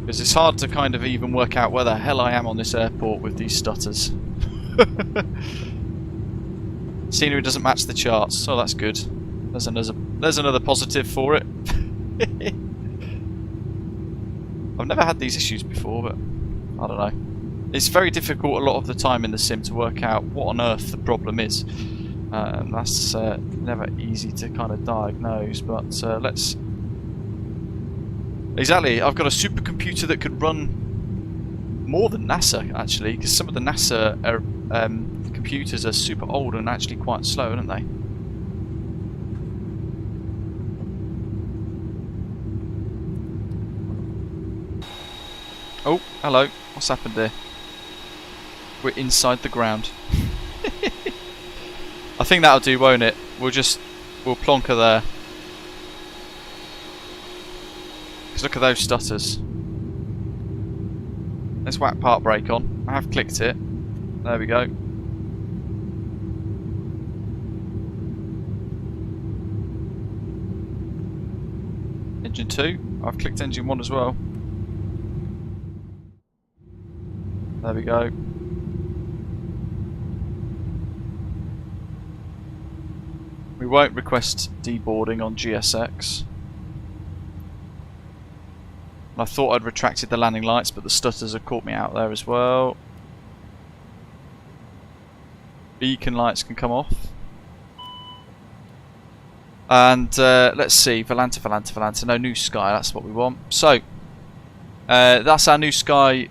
Speaker 1: Because it's hard to kind of even work out where the hell I am on this airport with these stutters. Scenery doesn't match the charts, so that's good. There's another positive for it. I've never had these issues before, but I don't know. It's very difficult a lot of the time in the sim to work out what on earth the problem is. That's never easy to kind of diagnose, but let's... Exactly, I've got a supercomputer that could run more than NASA, actually, because some of the NASA computers are super old and actually quite slow, aren't they? Oh, hello. What's happened there? We're inside the ground. I think that'll do, won't it? We'll plonk her there. Because look at those stutters. Let's whack park brake on. I have clicked it. There we go. Engine 2. I've clicked engine 1 as well. There we go. We won't request deboarding on GSX. I thought I'd retracted the landing lights, but the stutters have caught me out there as well. Beacon lights can come off. And let's see, Volanta. No, New Sky, that's what we want. So, that's our New Sky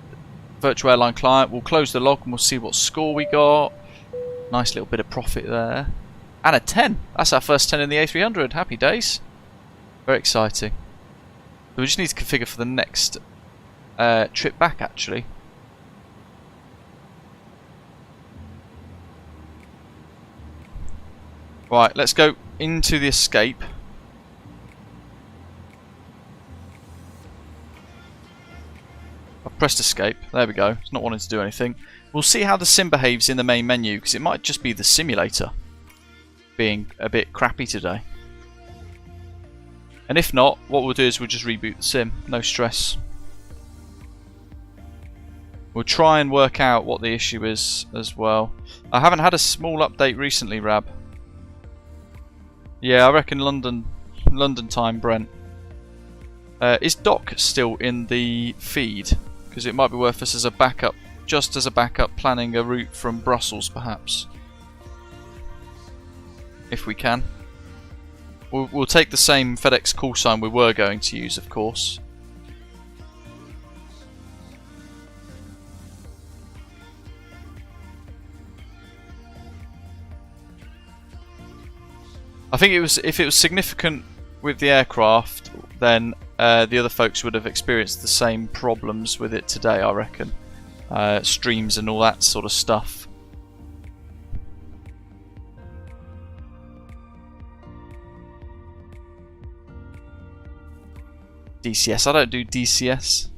Speaker 1: virtual airline client. We'll close the log and we'll see what score we got. Nice little bit of profit there. And a 10. That's our first 10 in the A300. Happy days. Very exciting. We just need to configure for the next trip back, actually. Right, let's go into the escape. I've pressed escape. There we go. It's not wanting to do anything. We'll see how the sim behaves in the main menu, because it might just be the simulator being a bit crappy today. And if not, what we'll do is we'll just reboot the sim. No stress. We'll try and work out what the issue is as well. I haven't had a small update recently, Rab. Yeah, I reckon London time, Brent. Is Doc still in the feed? Because it might be worth us as a backup, just as a backup, planning a route from Brussels, perhaps. If we can. We'll take the same FedEx call sign we were going to use, of course. I think if it was significant with the aircraft, then the other folks would have experienced the same problems with it today, I reckon. Streams and all that sort of stuff. DCS, I don't do DCS.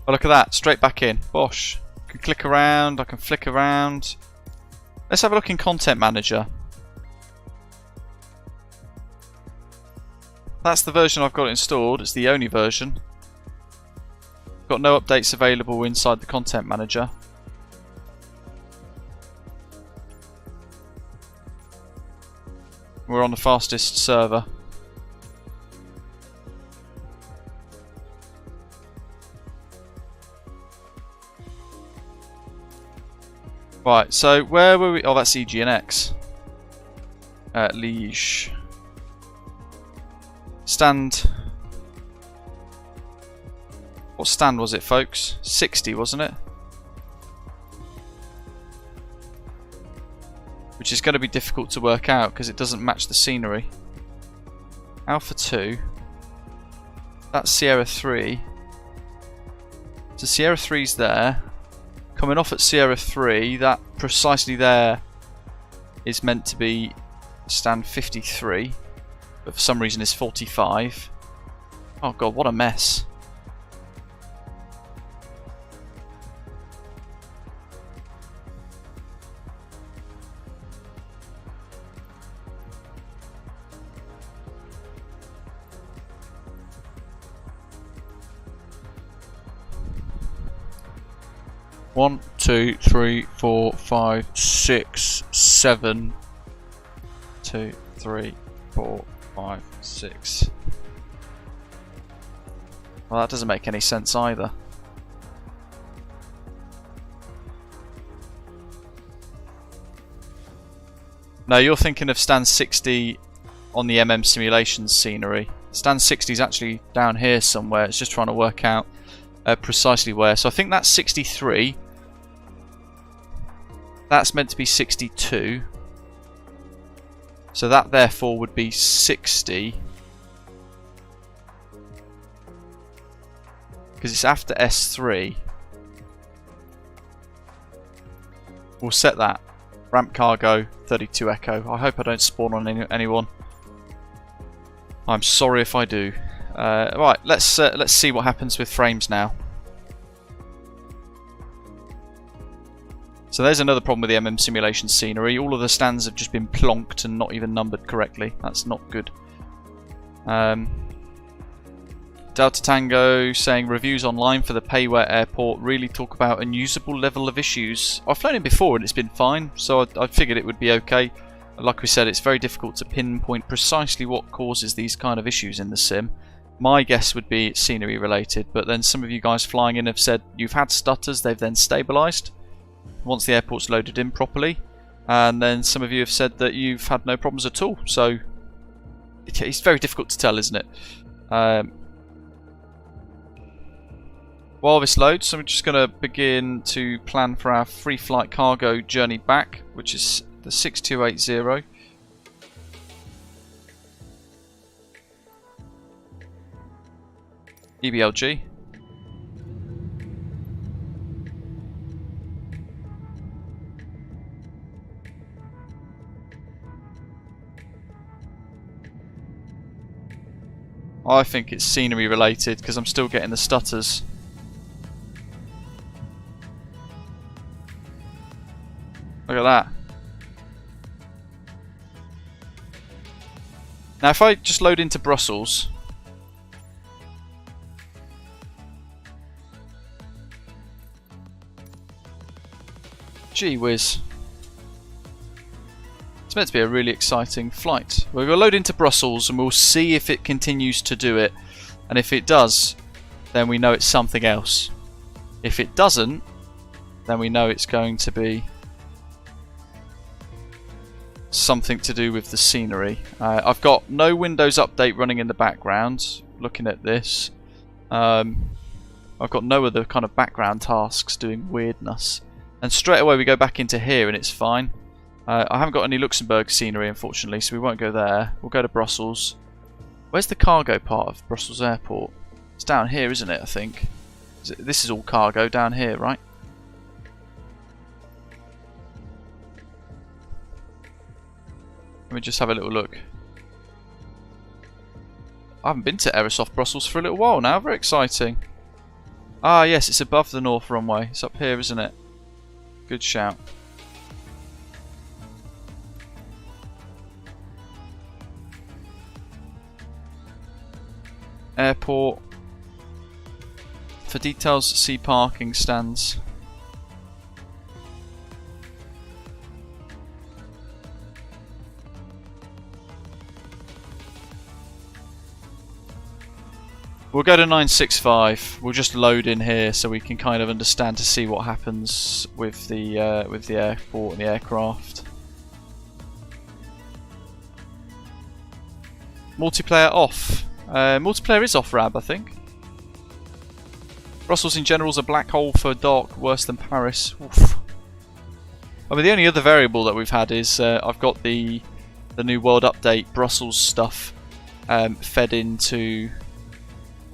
Speaker 1: Oh, look at that, straight back in. Bosh. I can click around, I can flick around. Let's have a look in Content Manager. That's the version I've got installed, it's the only version. Got no updates available inside the Content Manager. We're on the fastest server. Right, so where were we? Oh, that's EGNX. Liege. Stand. What stand was it, folks? 60, wasn't it? Which is going to be difficult to work out because it doesn't match the scenery. Alpha 2. That's Sierra 3. So Sierra 3's there. Coming off at Sierra 3, that precisely there is meant to be stand 53, but for some reason it's 45. Oh god, what a mess. One, two, three, 4, 5, 6, 7. 2, 3, 4, 5, 6. Well, that doesn't make any sense either. No, you're thinking of stand 60 on the MM simulations scenery. Stand 60 is actually down here somewhere. It's just trying to work out precisely where. So I think that's 63. That's meant to be 62. So that therefore would be 60. Because it's after S3. We'll set that. Ramp cargo 32 Echo. I hope I don't spawn on anyone. I'm sorry if I do. Right, let's see what happens with frames now. So there's another problem with the MM simulation scenery. All of the stands have just been plonked and not even numbered correctly. That's not good. Delta Tango saying reviews online for the Payware airport really talk about unusable level of issues. I've flown it before and it's been fine, so I figured it would be okay. Like we said, it's very difficult to pinpoint precisely what causes these kind of issues in the sim. My guess would be it's scenery related, but then some of you guys flying in have said you've had stutters, they've then stabilised once the airport's loaded in properly, and then some of you have said that you've had no problems at all. So it's very difficult to tell, isn't it? While this loads, I'm just going to begin to plan for our free flight cargo journey back, which is the 6280. EBLG. I think it's scenery related because I'm still getting the stutters. Look at that. Now if I just load into Brussels, gee whiz. It's meant to be a really exciting flight. We're going to load into Brussels and we'll see if it continues to do it. And if it does, then we know it's something else. If it doesn't, then we know it's going to be something to do with the scenery. I've got no Windows Update running in the background, looking at this. I've got no other kind of background tasks doing weirdness. And straight away we go back into here and it's fine. I haven't got any Luxembourg scenery unfortunately, so we won't go there. We'll go to Brussels. Where's the cargo part of Brussels Airport? It's down here, isn't it, I think? This is all cargo down here, right? Let me just have a little look. I haven't been to Aerosoft Brussels for a little while now. Very exciting. Ah, yes, it's above the north runway. It's up here, isn't it? Good shout. Airport. For details, see parking stands. We'll go to 965. We'll just load in here so we can kind of understand to see what happens with the airport and the aircraft. Multiplayer off. Multiplayer is off, Rab, I think. Brussels in general is a black hole for dark, worse than Paris. Oof. I mean, the only other variable that we've had is I've got the new World Update Brussels stuff fed into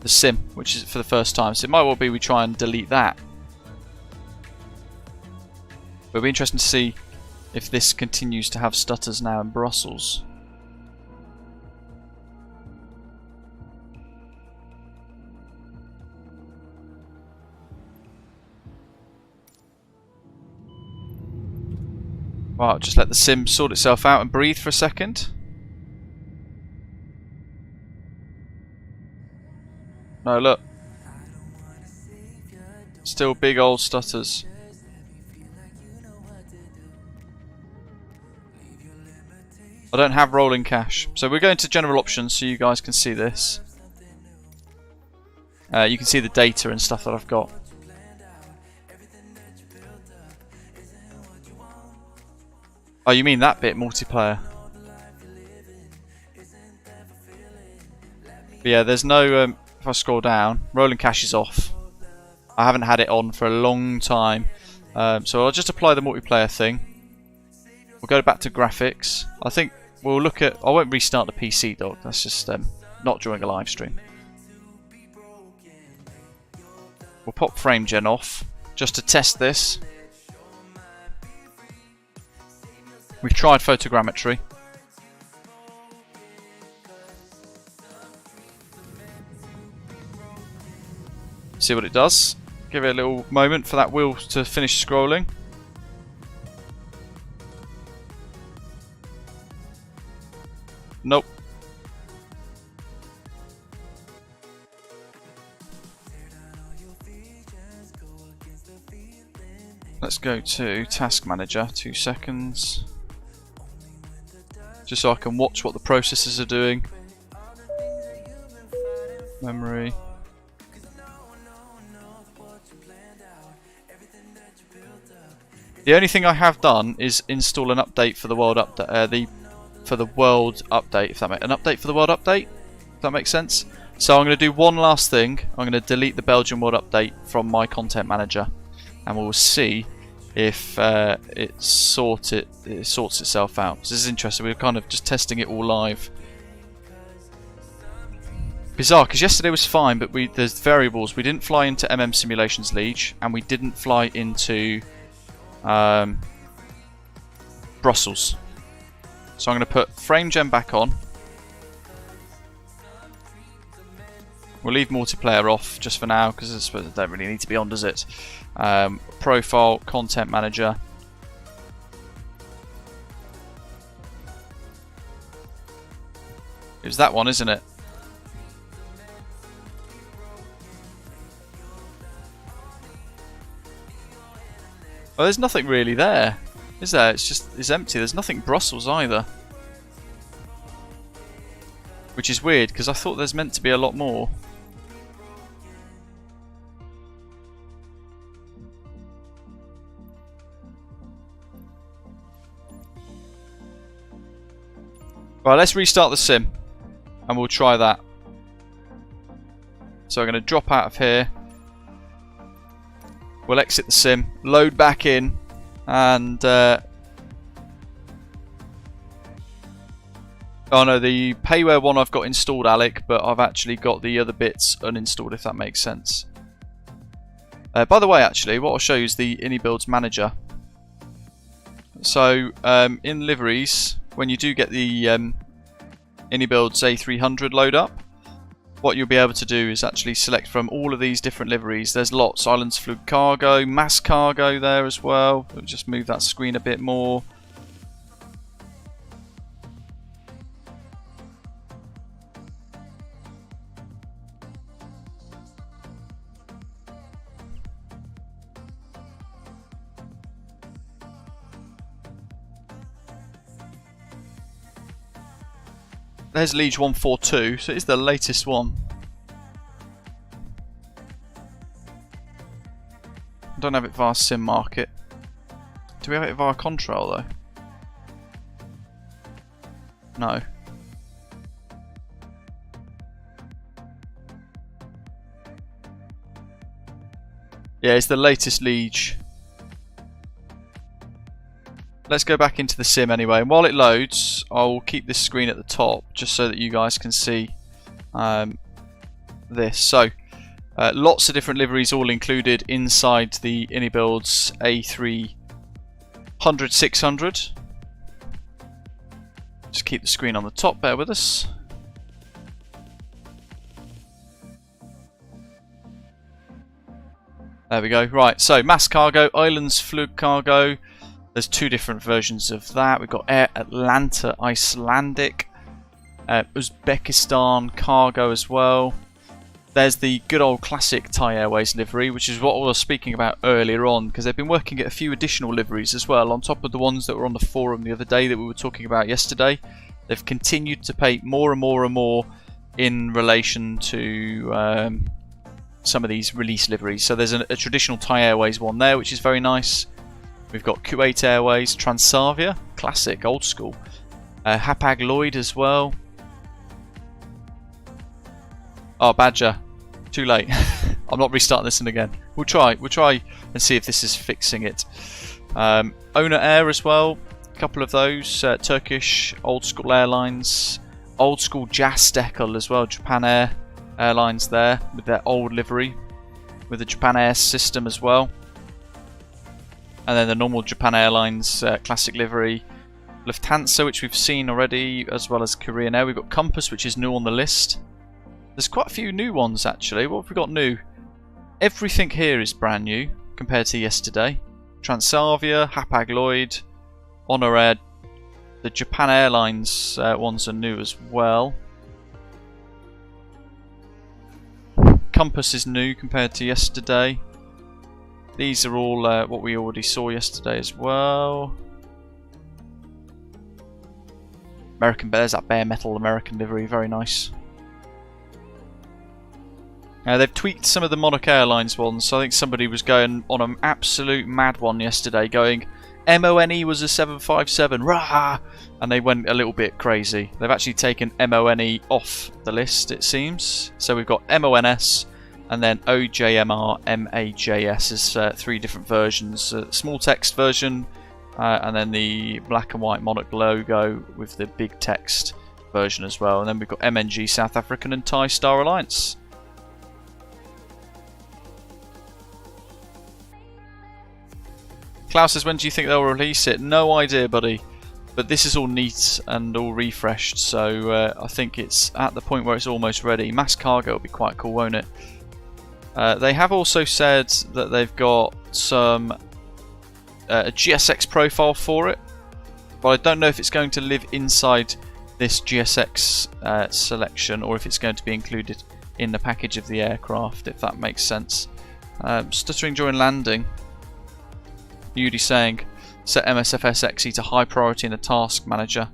Speaker 1: the sim, which is for the first time. So it might well be we try and delete that. But it'll be interesting to see if this continues to have stutters now in Brussels. Right, just let the sim sort itself out and breathe for a second. No, look. Still big old stutters. I don't have rolling cache. So we're going to general options so you guys can see this. You can see the data and stuff that I've got. Oh, you mean that bit, multiplayer? But yeah, there's no... if I scroll down, rolling cache is off. I haven't had it on for a long time. So I'll just apply the multiplayer thing. We'll go back to graphics. I think we'll look at... I won't restart the PC, dog. That's just not during a live stream. We'll pop frame gen off just to test this. We've tried photogrammetry. See what it does. Give it a little moment for that wheel to finish scrolling. Nope. Let's go to Task Manager, 2 seconds. Just so I can watch what the processors are doing. Memory. The only thing I have done is install an update for the world update. For the world update, if that makes an update for the world update. If that makes sense. So I'm going to do one last thing. I'm going to delete the Belgian world update from my content manager, and we'll see if it sorts itself out. So this is interesting. We're kind of just testing it all live. Bizarre, because yesterday was fine, but there's variables. We didn't fly into Simulations Liege, and we didn't fly into Brussels. So I'm going to put frame gen back on. We'll leave multiplayer off just for now because it don't really need to be on, does it? Profile, content manager. It was that one, isn't it? Oh, there's nothing really there, is there? It's empty. There's nothing Brussels either. Which is weird because I thought there's meant to be a lot more. Right, let's restart the sim and we'll try that. So I'm going to drop out of here. We'll exit the sim, load back in, and oh no, the payware one I've got installed, Alec, but I've actually got the other bits uninstalled, if that makes sense. By the way, actually, what I'll show you is the iniBuilds manager. So in liveries, when you do get the iniBuilds A300 load up, what you'll be able to do is actually select from all of these different liveries. There's lots: Islands Flug Cargo, Mass Cargo there as well. We'll just move that screen a bit more. There's Liege 142, so it's the latest one. I don't have it via Sim Market. Do we have it via Control though? No. Yeah, it's the latest Liege. Let's go back into the sim anyway, and while it loads, I'll keep this screen at the top just so that you guys can see this. So, lots of different liveries all included inside the iniBuilds A300-600. Just keep the screen on the top, bear with us. There we go. Right, so Mass Cargo, Islands Flug Cargo. There's two different versions of that. We've got Air Atlanta Icelandic, Uzbekistan Cargo as well. There's the good old classic Thai Airways livery, which is what I was speaking about earlier on, because they've been working at a few additional liveries as well, on top of the ones that were on the forum the other day that we were talking about yesterday. They've continued to pay more and more and more in relation to some of these release liveries. So there's a traditional Thai Airways one there, which is very nice. We've got Kuwait Airways, Transavia, classic, old school. Hapag-Lloyd as well. Oh, Badger, too late. I'm not restarting this in again. We'll try and see if this is fixing it. Owner Air as well, a couple of those. Turkish, old school airlines. Old school Jastekal as well, Japan Air Airlines there, with their old livery. With the Japan Air system as well. And then the normal Japan Airlines classic livery. Lufthansa, which we've seen already, as well as Korean Air. We've got Compass, which is new on the list. There's quite a few new ones actually. What have we got new? Everything here is brand new compared to yesterday. Transavia, Hapag-Lloyd, Honor Air. The Japan Airlines ones are new as well. Compass is new compared to yesterday. These are all what we already saw yesterday as well. American, there's that bare metal American livery, very nice. They've tweaked some of the Monarch Airlines ones, so I think somebody was going on an absolute mad one yesterday, going, MONE was a 757, rah! And they went a little bit crazy. They've actually taken MONE off the list, it seems. So we've got MONS, and then OJMR, MAJS is three different versions. Small text version, and then the black and white Monarch logo with the big text version as well. And then we've got MNG South African and Thai Star Alliance. Klaus says, when do you think they'll release it? No idea, buddy. But this is all neat and all refreshed, so I think it's at the point where it's almost ready. Mass Cargo will be quite cool, won't it? They have also said that they've got some a GSX profile for it, but I don't know if it's going to live inside this GSX selection or if it's going to be included in the package of the aircraft, if that makes sense. Stuttering during landing. Yudi saying, set MSFS XE to high priority in the task manager.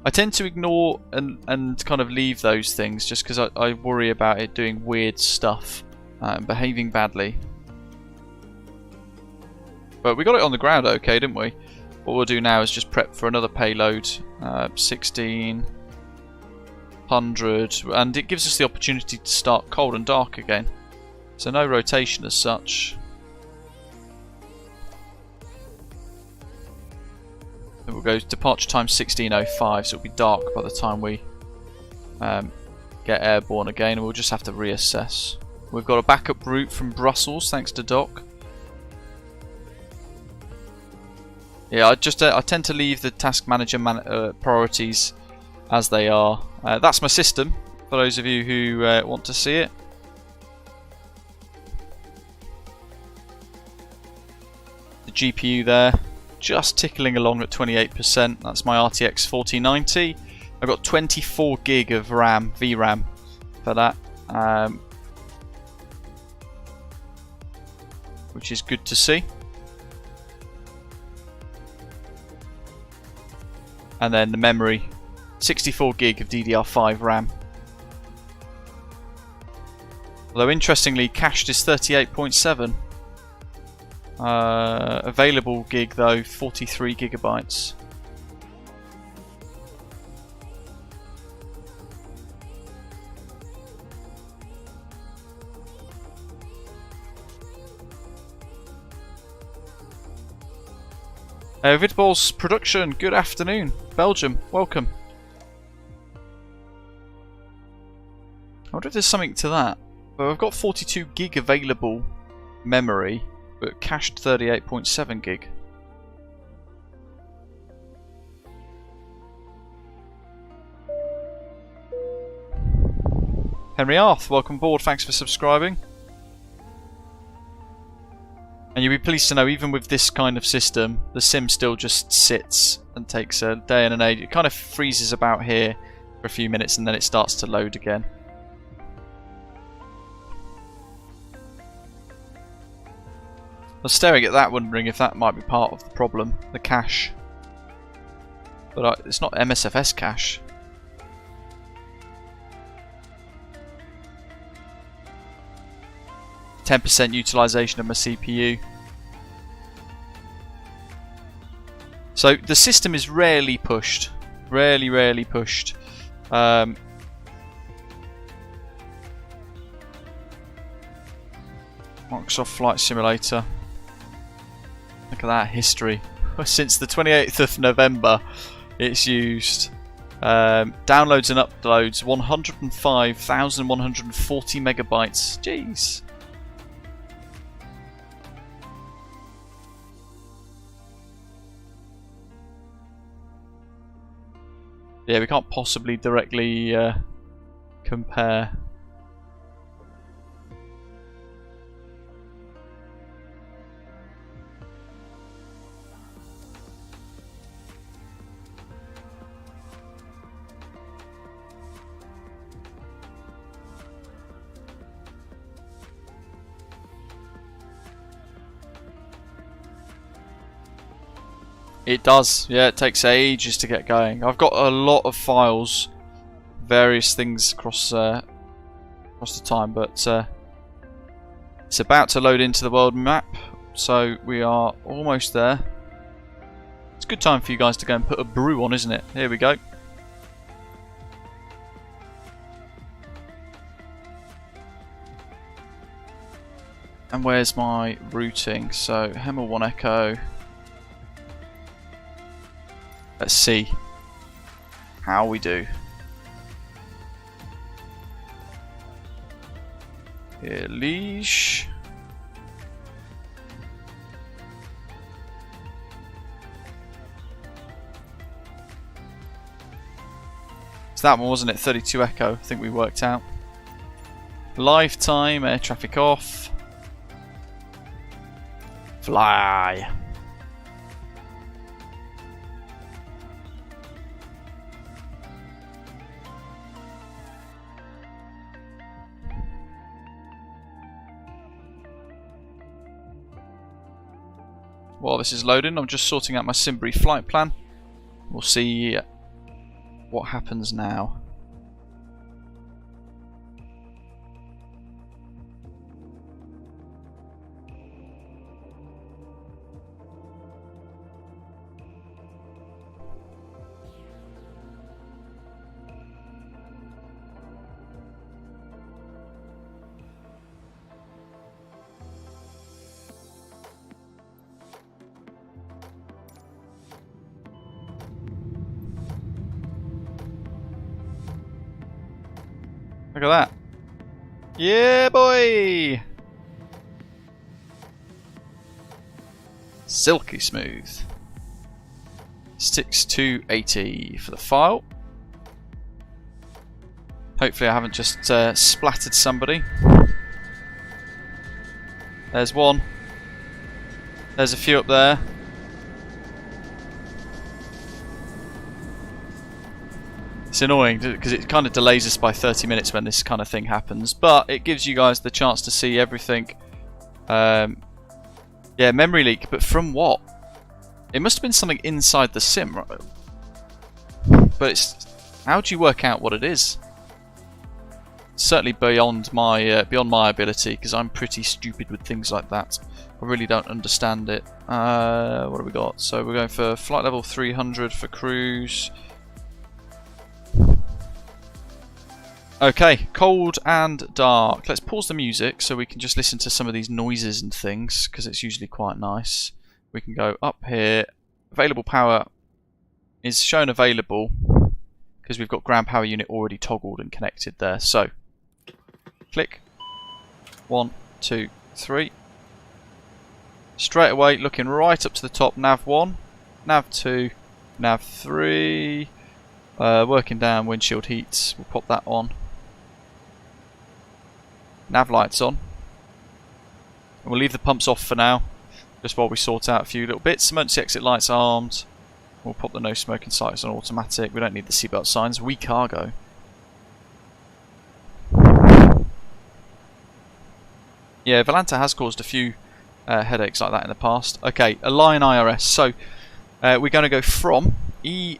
Speaker 1: I tend to ignore and kind of leave those things just because I worry about it doing weird stuff and behaving badly. But we got it on the ground okay, didn't we? What we'll do now is just prep for another payload. 16. 100, and it gives us the opportunity to start cold and dark again. So no rotation as such. Then we'll go departure time 16:05, so it'll be dark by the time we get airborne again, and we'll just have to reassess. We've got a backup route from Brussels, thanks to Doc. Yeah, I tend to leave the task manager priorities as they are. That's my system, for those of you who want to see it. The GPU there, just tickling along at 28%. That's my RTX4090. I've got 24 gig of RAM, VRAM for that, which is good to see. And then the memory, 64 gig of DDR5 RAM. Although interestingly, cached is 38.7. Available gig though, 43 gigabytes. Vidballs Production, good afternoon. Belgium, welcome. I wonder if there's something to that. Well, I've got 42 gig available memory, but cached 38.7 gig. Henry Arth, welcome aboard, thanks for subscribing. And you'll be pleased to know, even with this kind of system, the sim still just sits and takes a day and an age. It kind of freezes about here for a few minutes and then it starts to load again. I was staring at that, wondering if that might be part of the problem, the cache. But it's not MSFS cache. %% utilization of my CPU. So the system is rarely pushed. Rarely pushed. Microsoft Flight Simulator. Look at that history. Since the 28th of November, it's used. Downloads and uploads, 105,140 megabytes. Jeez. Yeah, we can't possibly directly compare. It does, yeah, it takes ages to get going. I've got a lot of files, various things across the time, but it's about to load into the world map, so we are almost there. It's a good time for you guys to go and put a brew on, isn't it? Here we go. And where's my routing? So, Hemel 1 Echo. Let's see how we do. Here, Liege. It's that one, wasn't it? 32 Echo, I think we worked out. Live time, air traffic off. Fly. While this is loading, I'm just sorting out my Simbury flight plan. We'll see what happens now. Look at that. Yeah, boy! Silky smooth. Sticks to 80 for the file. Hopefully I haven't just splattered somebody. There's one. There's a few up there. It's annoying because it kind of delays us by 30 minutes when this kind of thing happens, but it gives you guys the chance to see everything. Yeah, memory leak, but from what? It must have been something inside the sim, right? But it's, how do you work out what it is? Certainly beyond my ability, because I'm pretty stupid with things like that. I really don't understand it. What have we got? So we're going for flight level 300 for cruise. Okay, cold and dark. Let's pause the music so we can just listen to some of these noises and things, because it's usually quite nice. We can go up here. Available power is shown available because we've got ground power unit already toggled and connected there. So, click. 1, 2, 3. Straight away, looking right up to the top, nav 1, nav 2, nav 3. Working down windshield heats, we'll pop that on. Nav lights on. And we'll leave the pumps off for now, just while we sort out a few little bits. Emergency exit lights armed. We'll pop the no smoking sights on automatic. We don't need the seatbelt signs. We cargo. Yeah, Volanta has caused a few headaches like that in the past. Okay, align IRS. So we're going to go from EBLG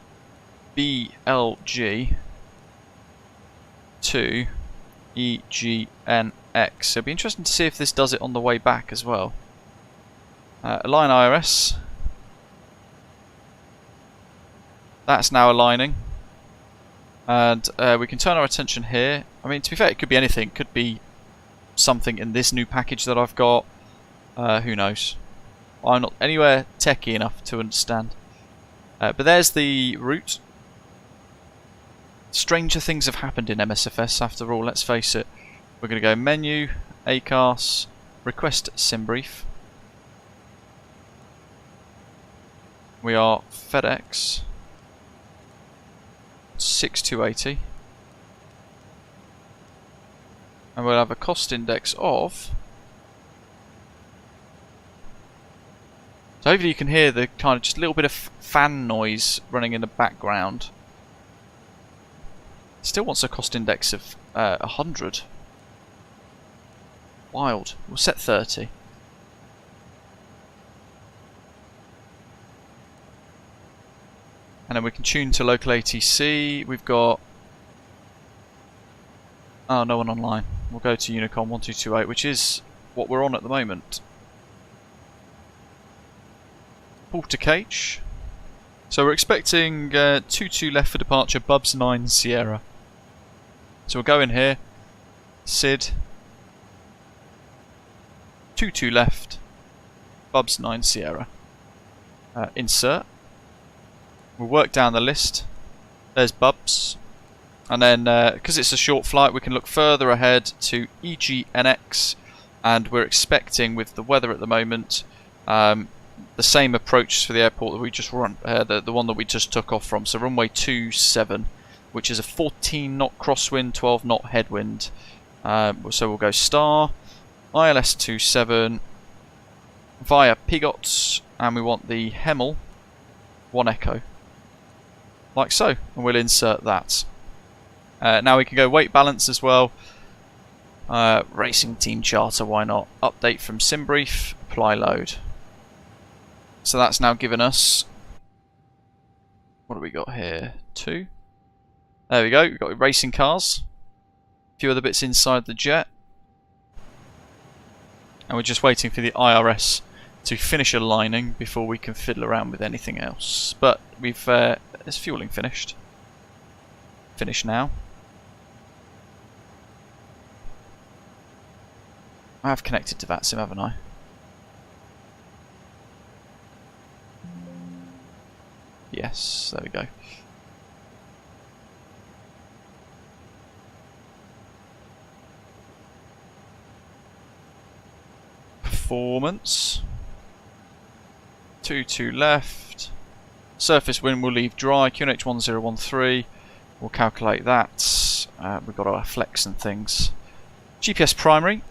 Speaker 1: to EGNX. So it'll be interesting to see if this does it on the way back as well. Align IRS. That's now aligning. And we can turn our attention here. I mean, to be fair, it could be anything. It could be something in this new package that I've got. Who knows? I'm not anywhere techie enough to understand. But there's the route. Stranger things have happened in MSFS after all, let's face it. We're going to go menu, ACARS, request sim brief. We are FedEx 6280. And we'll have a cost index of... So hopefully you can hear the kind of just a little bit of fan noise running in the background. Still wants a cost index of 100. Wild. We'll set 30. And then we can tune to local ATC. We've got... Oh, no one online. We'll go to Unicom 1228, which is what we're on at the moment. Porter cage. So we're expecting 22 left for departure, Bubs 9 Sierra. So we'll go in here, SID, 22 left, Bubs 9 Sierra. Insert. We'll work down the list. There's Bubs. And then, because it's a short flight, we can look further ahead to EGNX. And we're expecting, with the weather at the moment, the same approach for the airport that we just run, the one that we just took off from. So runway 27, which is a 14 knot crosswind, 12 knot headwind. So we'll go star, ILS 27 via Pigots, and we want the Hemel 1 Echo, like so, and we'll insert that. Now we can go weight balance as well. Racing team charter, why not? Update from SimBrief, apply load. So that's now given us, what do we got here? 2. There we go, we've got racing cars. A few other bits inside the jet. And we're just waiting for the IRS to finish aligning before we can fiddle around with anything else. But we've, there's fueling finished. Finished now. I have connected to VATSIM, haven't I? Yes, there we go. performance. 22 left. Surface wind will leave dry. QNH1013. We'll calculate that. We've got our flex and things. GPS primary.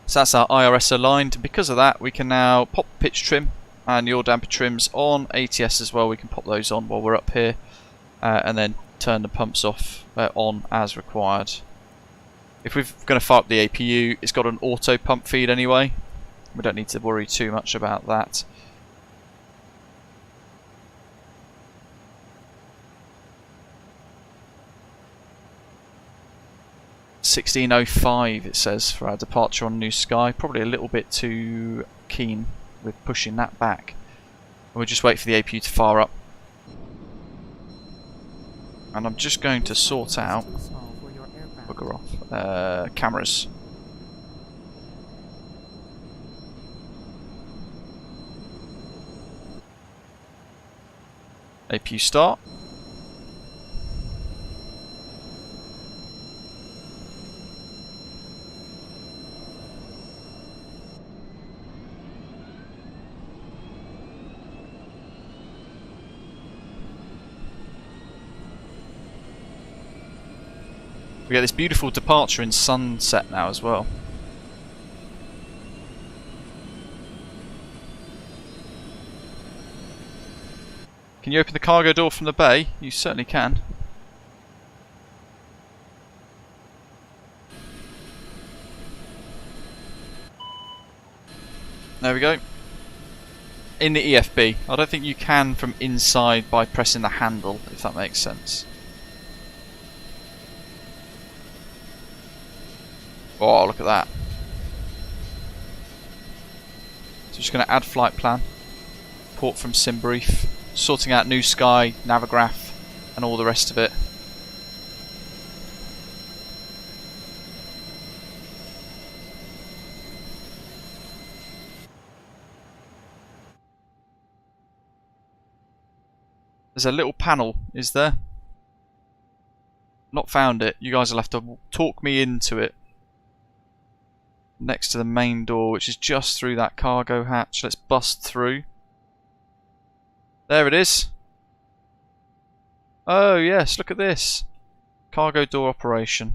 Speaker 1: So that's our IRS aligned. Because of that, we can now pop pitch trim and yaw damper trims on. ATS as well. We can pop those on while we're up here, and then turn the pumps off on as required. If we're going to fire up the APU, it's got an auto pump feed anyway. We don't need to worry too much about that. $16.05 it says for our departure on New Sky. Probably a little bit too keen with pushing that back. We'll just wait for the APU to fire up. And I'm just going to sort out, bugger off, cameras. APU start. We get this beautiful departure in sunset now as well. Can you open the cargo door from the bay? You certainly can. There we go. In the EFB. I don't think you can from inside by pressing the handle, if that makes sense. Oh, look at that. So just going to add flight plan, port from debrief, sorting out New Sky, Navigraph, and all the rest of it. There's a little panel, is there? Not found it. You guys will have to talk me into it. Next to the main door, which is just through that cargo hatch. Let's bust through. There it is. Oh yes, look at this. Cargo door operation.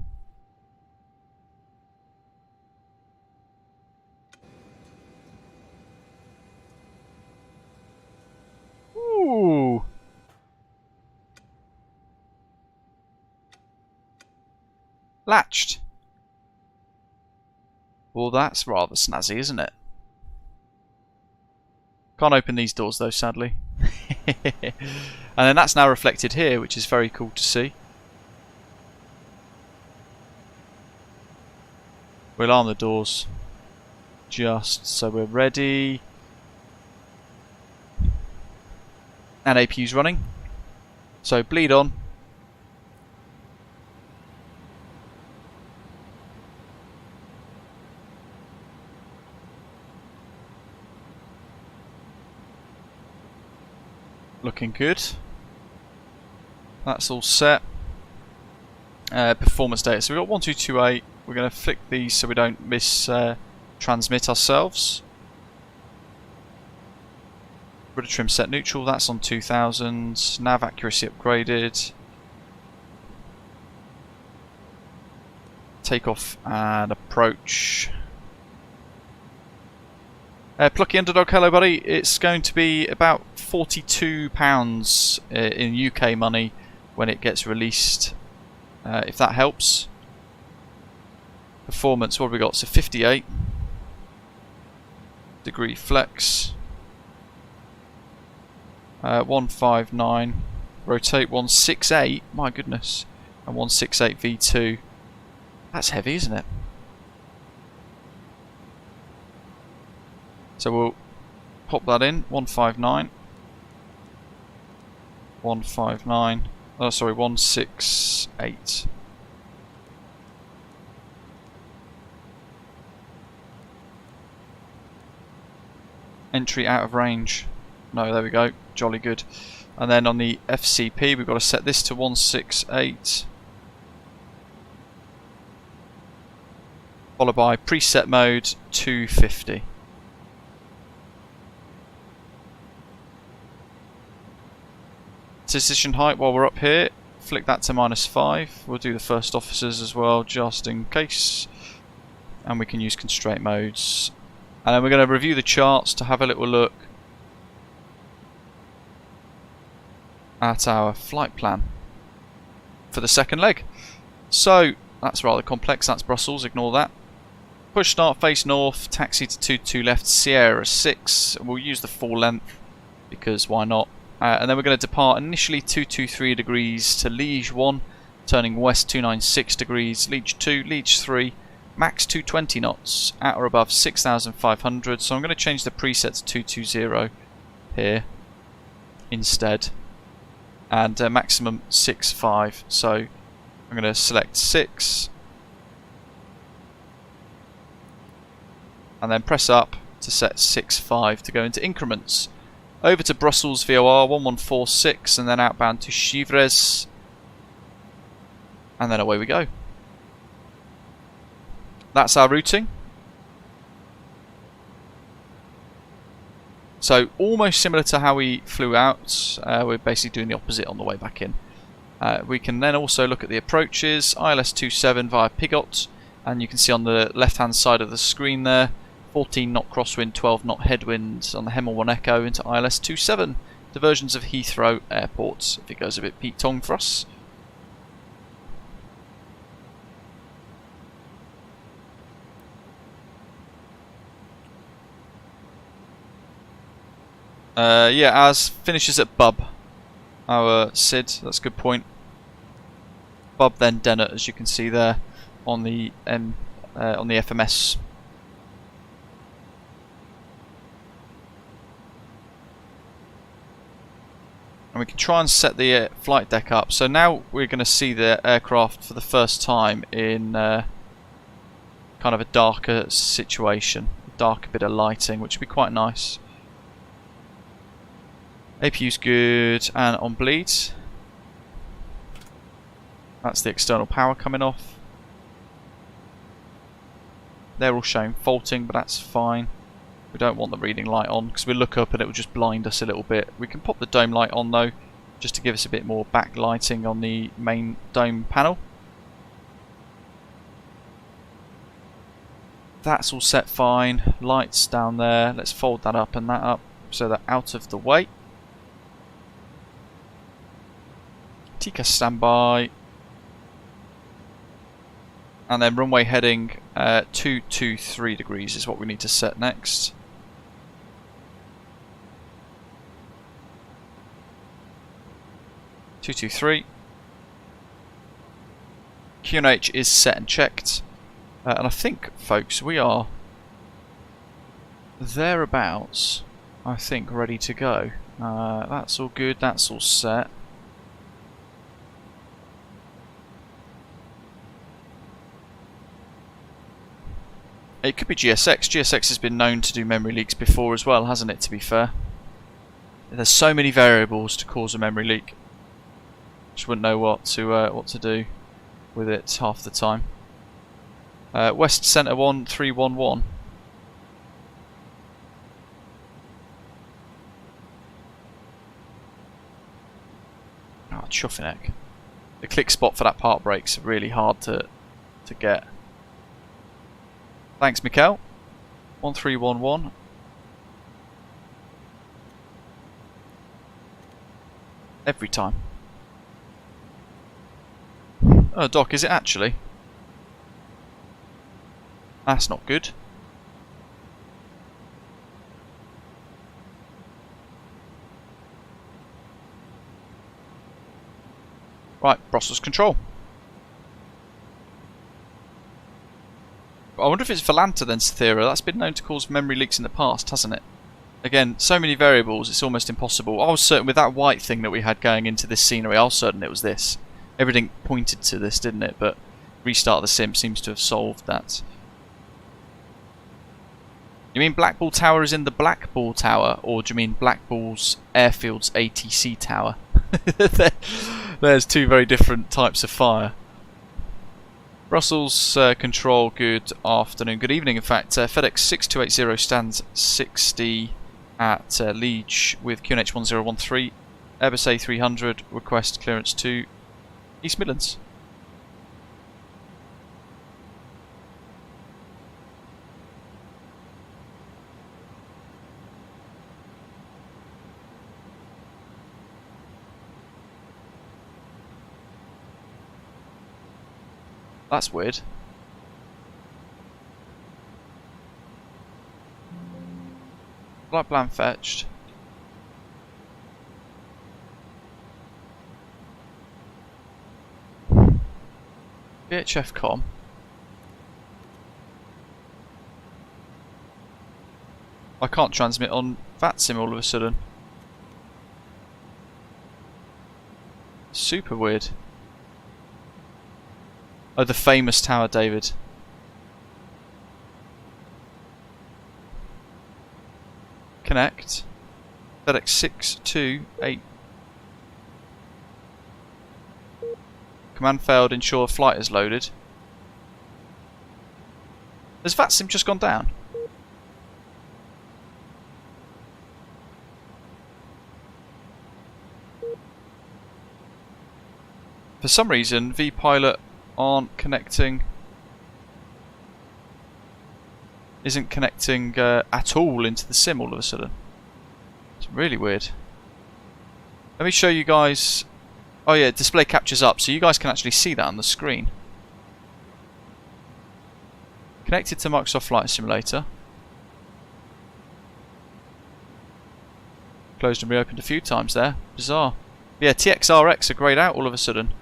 Speaker 1: Ooh. Latched. Well, that's rather snazzy, isn't it? Can't open these doors though, sadly. And then that's now reflected here, which is very cool to see. We'll arm the doors just so we're ready. And APU's running. So bleed on. Looking good. That's all set. Performance data. So we've got 1228. We're going to flick these so we don't miss transmit ourselves. Rudder trim set neutral. That's on 2000. Nav accuracy upgraded. Takeoff and approach. Plucky Underdog, hello buddy. It's going to be about £42 in UK money when it gets released, if that helps. Performance, what have we got? So 58 degree flex, 159, rotate 168, my goodness, and 168 V2. That's heavy, isn't it? So we'll pop that in, 159, 159, oh sorry, 168. Entry out of range. No, there we go, jolly good. And then on the FCP we've got to set this to 168. followed by preset mode 250. Decision height while we're up here, flick that to -5. We'll do the first officers as well, just in case. And we can use constraint modes. And then we're going to review the charts to have a little look at our flight plan for the second leg. So that's rather complex. That's Brussels, ignore that. Push start, face north, taxi to 22 left, Sierra 6. We'll use the full length because why not? And then we're going to depart initially 223 degrees to Liege 1, turning west 296 degrees, Liege 2, Liege 3, max 220 knots, at or above 6,500. So I'm going to change the preset to 220 here instead, and maximum 6.5. So I'm going to select 6, and then press up to set 6.5 to go into increments. Over to Brussels VOR 1146 and then outbound to Chivres, and then away we go. That's our routing. So almost similar to how we flew out, we're basically doing the opposite on the way back in. We can then also look at the approaches, ILS 27 via Pigot, and you can see on the left hand side of the screen there, 14 knot crosswind, 12 knot headwind on the Hemel 1 Echo into ILS 27, diversions of Heathrow Airport, if it goes a bit Pete Tong for us. Yeah, ours finishes at Bub, our SID, that's a good point. Bub then Dennett, as you can see there on the FMS. And we can try and set the flight deck up. So now we're going to see the aircraft for the first time in kind of a darker situation, a darker bit of lighting, which would be quite nice. APU's good, and on bleed. That's the external power coming off. They're all showing faulting, but that's fine. We don't want the reading light on because we look up and it will just blind us a little bit. We can pop the dome light on though, just to give us a bit more backlighting on the main dome panel. That's all set fine. Lights down there. Let's fold that up and that up so they're out of the way. TCAS standby. And then runway heading 223 degrees is what we need to set next. (223). QNH is set and checked. And I think, folks, we are thereabouts, I think, ready to go. That's all good, that's all set. It could be GSX. GSX has been known to do memory leaks before as well, hasn't it, to be fair? There's so many variables to cause a memory leak. Just wouldn't know what to do with it half the time. West Centre 1311. Oh, chuffing heck. The click spot for that part break's really hard to get. Thanks, Mikkel. 1311. Every time. Oh, Doc, is it actually? That's not good. Right, Brussels control. I wonder if it's Volanta then, Cythera. That's been known to cause memory leaks in the past, hasn't it? Again, so many variables, it's almost impossible. I was certain with that white thing that we had going into this scenery, I was certain it was this. Everything pointed to this, didn't it? But restart the sim seems to have solved that. You mean Blackball Tower is in the Blackball Tower? Or do you mean Blackball's Airfield's ATC Tower? There's two very different types of fire. Brussels Control, good afternoon, good evening in fact. FedEx 6280 stands 60 at Liege with QNH 1013. Airbus A300, request clearance to East Midlands. That's weird. Flight plan fetched. VHF com. I can't transmit on VATSIM all of a sudden. Super weird. Oh, the famous tower, David. Connect. FedEx 628. Command failed, ensure flight is loaded. Has VATSIM just gone down? For some reason, vPilot aren't connecting. Isn't connecting at all into the sim all of a sudden. It's really weird. Let me show you guys. Oh yeah, display captures up, so you guys can actually see that on the screen. Connected to Microsoft Flight Simulator. Closed and reopened a few times there. Bizarre. Yeah, TXRX are greyed out all of a sudden.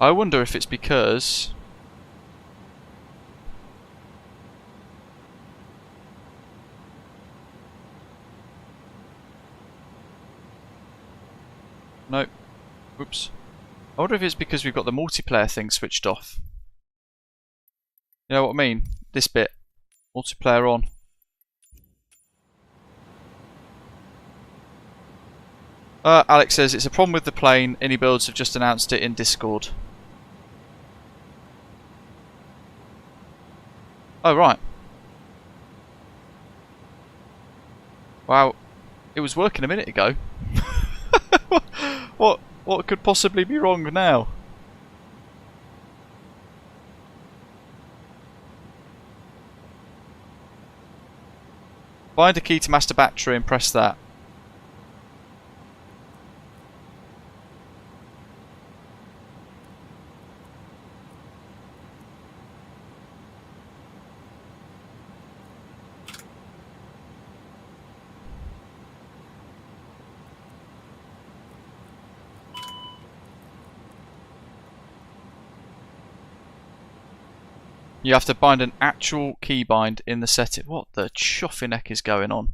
Speaker 1: I wonder if it's because nope. Oops. I wonder if it's because we've got the multiplayer thing switched off. You know what I mean? This bit. Multiplayer on. Alex says it's a problem with the plane. iniBuilds have just announced it in Discord. Oh right. Wow. It was working a minute ago. What could possibly be wrong now? Find a key to master battery and press that. You have to bind an actual keybind in the setting. What the chuffing heck is going on?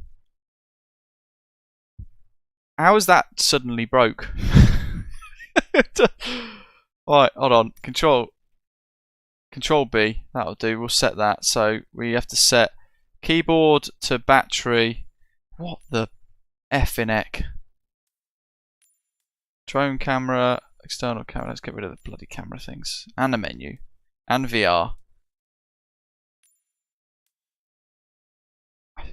Speaker 1: How is that suddenly broke? Right, hold on. Control B. That'll do. We'll set that. So we have to set keyboard to battery. What the effing heck? Drone camera, external camera. Let's get rid of the bloody camera things. And the menu. And VR.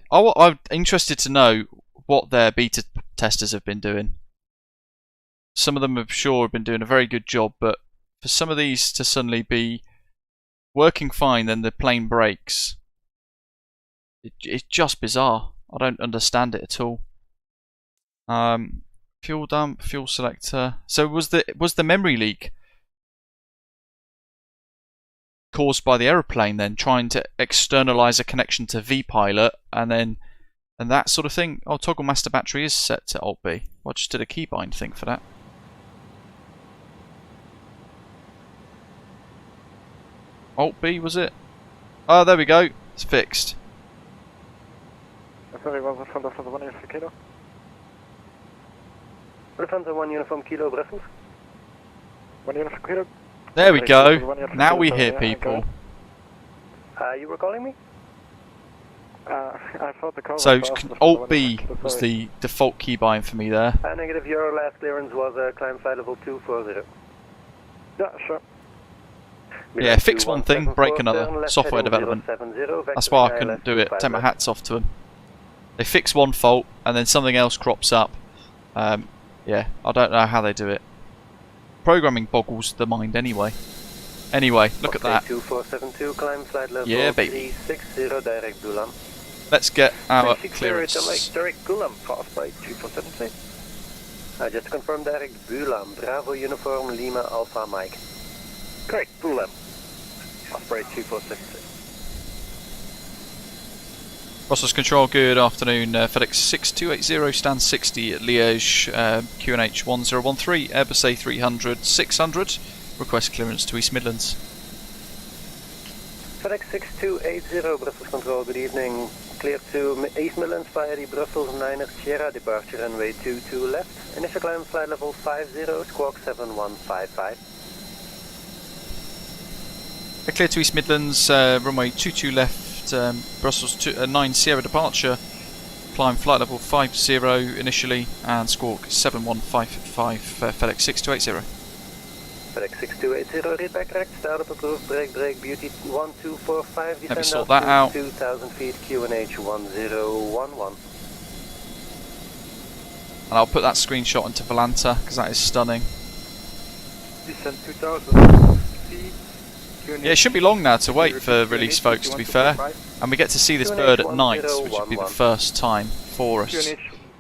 Speaker 1: I'm interested to know what their beta testers have been doing. Some of them, I'm sure, have been doing a very good job, but for some of these to suddenly be working fine, then the plane breaks, it's just bizarre. I don't understand it at all. Fuel dump, fuel selector. So was the memory leak caused by the aeroplane then trying to externalize a connection to vPilot and that sort of thing? Oh, toggle master battery is set to Alt B. Well, I just did a keybind thing for that. Alt B was it? Oh, there we go. It's fixed.
Speaker 5: Sorry, was it from the 1 uniform kilo? Lufthansa 1 uniform kilo, Brussels. 1 uniform kilo.
Speaker 1: There we go. Now we hear people.
Speaker 5: You were calling me?
Speaker 11: I thought the car
Speaker 1: So
Speaker 11: was fast,
Speaker 1: Alt B was the default keybind for me there.
Speaker 12: Negative, your last clearance was climb flight level 240.
Speaker 11: Yeah, sure.
Speaker 1: Yeah, fix one thing, break another. Software development. That's why I couldn't do it. Take my hats off to them. They fix one fault and then something else crops up. Yeah, I don't know how they do it. Programming boggles the mind anyway. Anyway, look at that.
Speaker 12: 2472, climb flight level
Speaker 1: Yeah, baby.
Speaker 12: 360, direct Gulam.
Speaker 1: Let's get our clearance.
Speaker 11: Direct Gulam, fast by 2473.
Speaker 12: Just to confirm, direct Bulam, Bravo Uniform Lima Alpha Mike.
Speaker 11: Correct, Bulam. Fast by 2473.
Speaker 1: Brussels Control, good afternoon. FedEx 6280 stand 60 at Liege, QNH 1013, Airbus A300-600. Request clearance to East Midlands.
Speaker 12: FedEx 6280, Brussels Control, good evening. Clear to East Midlands via the Brussels 9er Sierra, departure runway 22 left. Initial climb flight level 50, squawk 7155.
Speaker 1: Clear to East Midlands, runway 22 left, Brussels 9 Sierra departure. Climb flight level 50 initially and squawk 7155 FedEx 6280.
Speaker 12: FedEx 6280, read back correct, start up approved, break, beauty 1245,
Speaker 1: Let me sort that out.
Speaker 12: 2000 feet, QNH 1011.
Speaker 1: And I'll put that screenshot into Volanta because that is stunning.
Speaker 11: Descent 2000 feet.
Speaker 1: Yeah, it shouldn't be long now to wait for release, folks, to be fair. And we get to see this bird at night, which would be the first time for us.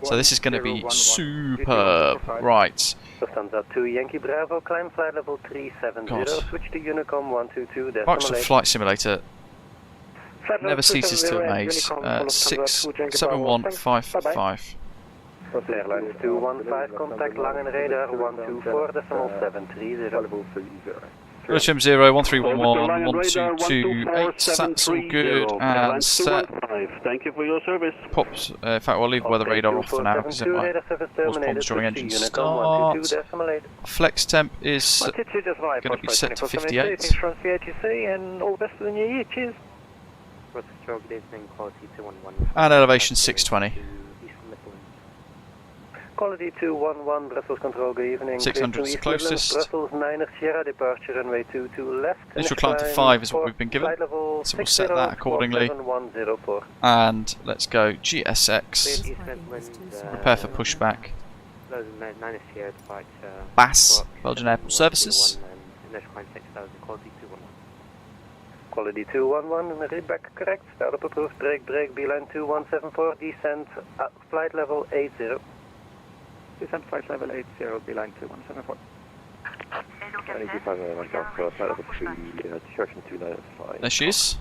Speaker 1: So this is going to be superb. Right.
Speaker 12: Lufthansa 2 Yankee Bravo, climb flight level 370, switch to Unicom 122,
Speaker 1: Microsoft Flight Simulator never ceases to amaze. 67155.
Speaker 12: Airlines 215, contact Langen radar 124.730.
Speaker 1: Rotom 0, 1311, 1228, that's all good, and set.
Speaker 6: Thank you for your service.
Speaker 1: Pops, in fact, we'll leave weather radar off for now because it might cause problems during engine start. Flex temp is going to be set to 58. And elevation 620.
Speaker 12: Quality 211, Brussels Control, good evening.
Speaker 1: 600 is the closest.
Speaker 12: Brussels 9er Sierra, departure runway 22 left.
Speaker 1: Initial climb to 5 is what we've been given, so we'll set that accordingly. And let's go GSX. Prepare for pushback. BAS, Belgian Airport Services.
Speaker 12: Quality 211, read back correct. Start up approved, break, beeline 2174, descent, flight level 80.
Speaker 11: Descent flight level 80, beeline 2174.
Speaker 1: There she is.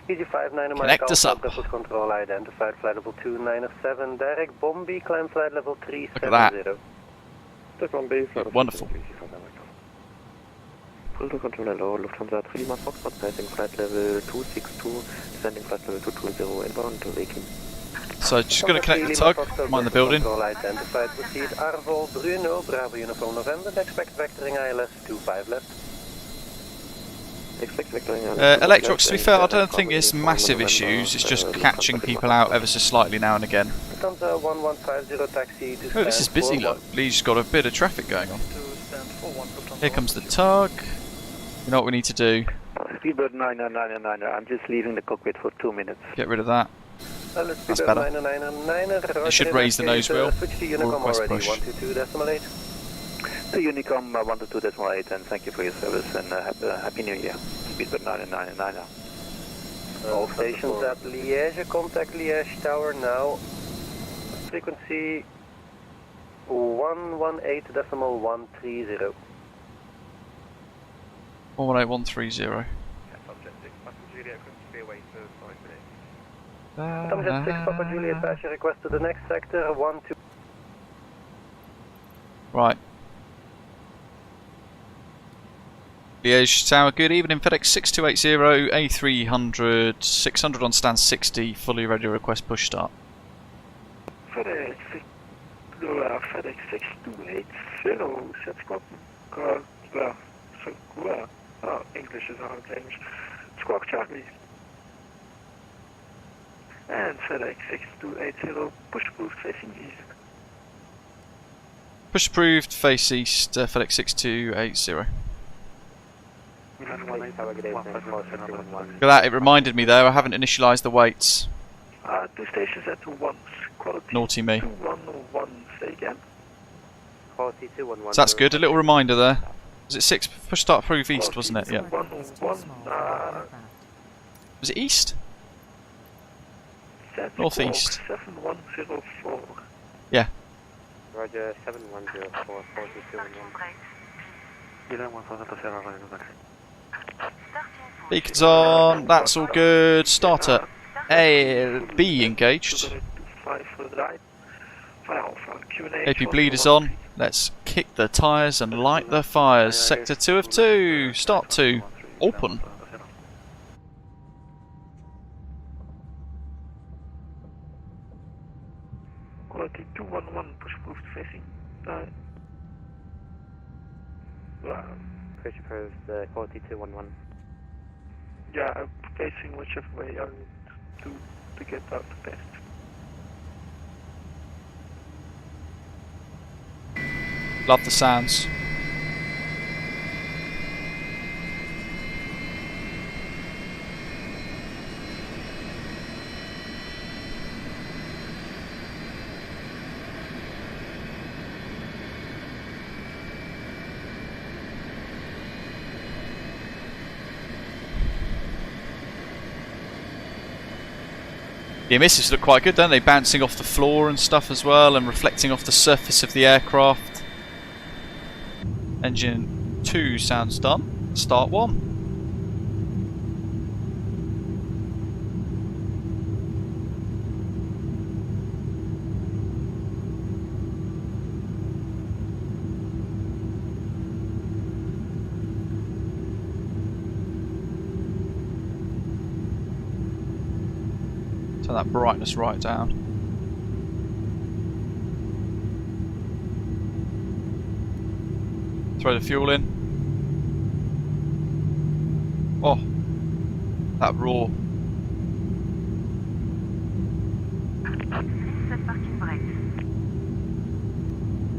Speaker 12: Easy 59,
Speaker 1: Connect us up.
Speaker 12: Brussels Control identified, flight level 297, direct Bombay, climb flight level 370.
Speaker 1: Look at that. Wonderful.
Speaker 9: Full control hello, Lufthansa 3 Lima Foxtrot, passing flight level 262, descending flight level 220, inbound to Liege.
Speaker 1: So just going to connect the tug, mind the building.
Speaker 12: Identified, proceed, Arvo, Bruno, Bravo Uniform November, expect vectoring ILS 25 left.
Speaker 1: Electrox, to be fair, I don't think it's massive issues, it's just catching people out ever so slightly now and again.
Speaker 12: Lufthansa 1150 taxi to
Speaker 1: oh, this is busy, look. Liege's got a bit of traffic going on. Here comes the tug. You know what we need to do?
Speaker 11: Speedbird 9er, I'm just leaving the cockpit for 2 minutes.
Speaker 1: Get rid of that. That's better. You should raise the nose wheel. Or request push.
Speaker 11: To Unicom 122.8, and thank you for your service and Happy New Year. Speedbird 9er.
Speaker 12: All stations at Liege, contact Liege Tower now. Frequency 118.130.
Speaker 1: 118130.
Speaker 12: Tomjet 6 Papa Juliet, pass your request to the next sector, 12.
Speaker 1: Right. Liege Tower, good evening. FedEx 6280, A300-600 on stand 60, fully ready to request push start.
Speaker 5: FedEx 6280, set squawk, English is hard English. Squawk Charlie. And FedEx 6280, push approved facing east.
Speaker 1: Push approved, face east, FedEx 6280.
Speaker 12: Look
Speaker 1: Look at that, it reminded me there, I haven't initialised the weights.
Speaker 5: 2 stations at once. Quality
Speaker 1: Naughty me.
Speaker 5: 211, say again.
Speaker 12: Quality 211.
Speaker 1: So that's good, a little reminder there. Was it 6? Push start approved east, wasn't it? Yeah.
Speaker 5: 211,
Speaker 1: Was it east? Northeast.
Speaker 5: 7104.
Speaker 1: Yeah.
Speaker 12: Roger, 7104, 4211.
Speaker 1: Beacons on, that's all good. Starter A, B engaged. AP bleed is on. Let's kick the tyres and light the fires. Sector 2 of 2. Start 2. Open.
Speaker 5: Quality 211, push approved facing.
Speaker 12: Push approved, quality 211.
Speaker 5: Yeah, I'm facing whichever way I need to get out the best.
Speaker 1: Love the sounds. The emissives look quite good, don't they? Bouncing off the floor and stuff as well, and reflecting off the surface of the aircraft. Engine 2 sounds done. Start 1. Turn that brightness right down. Throw the fuel in. Oh, that roar.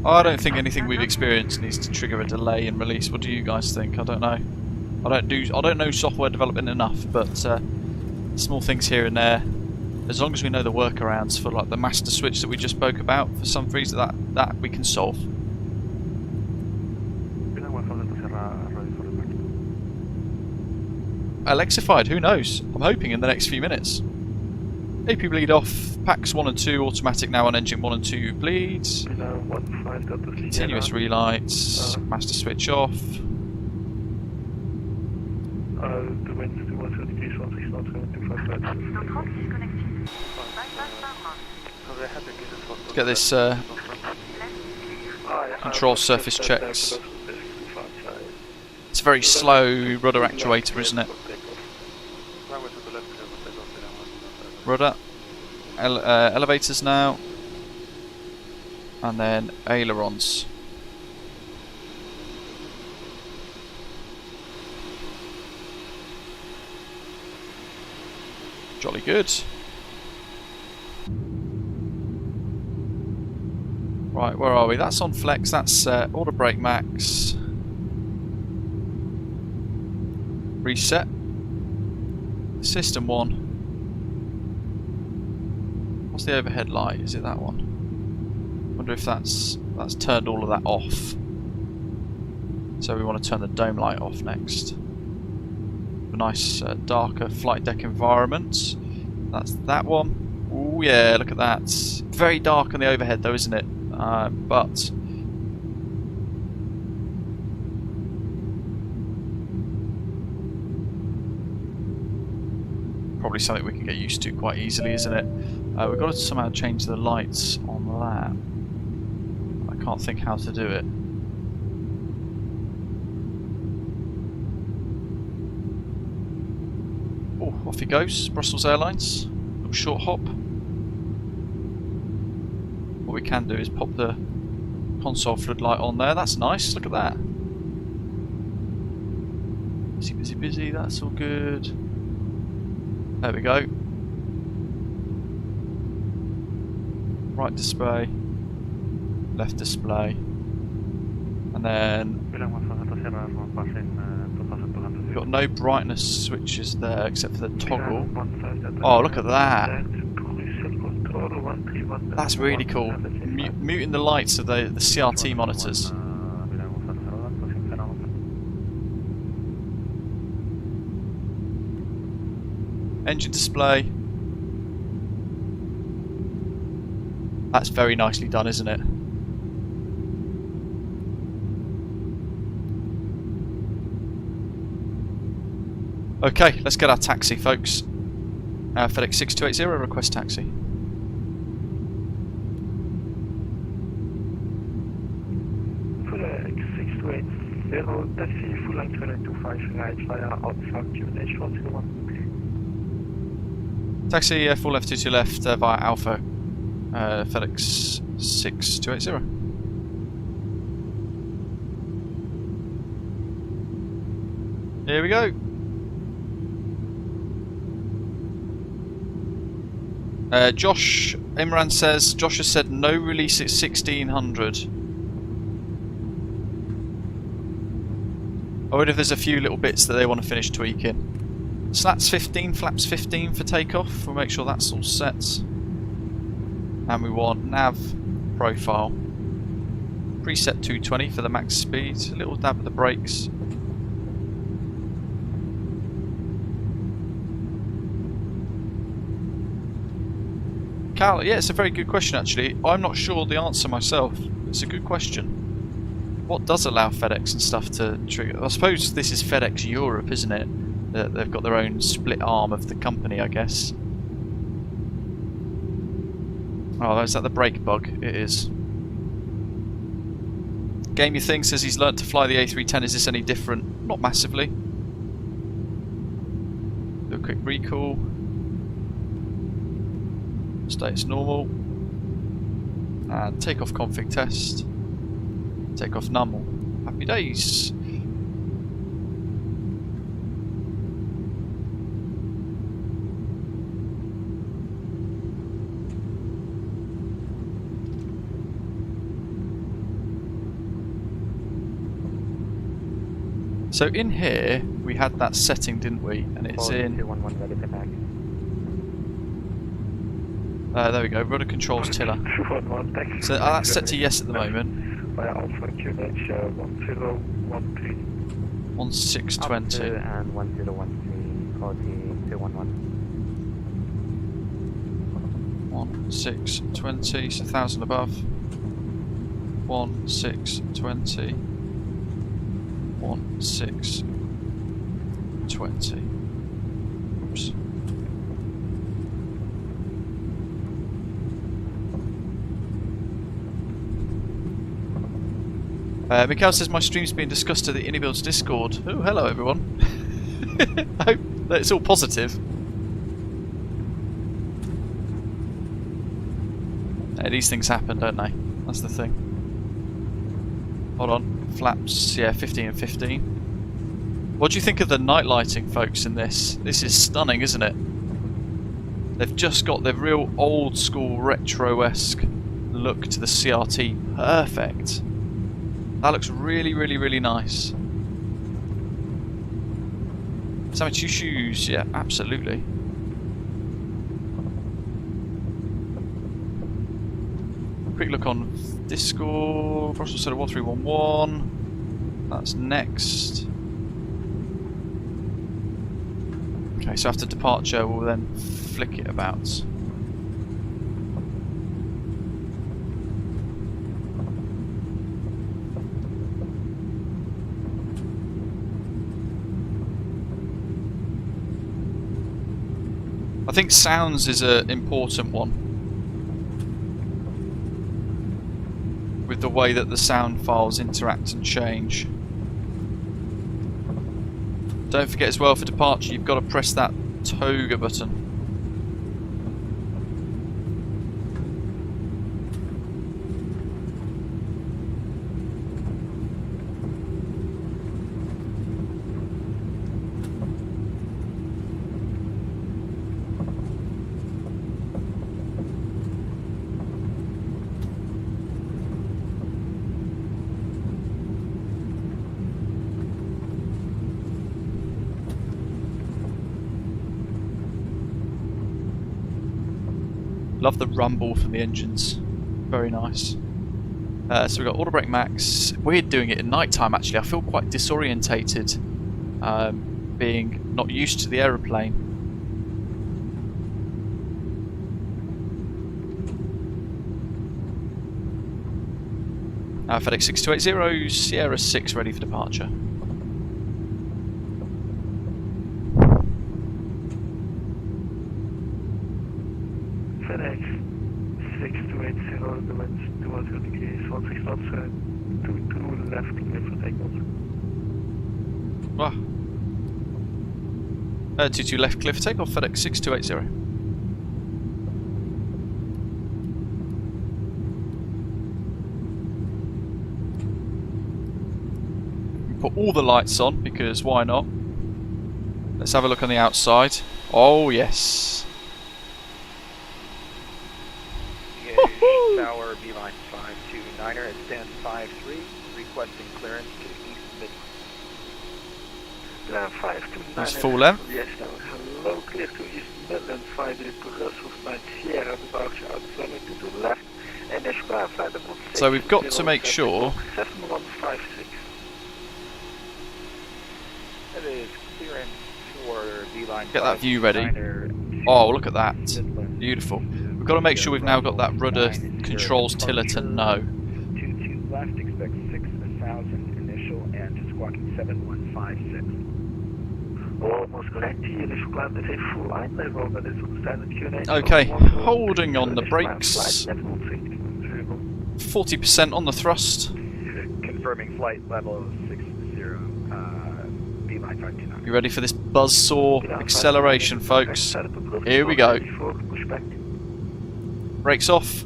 Speaker 1: I don't think anything we've experienced needs to trigger a delay in release. What do you guys think? I don't know. I don't know software development enough, but small things here and there. As long as we know the workarounds for like the master switch that we just spoke about, for some reason that we can solve. Alexified, who knows? I'm hoping in the next few minutes. AP bleed off, packs 1 and 2, automatic now on engine 1 and 2 bleeds. Continuous relights, master switch off.
Speaker 5: The wind's 210 degrees, 16 knots, 255.
Speaker 1: Let's get this control surface checks. It's a very slow rudder actuator, isn't it? Rudder. Elevators now. And then ailerons. Jolly good. Right, where are we? That's on flex, that's auto brake max. Reset. System 1. What's the overhead light? Is it that one? Wonder if that's turned all of that off. So we want to turn the dome light off next. A nice darker flight deck environment. That's that one. Oh yeah, look at that. Very dark on the overhead though, isn't it? But probably something we can get used to quite easily, isn't it? We've got to somehow change the lights on that. I can't think how to do it. Oh, off he goes, Brussels Airlines. Little short hop. What we can do is pop the console floodlight on there. That's nice, look at that. Busy, busy, busy, that's all good. There we go. right display, left display, and then we've got no brightness switches there except for the toggle. Oh, look at that! That's really cool. Muting the lights of the CRT monitors. Engine display. That's very nicely done, isn't it? Okay, let's get our taxi, folks. FedEx 6280, request taxi.
Speaker 5: FedEx 6280, taxi, full line 2925, right via Alpha QNH 101.
Speaker 1: Taxi, full left 22 left via Alpha, FedEx 6280. Here we go. Josh Imran says, Josh has said no release at 1600. I wonder if there's a few little bits that they want to finish tweaking. Slats 15, flaps 15 for takeoff. We'll make sure that's all set. And we want nav profile. Preset 220 for the max speed. A little dab of the brakes. Cal, yeah, it's a very good question actually. I'm not sure the answer myself. It's a good question. What does allow FedEx and stuff to trigger? I suppose this is FedEx Europe, isn't it? They've got their own split arm of the company, I guess. Oh, is that the brake bug? It is. Game Your Thing says he's learnt to fly the A310. Is this any different? Not massively. Do a quick recall. Status normal. And takeoff config test. Takeoff normal. Happy days. So in here we had that setting, didn't we? And it's in. There we go. Rudder controls tiller. So that's set to yes at the moment. 1620.
Speaker 12: And 1013, 211.
Speaker 1: 1620, so 1000 above. 1620. 1620. Oops. Mikhail says my stream's being discussed to the iniBuilds Discord. Oh, hello everyone. I hope that it's all positive. Yeah, these things happen, don't they? That's the thing. Hold on. Flaps, yeah, 15 and 15. What do you think of the night lighting, folks, in this? This is stunning, isn't it? They've just got the real old school retro-esque look to the CRT. Perfect. That looks really, really, really nice. Sammy, 2 shoes, yeah, absolutely. Quick look on Discord. Brussels Center 1311. That's next. Okay, so after departure, we'll then flick it about. I think sounds is an important one. With the way that the sound files interact and change. Don't forget as well, for departure you've got to press that toga button. Love the rumble from the engines. Very nice. So we've got auto brake max. Weird doing it at night time actually. I feel quite disorientated being not used to the aeroplane. FedEx 6280, Sierra 6 ready for departure.
Speaker 5: FedEx 6280, the winds 200 degrees, 16 knots, 22 left, clear for takeoff.
Speaker 1: Wow. 22 left, clear for takeoff, FedEx 6280. Put all the lights on because why not? Let's have a look on the outside. Oh yes.
Speaker 4: Liege Tower, beeline 529er at stand 53, requesting clearance to East Midlands.
Speaker 5: 529.
Speaker 1: That's full length.
Speaker 5: Yes, Tower. Hello, clear to East Midlands, 5 Brussels, 9 Sierra, departure out runway to the left, and dash flight level 6.
Speaker 1: So we've got to make sure.
Speaker 5: 7156.
Speaker 4: That is clearance for beeline.
Speaker 1: Get that view ready. Oh, look at that. Beautiful. We've got to make sure we've now got that rudder controls tiller to no.
Speaker 4: 22 left, expect 6,000 initial and squawking 7156.
Speaker 5: Almost correct. Hier is verklaard met een full line level. Dat is op standard Q&A.
Speaker 1: Okay, holding on the brakes. 40% on the thrust.
Speaker 4: Confirming flight level 60, beeline 529.
Speaker 1: You ready for this buzzsaw acceleration, folks? Here we go. Brakes off.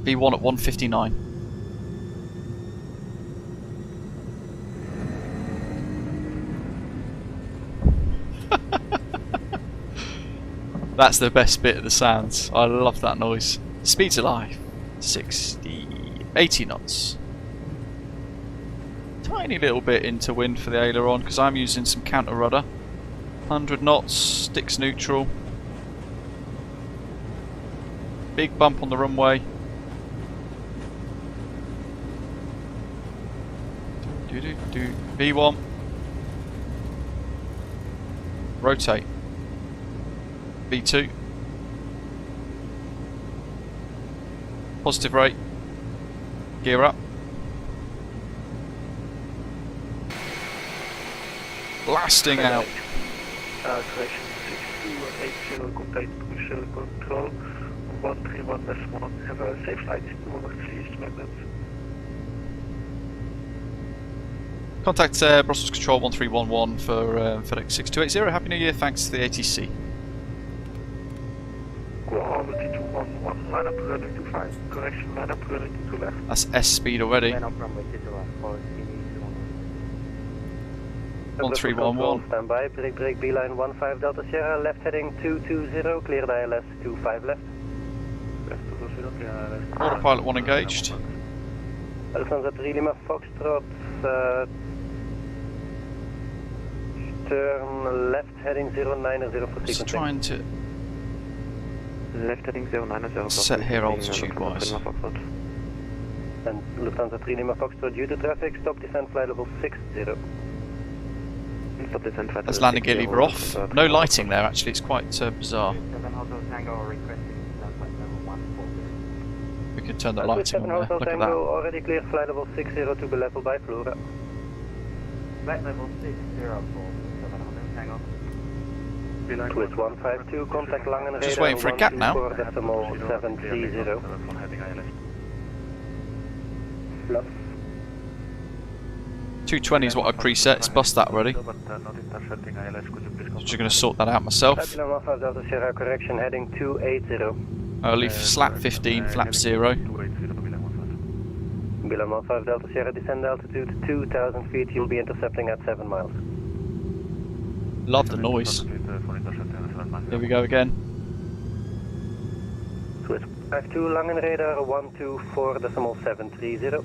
Speaker 1: V1 at 159. That's the best bit of the sounds. I love that noise. Speed's alive. 80 knots. Tiny little bit into wind for the aileron because I'm using some counter rudder. 100 knots, sticks neutral. Big bump on the runway. V1. Rotate. V2. Positive rate. Gear up. Blasting out.
Speaker 5: Correction 6280, contact Brussels control 131.1. Have a safe flight to East Midlands.
Speaker 1: Contact Brussels Control 1311 for FedEx 6280. Happy New Year, thanks to the ATC.
Speaker 5: Quality 211, line up running 25. Correction, line up running to left.
Speaker 1: That's S speed already. 1311.
Speaker 12: Stand by, break beeline 15 Delta Sierra, left heading 220, clear the ILS 25 left.
Speaker 1: Autopilot 1 engaged.
Speaker 12: Alfonso 3 Lima Foxtrot, turn left heading 090 for sequencing.
Speaker 1: Just trying to
Speaker 9: left heading 090
Speaker 1: set here altitude wise.
Speaker 12: And Lufthansa 3 Lima Foxtrot, due to traffic, stop descent flight level 60. Stop descent flight
Speaker 1: That's landing gear lever off. No lighting there actually, it's quite bizarre. We could turn the lighting on there, look at that.
Speaker 12: Already clear flight level 60 to be level by Flora.
Speaker 10: Flight level 60 for 700 Tango.
Speaker 12: Twist 152, contact Langen
Speaker 1: Just waiting for a gap now.
Speaker 12: 730.
Speaker 1: 220 is what I preset, it's bust that already. Just going to sort that out myself.
Speaker 12: Correction heading 280.
Speaker 1: I'll leave slap 15, flap 0.
Speaker 12: Bilan 15 Delta Sierra, descend altitude 2,000 feet, you'll be intercepting at 7 miles.
Speaker 1: Love the noise. Here we go again.
Speaker 12: Twist 52, Langen radar 124.730.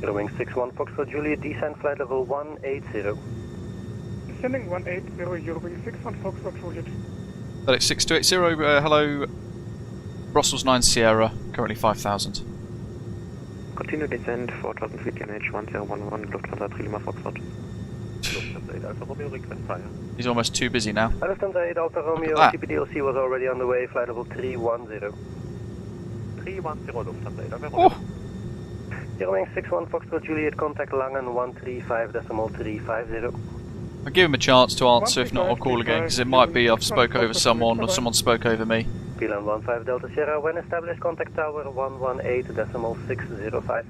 Speaker 12: Rowing 61 Foxtrot Juliet, descent flight level 180.
Speaker 14: Descending 180, Europe 61 Foxtrot Juliet.
Speaker 1: FedEx 6280, hello. Brussels 9 Sierra, currently 5,000.
Speaker 12: Continue descent 4000 feet, QNH 1011, Lufthansa 3 Lima Foxtrot.
Speaker 9: Lufthansa 8 Alfa Romeo, request fire.
Speaker 1: He's almost too busy now.
Speaker 12: Lufthansa 8 Alfa Romeo, TPDLC was already on the way, flight level 310.
Speaker 9: 310 Lufthansa 8 Alfa Romeo.
Speaker 12: Eurowing 61 Foxtrot Juliet, contact Langen 135.350.
Speaker 1: I'll give him a chance to answer, if not I'll call again, because it might be I've spoke over someone or someone spoke over me.
Speaker 12: VLAN 15 Delta Sierra, when established, contact tower 118.605.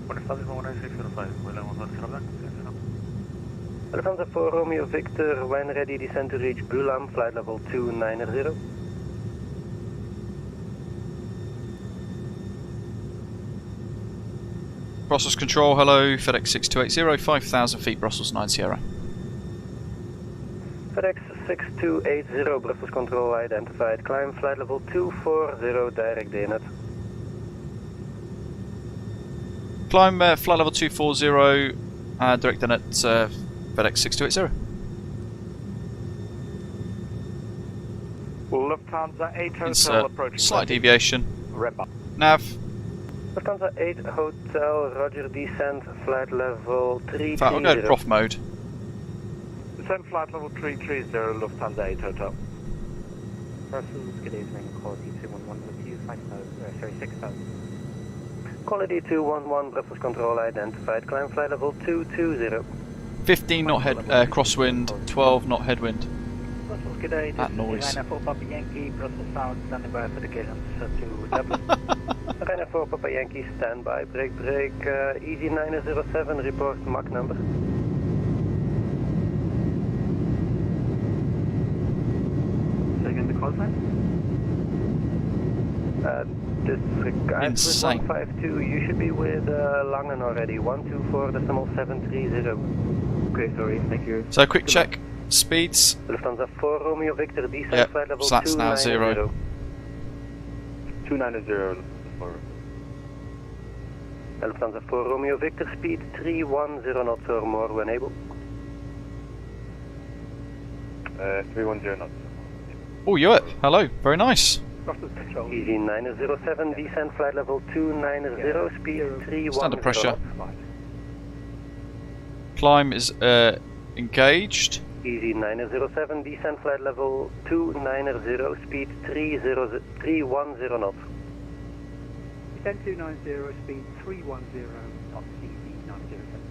Speaker 9: When established, 118.605.
Speaker 12: Lufthansa 4 Romeo Victor, when ready, descend to reach Bulam, flight level 290.
Speaker 1: Brussels Control, hello, FedEx 6280, 5,000 feet, Brussels 9 Sierra.
Speaker 12: FedEx 6280, Brussels Control identified, climb flight level 240, direct DNet.
Speaker 1: Climb flight level 240, direct DNet, FedEx 6280.
Speaker 11: Lufthansa 8 Hotel
Speaker 1: Insert
Speaker 11: approaching.
Speaker 1: slight deviation. Nav.
Speaker 12: Lufthansa 8 Hotel, roger, descent, flight level 330.
Speaker 1: In fact, I'll go to prof mode.
Speaker 11: Descent flight level 330, Lufthansa 8 Hotel.
Speaker 4: Brussels, good evening, quality 211 with you, 6,000.
Speaker 12: Quality 211, Brussels Control identified, climb flight level 220.
Speaker 1: 15 knot crosswind, 12 knot headwind.
Speaker 2: Brussels, good day.
Speaker 1: That noise.
Speaker 2: Ryanair 4 Papa Yankee, Brussels South, standing by for the clearance to Dublin.
Speaker 12: Ryanair 4 Papa Yankee, standby, break, easy 907, report Mach number.
Speaker 2: Second, the call sign?
Speaker 12: Disregard 152, you should be with Langen already, 124.730.
Speaker 2: Okay, sorry, thank you.
Speaker 1: So quick check, speeds.
Speaker 12: Lufthansa 4 Romeo Victor, descent
Speaker 1: Yep,
Speaker 12: flight level
Speaker 1: so that's now 0.
Speaker 9: 290.
Speaker 12: Lufthansa 4 Romeo Victor, speed 310 knots or more when able.
Speaker 9: 310 knots.
Speaker 1: Oh, you're up. Hello, very nice.
Speaker 12: Easy 907, descent flight level 290, speed 310.
Speaker 1: Stand under pressure. Climb is engaged.
Speaker 12: Easy 907, descent flight level 290, speed 310 knots.
Speaker 4: Descent 290, speed 310, knots, easy 907.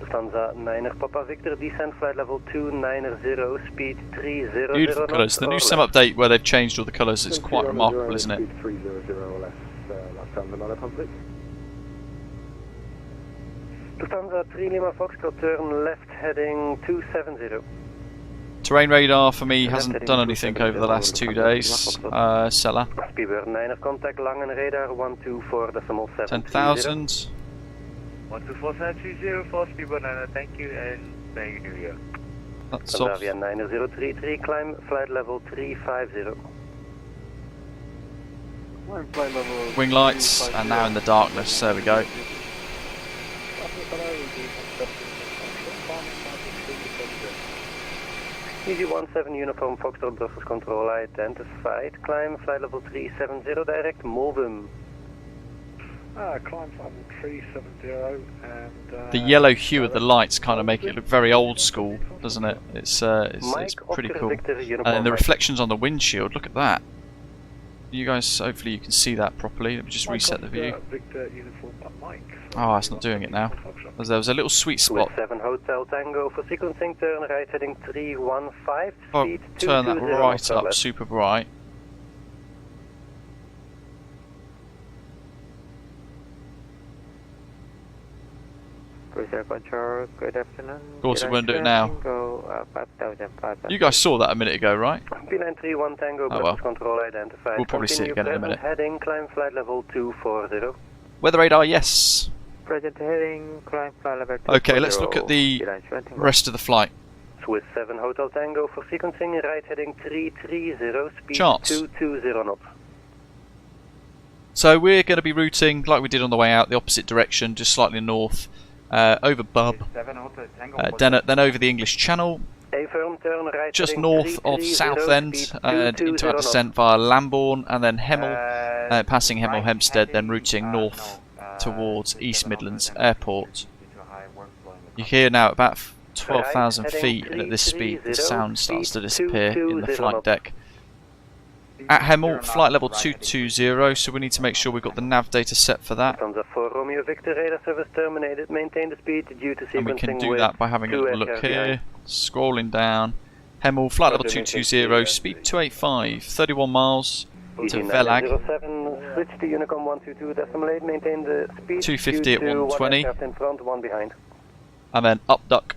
Speaker 12: Lufthansa 9er Papa Victor, descent flight level 290, speed 300
Speaker 1: Beautiful colours. The new SIM update where they've changed all the colours is quite remarkable, isn't it?
Speaker 12: Speed 300 or less, last time the Mallet. Lufthansa 3 Lima Foxtrot, turn left heading 270.
Speaker 1: Terrain radar for me hasn't done anything over the last 2 days. Seller.
Speaker 12: Speedbird 9er contact, Langen radar 124.730.
Speaker 1: 10,000.
Speaker 11: 124.730 for Speedbird 9er, thank you and Merry New Year.
Speaker 1: That's off.
Speaker 12: Xavier 9033, climb flight level 350.
Speaker 1: Wing lights, and now in the darkness, there we go.
Speaker 12: Easy 17 Uniform Foxtrot Brussels Control identified, climb flight level 370 direct, Movim.
Speaker 11: Climb flight level 370 and...
Speaker 1: The yellow hue of the lights kind of make it look very old school, doesn't it? It's pretty cool. And the reflections on the windshield, look at that. You guys, hopefully you can see that properly. Let me just reset the view. Oh, it's not doing it now. There was a little sweet spot.
Speaker 12: 7 Hotel Tango for sequencing, turn right heading 315, speed 220.
Speaker 1: Turn that right up, super bright.
Speaker 12: Control, good afternoon.
Speaker 1: Of course it won't do it now. You guys saw that a minute ago, right?
Speaker 12: P931 Tango, Brussels Control identified.
Speaker 1: We'll probably see it again in a minute.
Speaker 12: Heading, climb flight level 240.
Speaker 1: Weather radar, yes.
Speaker 12: Present heading, climb flight level 240.
Speaker 1: Okay, let's look at the rest of the flight.
Speaker 12: Swiss 7 Hotel Tango for sequencing, right heading 330, speed
Speaker 1: Chance.
Speaker 12: 220 knots.
Speaker 1: So we're going to be routing, like we did on the way out, the opposite direction, just slightly north. over Bub, then over the English Channel, just north of Southend, into our descent via Lambourne, and then Hemel, passing Hemel Hempstead, then routing north towards East Midlands Airport. You hear now at about 12,000 feet, and at this speed the sound starts to disappear in the flight deck. At Hemel, flight level 220, so we need to make sure we've got the nav data set for that. And we can do that by having a little look here, scrolling down. Hemel, flight level 220, speed 285, 31 miles to Velag. 250 at 120. And then up duck.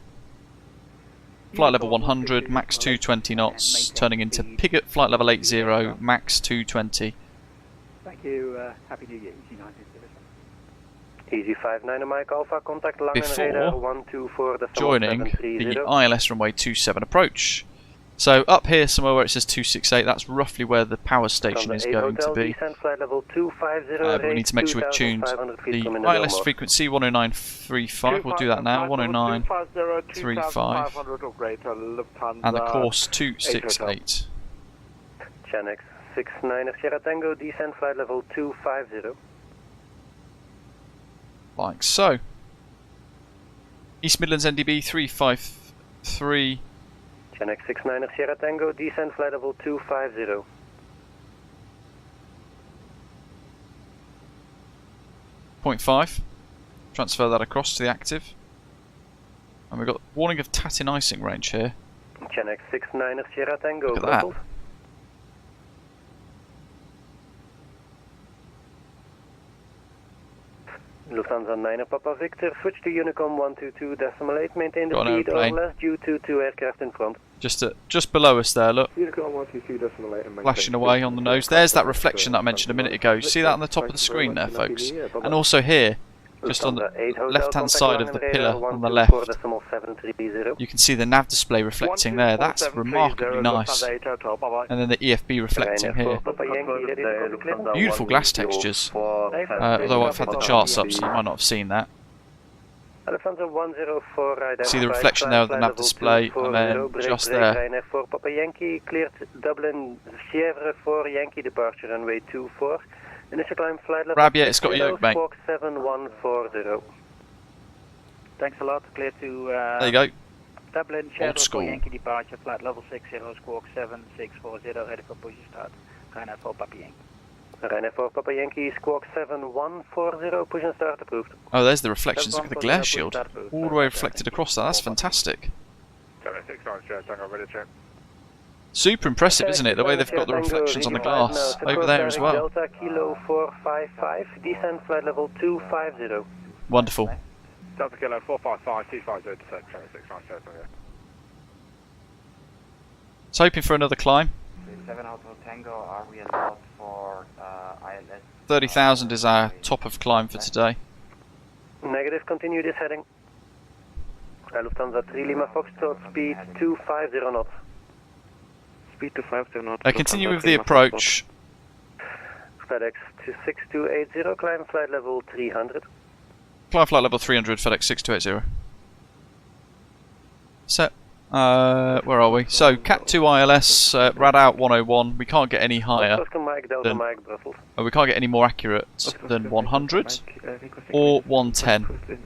Speaker 1: Flight level 100, max 220 knots, turning into Pigot, flight level 80, max 220.
Speaker 4: Thank you, Happy New Year,
Speaker 12: Easy 59 Mike Alpha, contact line
Speaker 1: before joining the ILS runway 27 approach. So up here somewhere where it says 268, that's roughly where the power station is going to be. But we need to make sure we've tuned the ILS frequency 109.35, we'll do that now, 109.35, and the course 268.
Speaker 12: Chanex 69 Sierra Tango, descent flight level 250.
Speaker 1: Like so. East Midlands NDB 353.
Speaker 12: Chanex 69 Sierra Tango, descent flight level 250.
Speaker 1: .5. Transfer that across to the active. And we've got warning of Tatton icing range here.
Speaker 12: Chanex 69 Sierra Tango,
Speaker 1: look at that.
Speaker 12: Lufthansa 9 Papa Victor, switch to Unicom 122.8, maintain the speed or less due to 2 aircraft in front.
Speaker 1: Just below us there, look.
Speaker 11: Unicom 122.8
Speaker 1: flashing away on the nose. There's that reflection that I mentioned a minute ago. You see that on the top of the screen there, folks? And also here, just on the left-hand side of the pillar on the left, you can see the nav display reflecting there. That's remarkably nice. And then the EFB reflecting here. Beautiful glass textures. Although I've had the charts up, so you might not have seen that. See the reflection there of the nav display, and then just there. Rab, yeah, it's got a yoke, mate.
Speaker 12: 7140.
Speaker 4: Thanks a lot. Clear to
Speaker 1: there you go.
Speaker 4: Dublin,
Speaker 1: Old school.
Speaker 4: Yankee departure, flight level 60, squawk 7640, ready for push start. Ryanair 4 Papa Yankee.
Speaker 12: Ryanair 4 Papa Yankee, squawk 7140, push and start approved.
Speaker 1: Oh, there's the reflections. Look at the glare shield. All the way reflected across that. That's fantastic. Super impressive, isn't it? The way they've got the reflections on the glass over there as well.
Speaker 12: Delta Kilo 455, descent flight level 250.
Speaker 1: Wonderful.
Speaker 9: Delta Kilo 455, 250, descent, 697, yeah.
Speaker 1: So hoping for another climb.
Speaker 10: 7 Hotel Tango, are we allowed for ILS?
Speaker 1: 30,000 is our top of climb for today.
Speaker 12: Negative, continue this heading. Lufthansa 3 Lima Foxtrot, speed 250 knots. Speed 250 knots.
Speaker 1: Continue with the approach.
Speaker 12: FedEx 6280, climb flight level 300.
Speaker 1: Climb flight level 300, FedEx 6280. Set. Where are we? So, Cat 2 ILS, rad out 101. We can't get any higher than, we can't get any more accurate than 100 or 110.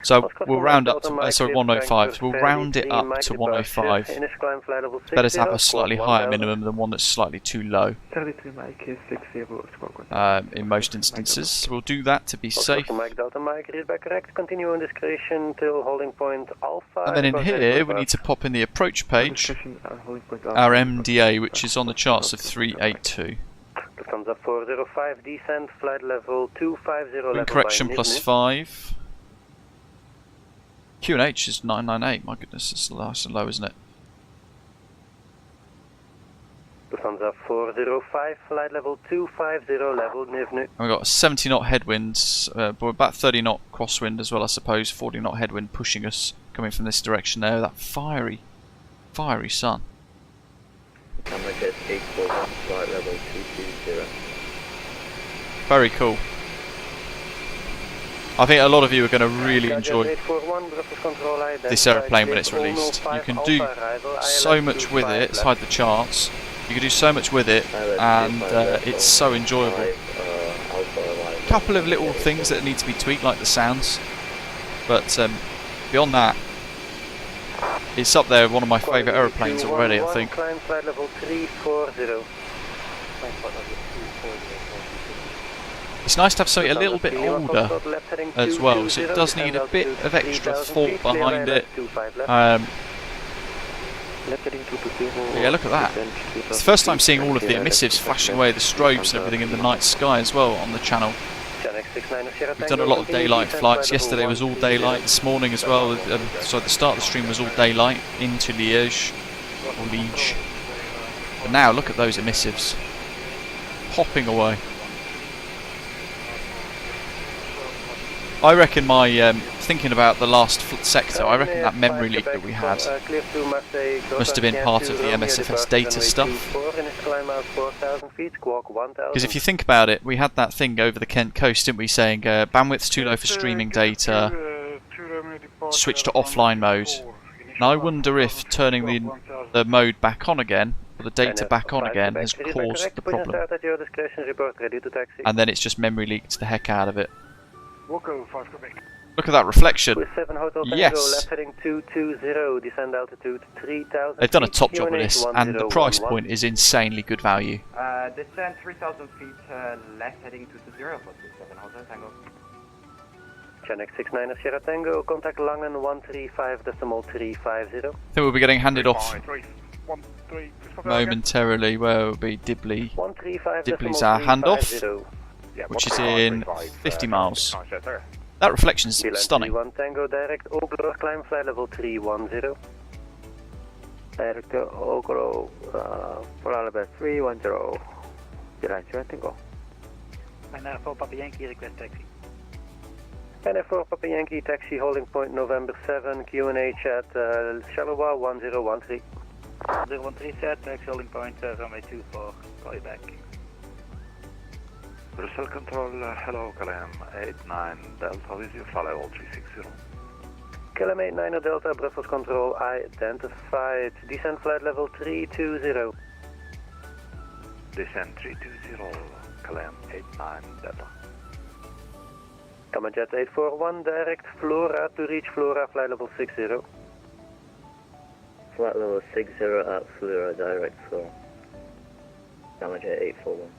Speaker 1: So we'll round up to, sorry, 105. So we'll round it up to 105. It's better to have a slightly higher minimum than one that's slightly too low. In most instances, so we'll do that to be safe. And then in here, we need to pop in the approach page, our MDA, which is on the charts of 382.
Speaker 12: Lufthansa 405, descent, flight level 250.
Speaker 1: Wind correction plus 5. QNH is 998, my goodness, it's nice and low, isn't it?
Speaker 12: Lufthansa 405, flight level 250, level Nivnu.
Speaker 1: And we've got 70 knot headwinds, but about 30 knot crosswind as well, I suppose, 40 knot headwind pushing us, coming from this direction there, that fiery sun.
Speaker 12: Camera 841, flight level 220.
Speaker 1: Very cool. I think a lot of you are going to really enjoy this aeroplane when it's released. You can do so much with it, it's hide the charts. You can do so much with it, and it's so enjoyable. A couple of little things that need to be tweaked, like the sounds, but beyond that, it's up there, one of my favourite aeroplanes already, I think. It's nice to have something a little bit older as well, so it does need a bit of extra thought behind it. Yeah, look at that. It's the first time seeing all of the emissives flashing away, the strobes and everything in the night sky as well on the channel. We've done a lot of daylight flights. Yesterday was all daylight, this morning as well. So the start of the stream was all daylight into Liege, or Liege. But now look at those emissives hopping away. I reckon my thinking about the last sector, I reckon that memory leak that we had must have been part of the MSFS data stuff. Because if you think about it, we had that thing over the Kent coast, didn't we, saying bandwidth's too low for streaming data, switch to offline mode. Now I wonder if turning the mode back on again, or the data back on again, has caused the problem. And then it's just memory leaked the heck out of it. Look at that reflection. Yes. They've done a top job of this, and the price point is insanely good value.
Speaker 10: Descend 3,000 feet left, heading 220 for 27 Hotel Tango.
Speaker 12: Chenek 69 Sierra Tango, contact Langen 135.350.
Speaker 1: I think we'll be getting handed off momentarily. Where will be Dibley? Dibley's our handoff, which is in 50 miles. That reflection's stunning.
Speaker 12: Tango direct Ogro, climb flight level 310.
Speaker 11: Direct Ogro, flight level 310. Direct Tango.
Speaker 2: And for Papa Yankee, request taxi.
Speaker 12: NF4 Papa Yankee, taxi holding point November 7, QNH at Charleroi 1013.
Speaker 2: 013 set, taxi holding point runway 24, call you back.
Speaker 10: Brussels Control, hello, KLM 89 Delta, with you, flight level 360.
Speaker 12: KLM 89 Delta, Brussels Control, identified, descent flight level 320.
Speaker 10: Descent 320, KLM 89 Delta.
Speaker 12: Jet 841, direct Flora to reach Flora, flight level 60.
Speaker 11: Flight level 60 at Flora, direct Flora. Jet 841.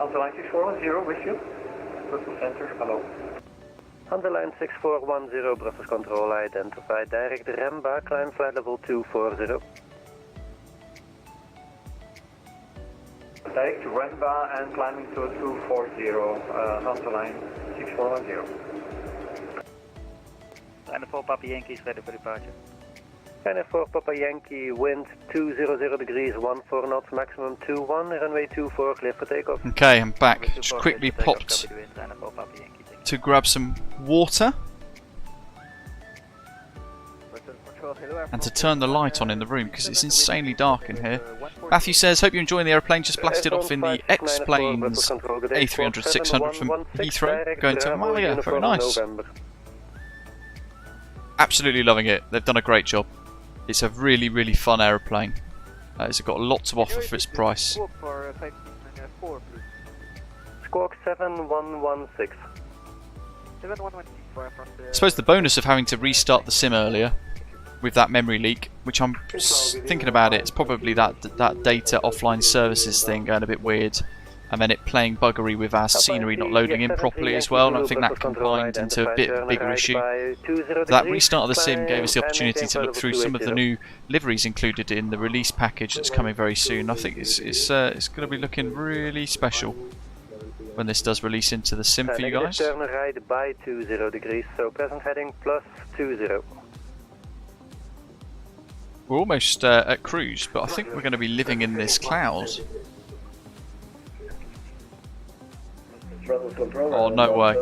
Speaker 2: Underline 6410, with you. Brussels Center, hello.
Speaker 12: Underline 6410, Brussels Control, identified, direct Remba, climb flight level 240.
Speaker 2: Direct to Remba and climbing to 240, Underline 6410. And 4 Papa Yankee is ready for departure.
Speaker 12: NF4 Papa Yankee, wind 200 degrees, 14 knots, maximum 21, runway 24, clear for takeoff.
Speaker 1: Okay, I'm back. Just quickly popped to grab some water and to turn the light on in the room because it's insanely dark in here. Matthew says, hope you're enjoying the aeroplane. Just blasted off in the X-Planes A300-600 from Heathrow, going to Amalia. Very nice. Absolutely loving it. They've done a great job. It's a really, really fun aeroplane. It's got a lot to offer for its price.
Speaker 12: Squawk 7116.
Speaker 1: I suppose the bonus of having to restart the sim earlier with that memory leak, which I'm thinking about it, it's probably that data offline services thing going a bit weird, and then it playing buggery with our scenery not loading in properly as well, and I think that combined into a bit bigger issue. That restart of the sim gave us the opportunity to look through some of the new liveries included in the release package that's coming very soon. I think it's going to be looking really special when this does release into the sim for you guys.
Speaker 12: Turn right by 20 degrees, so present heading plus 20.
Speaker 1: We're almost at cruise, but I think we're going to be living in this cloud. Oh, no way.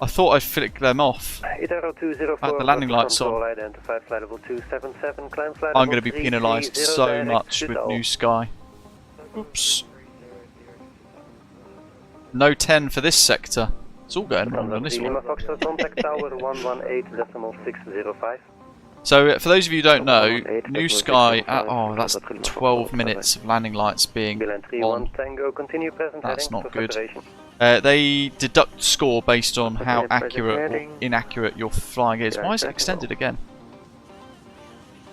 Speaker 1: I thought I'd flick them off. Had the landing lights on. I'm going to be penalised so much with New Sky. Oops. No 10 for this sector. It's all going wrong on this one.
Speaker 12: Foxtrot contact tower 118.605.
Speaker 1: So for those of you who don't know, New Sky at, oh, that's 12 minutes of landing lights being on. That's not good. They deduct score based on how accurate or inaccurate your flying is. Why is it extended again?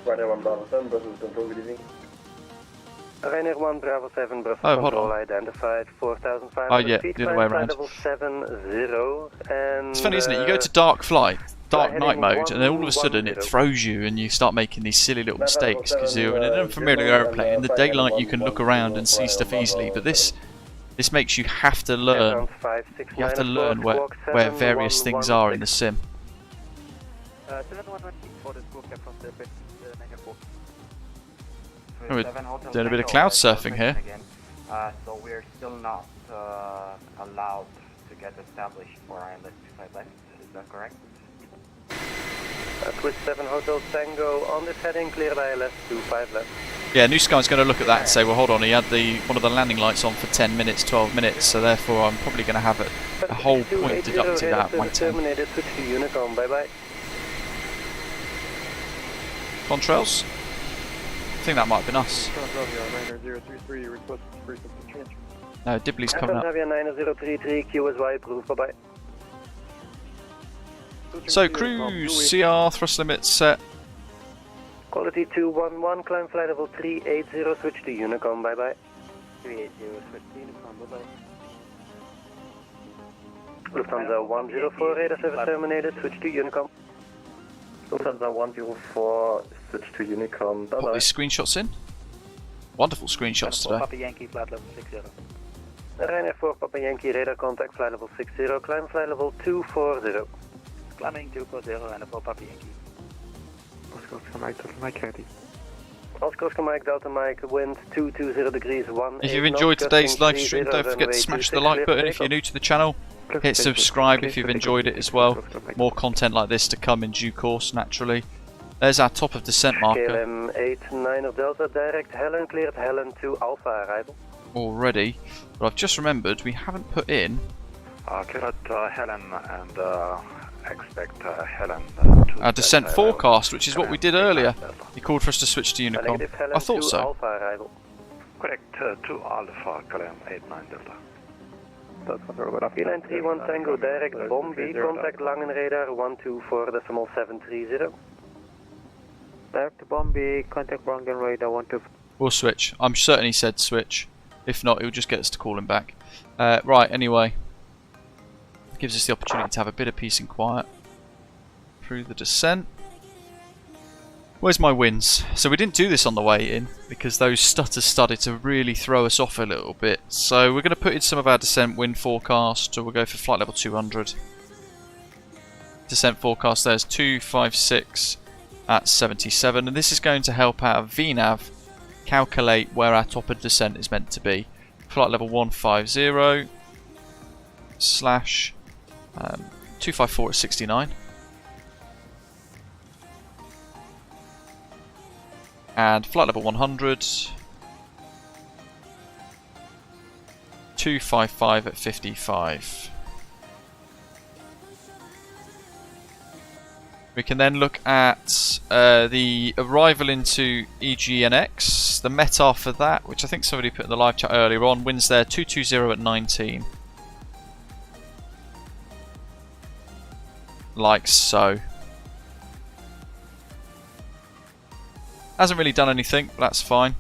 Speaker 12: Ryanair 1 Bravo 7, Brussels control, good evening. Ryanair 1 Bravo 7, Brussels control identified 4,500 feet,
Speaker 1: the other way around.
Speaker 12: level 70, and
Speaker 1: it's funny, isn't it? You go to dark flight, dark night mode, and then all of a sudden it throws you and you start making these silly little mistakes because you're in an unfamiliar airplane. In the daylight you can look around and see stuff easily, but this makes you have to learn. You have to learn where various things are in the sim. Oh, we're doing a bit of cloud surfing here.
Speaker 10: So we're still not allowed to get established for ILS 25 left, is that correct?
Speaker 12: Twist 7 Hotel Tango on this heading, cleared ILS 25 left.
Speaker 1: Yeah, New Sky's going to look at that and say, well, hold on, he had one of the landing lights on for 10 minutes, 12 minutes, so therefore I'm probably going to have a whole point deducted out of my 10.
Speaker 12: Switch to Unicom, bye-bye.
Speaker 1: Contrails? I think that might have been us. No, Dibley's coming up.
Speaker 12: 9033, QSY approved, bye-bye.
Speaker 1: So, cruise, CR, thrust limit set.
Speaker 12: Quality 211, climb flight level 380, switch to Unicom, bye-bye. 380, switch to Unicom, bye-bye. Lufthansa 104, radar service terminated, switch to Unicom. Lufthansa 104, switch to Unicom, bye-bye.
Speaker 1: Put these screenshots in. Wonderful screenshots today.
Speaker 12: Papa Yankee, flight level 60. Ryanair 4, Papa Yankee, radar contact, flight level 60, climb flight level 240. Climbing 240, and 4 Papa Yankee.
Speaker 11: Oscar Mike, Delta Mike ready.
Speaker 12: Oscar Mike, Delta Mike, wind 220 degrees 1.
Speaker 1: If you've enjoyed today's live stream, don't forget to smash the like button if you're new to the channel. Hit subscribe if you've enjoyed it as well. More content like this to come in due course, naturally. There's our top of descent marker.
Speaker 12: KLM 89 of Delta, direct Helen, cleared Helen to Alpha arrival.
Speaker 1: Already, but I've just remembered we haven't put in.
Speaker 10: Cleared Helen and expect Helen.
Speaker 1: Our descent forecast, which is what we did earlier. He called for us to switch to Unicom. I thought so.
Speaker 10: Correct, to Alpha, KLM 89 Delta.
Speaker 12: P931 Tango, direct Bombi, contact Langen radar 124.730. Direct Bombi, contact Langen radar 124.
Speaker 1: We'll switch. I'm certain he said switch. If not, he'll just get us to call him back. Right, anyway. Gives us the opportunity to have a bit of peace and quiet through the descent. Where's my winds? So we didn't do this on the way in because those stutters started to really throw us off a little bit. So we're going to put in some of our descent wind forecast. So we'll go for flight level 200. Descent forecast there's 256 at 77, and this is going to help our VNAV calculate where our top of descent is meant to be. Flight level 150 slash 254 at 69. And flight level 100 255 at 55. We can then look at the arrival into EGNX, the METAR for that, which I think somebody put in the live chat earlier on. Winds there 220 at 19. Like so. Hasn't really done anything, but that's fine.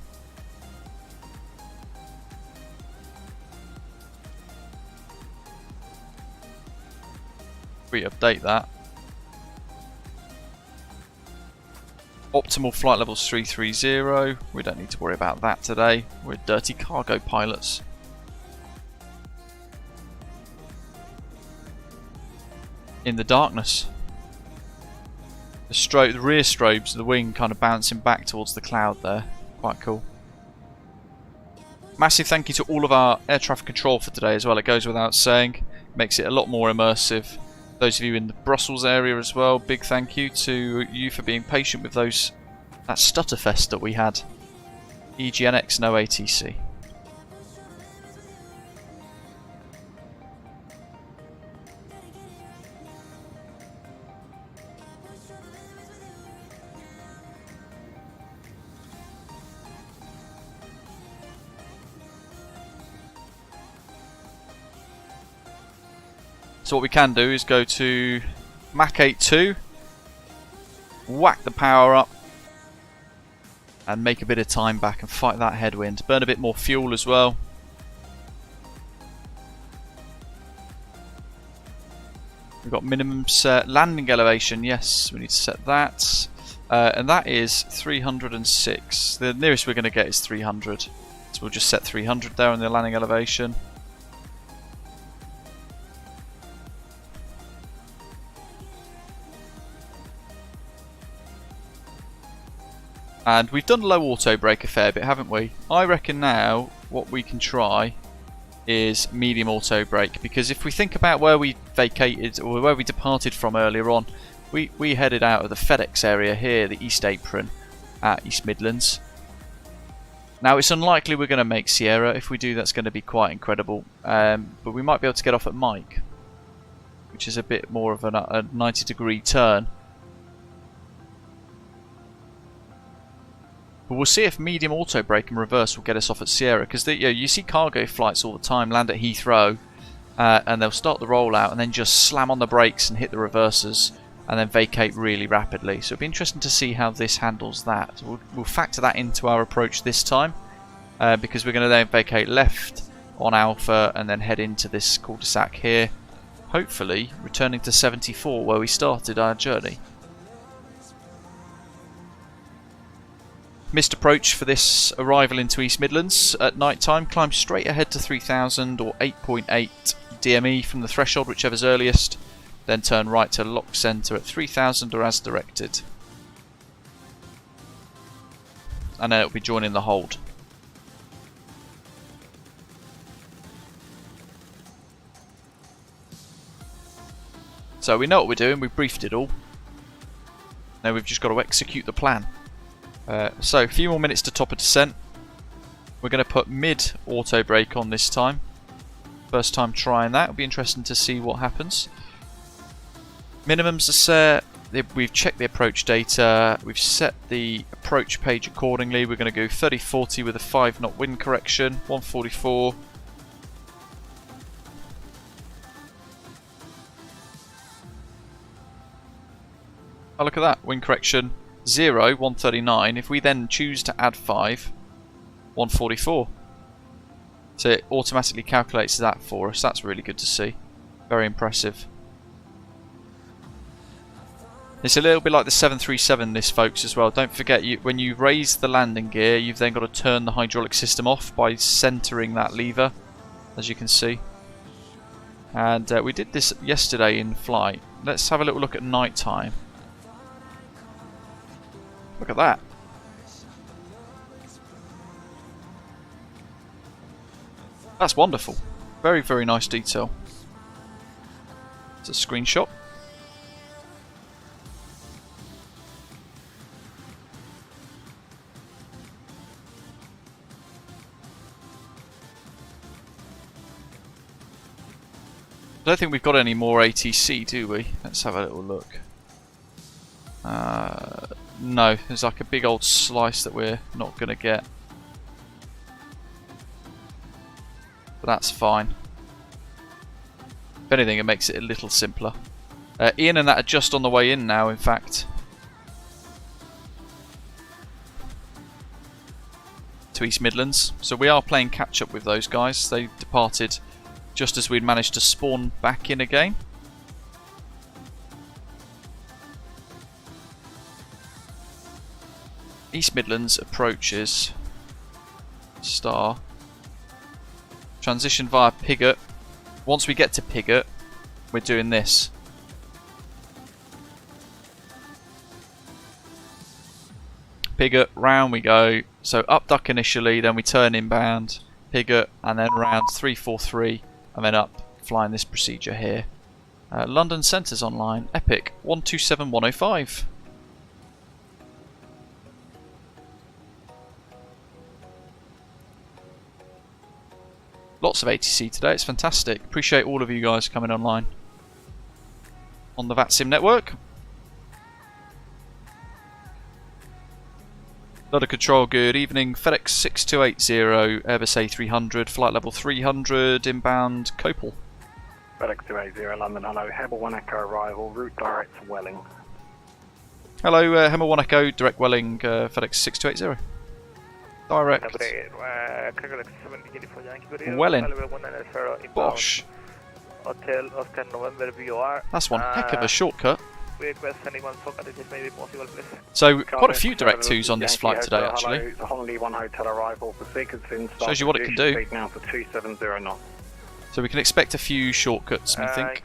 Speaker 1: We update that. Optimal flight levels 330. We don't need to worry about that today. We're dirty cargo pilots. In the darkness. The rear strobes of the wing kind of bouncing back towards the cloud there. Quite cool. Massive thank you to all of our air traffic control for today as well. It goes without saying. Makes it a lot more immersive. Those of you in the Brussels area as well, big thank you to you for being patient with that stutterfest that we had. EGNX, no ATC. So what we can do is go to Mach 8.2, whack the power up, and make a bit of time back and fight that headwind. Burn a bit more fuel as well. We've got minimum set landing elevation. Yes, we need to set that. And that is 306. The nearest we're going to get is 300. So we'll just set 300 there on the landing elevation. And we've done low auto brake a fair bit, haven't we? I reckon now what we can try is medium auto brake, because if we think about where we vacated or where we departed from earlier on, we headed out of the FedEx area here, the East Apron at East Midlands. Now it's unlikely we're going to make Sierra. If we do, that's going to be quite incredible. But we might be able to get off at Mike, which is a bit more of a 90-degree turn. But we'll see if medium auto brake and reverse will get us off at Sierra, because you see cargo flights all the time land at Heathrow, and they'll start the rollout and then just slam on the brakes and hit the reversers and then vacate really rapidly. So it'll be interesting to see how this handles that. We'll factor that into our approach this time, because we're going to then vacate left on Alpha and then head into this cul-de-sac here, hopefully returning to 74 where we started our journey. Missed approach for this arrival into East Midlands at night time. Climb straight ahead to 3000 or 8.8 DME from the threshold, whichever's earliest. Then turn right to lock centre at 3000 or as directed. And then it'll be joining the hold. So we know what we're doing, we've briefed it all. Now we've just got to execute the plan. So a few more minutes to top a descent. We're going to put mid auto brake on this time. First time trying that. It'll be interesting to see what happens. Minimums are set. We've checked the approach data. We've set the approach page accordingly. We're going to go 30-40 with a 5-knot wind correction. 144. Oh, look at that. Wind correction 0, 139. If we then choose to add 5, 144. So it automatically calculates that for us. That's really good to see. Very impressive. It's a little bit like the 737 this, folks, as well. Don't forget, when you raise the landing gear, you've then got to turn the hydraulic system off by centering that lever, as you can see. And we did this yesterday in flight. Let's have a little look at night time. Look at that. That's wonderful. Very, very nice detail. It's a screenshot. I don't think we've got any more ATC, do we? Let's have a little look. No, there's like a big old slice that we're not going to get. But that's fine. If anything, it makes it a little simpler. Ian and that are just on the way in now, in fact. To East Midlands. So we are playing catch up with those guys. They departed just as we'd managed to spawn back in again. East Midlands approaches Star. Transition via Pigot. Once we get to Pigot, we're doing this. Pigot, round we go. So up duck initially, then we turn inbound, Pigot, and then round 343, and then up, flying this procedure here. London Centre's online. Epic 127105. Lots of ATC today, it's fantastic. Appreciate all of you guys coming online on the VATSIM network. Lot of control, good evening. FedEx 6280, Airbus A300, flight level 300, inbound Copal.
Speaker 5: FedEx 280 London, hello, Hebel 1 Echo arrival, route direct to Welling.
Speaker 1: Hello, Hemel 1 Echo, direct Welling, FedEx 6280. Direct. Welling. Bosh. That's one heck of a shortcut. So, quite a few direct 2s on this flight today, actually. Shows you what it can do. So we can expect a few shortcuts, I think.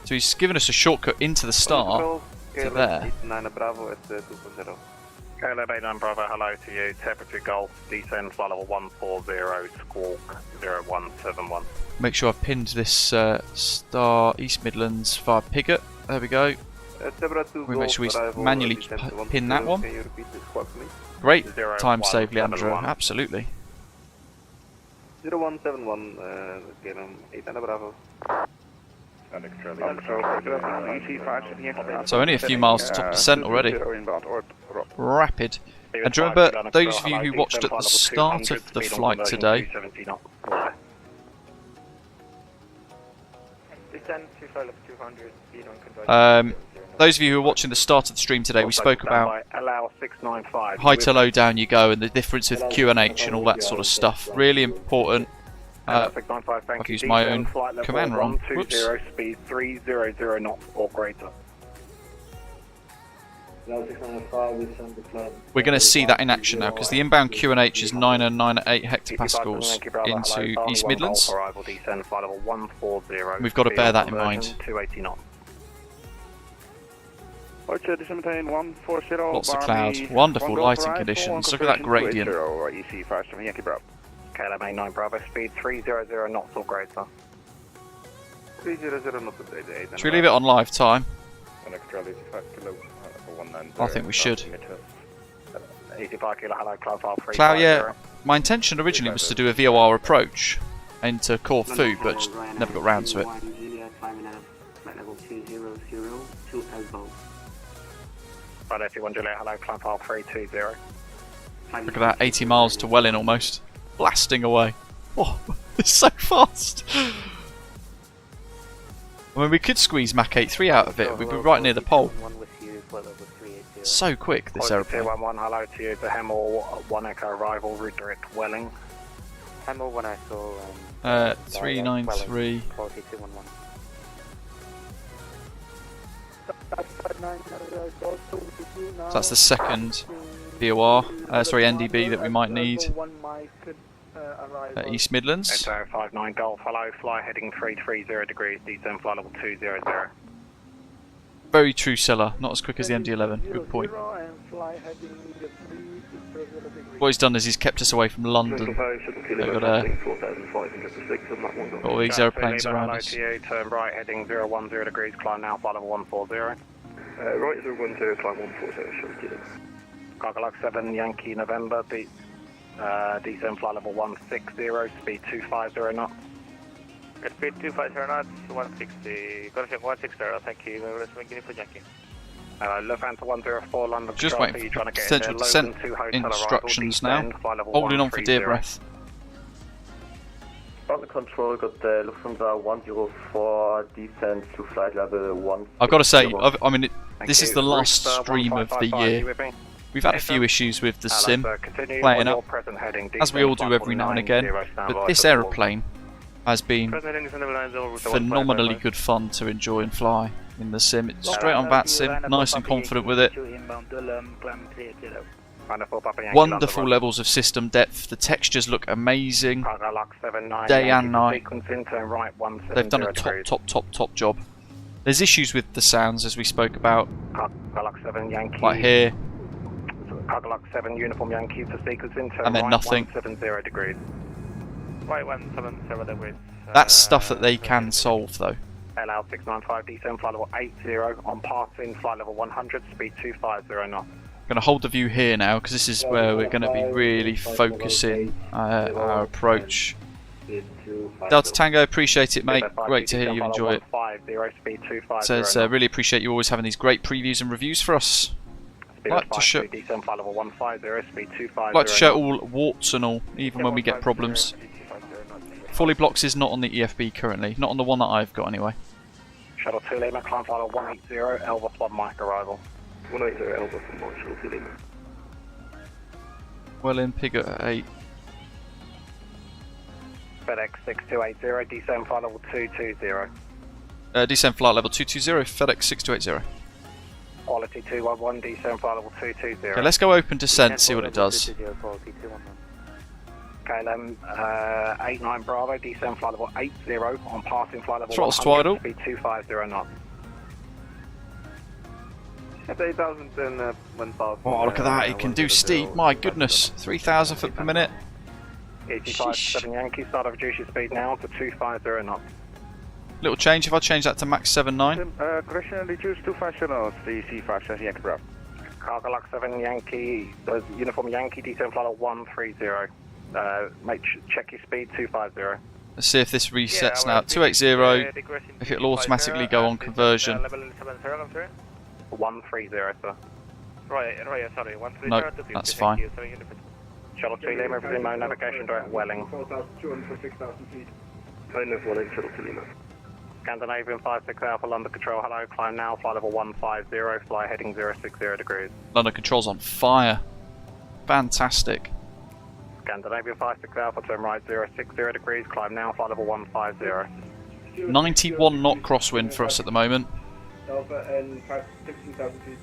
Speaker 1: So he's given us a shortcut into the star to there.
Speaker 5: KLM 9 Bravo, hello to you. Temperature Golf, descend flight level 140, squawk 0171.
Speaker 1: Make sure I've pinned this star East Midlands via Pigott. There we go. We make sure we manually pin that one. Great time save, Leandro. Absolutely.
Speaker 3: 0171, KLM 8 Bravo.
Speaker 1: So only a few miles to top descent already. Rapid. And do you remember, those of you who watched at the start of the flight today, those of you who were watching the start of the stream today, we spoke about high to low down you go and the difference with QNH and all that sort of stuff. Really important. I've used my own command wrong. Whoops.
Speaker 5: Speed 300 knots or greater.
Speaker 1: We're going to see that in action now because the inbound QNH is 9.98 hectopascals into East Midlands. We've got to bear that in mind. Lots of clouds, wonderful lighting conditions. Look at that gradient.
Speaker 5: KLM 9 Bravo, speed 300 knots or greater.
Speaker 3: 300 knots or greater.
Speaker 1: Should we leave it on live time? I think we should.
Speaker 5: 85 kilo, hello,
Speaker 1: Cloud, yeah. My intention originally was to do a VOR approach into Corfu, but just never got round to it. Look at that, 80 miles to Welling almost. Blasting away. Oh, it's so fast. I mean, we could squeeze Mach 8.3 out of it. We'd be right near the pole. So quick, this aeroplane.
Speaker 5: 211, hello to you. The Hemel 1 Echo arrival, route direct Welling.
Speaker 10: Hemel 1 Echo.
Speaker 1: 393. So that's the second VOR, sorry, NDB that we might need at East Midlands.
Speaker 5: 8059 Golf, hello, fly heading 330 degrees, descend flight level 200.
Speaker 1: Very true seller, not as quick as the MD-11, good point. What he's done is he's kept us away from London. They've got all these aeroplanes around us.
Speaker 5: Turn right heading 010 degrees, climb now, flight level 140.
Speaker 6: Right 010, climb 140,
Speaker 5: Cockpit 7 Yankee November, descend flight level 160, speed 250 knots.
Speaker 4: Good speed 250 knots, 160. Correction 160, thank you. We're swinging for Yankee.
Speaker 5: Lufthansa 104 London.
Speaker 1: Just waiting for potential descent instructions now. Holding on for dear breath.
Speaker 15: On the control, got the Lufthansa 104 descent to flight level 1.
Speaker 1: I've got to say, I mean, this is the last stream of the year. We've had a few issues with the sim playing up, as we all do every now and again, but this aeroplane has been phenomenally good fun to enjoy and fly in the sim. It's straight on VATSIM, nice and confident with it. Wonderful levels of system depth, the textures look amazing, day and night. They've done a top job. There's issues with the sounds as we spoke about, like here, and then nothing. That's stuff that they can solve though.
Speaker 5: LL 695 descend flight level 80 on passing flight level 100 speed 250 knots.
Speaker 1: I'm going to hold the view here now because this is where we're going to be really focusing our approach. Delta Tango, appreciate it mate, great to hear you enjoy it. Says really appreciate you always having these great previews and reviews for us. like to show,
Speaker 10: descend flight level 150, speed 250.
Speaker 1: like to show all warts and all, even when we get problems. Fully blocks is not on the EFB currently, not on the one that I've got anyway.
Speaker 10: Shuttle 2 Lima, climb flight level 180, Elvis 1 mic arrival.
Speaker 6: 180 Elvis 1, Shuttle 2 Lima.
Speaker 1: Well in, pig at 8.
Speaker 10: FedEx 6280, descend flight level 220.
Speaker 1: Descend flight level 220, FedEx 6280.
Speaker 10: Quality 211, descend flight level 220.
Speaker 1: Okay, let's go open descent, see what it does.
Speaker 10: KLM 89 Bravo, descend flight level 80 on passing flight level
Speaker 1: Throttle's
Speaker 10: 100,
Speaker 1: twaddle.
Speaker 10: speed 250 knots.
Speaker 11: At 8,000 and when past.
Speaker 1: Oh, look at that, it can do steep, my goodness. 3,000 foot per minute.
Speaker 10: 85-7 Yankee, start to reduce your speed now to 250 knots.
Speaker 1: Little change, if I change that to max 7.9.
Speaker 11: Correction, reduce 250 knots, CC 5 Yankee Bravo.
Speaker 10: Cargo Lux 7 Yankee, uniform Yankee, descend flight level 130. Check your speed 250.
Speaker 1: Let's see if this resets now. 280, if it'll automatically go on conversion.
Speaker 10: 130, sir.
Speaker 4: Right, sorry, 130.
Speaker 1: No, that's fine.
Speaker 10: Shuttle 2 Lima, everything mode, navigation direct Welling.
Speaker 11: 4,200 for 6,000 feet. Kind of Welling, Shuttle 2 Lima.
Speaker 10: Scandinavian 56 Alpha, London Control, hello, climb now, flight level 150, fly heading 060 degrees.
Speaker 1: London Control's on fire. Fantastic.
Speaker 10: Scandinavian 56 Alpha, turn right 060 degrees, climb now, flight level 150.
Speaker 1: 91 knot crosswind for us at the moment.
Speaker 11: Alpha and 16,000 feet.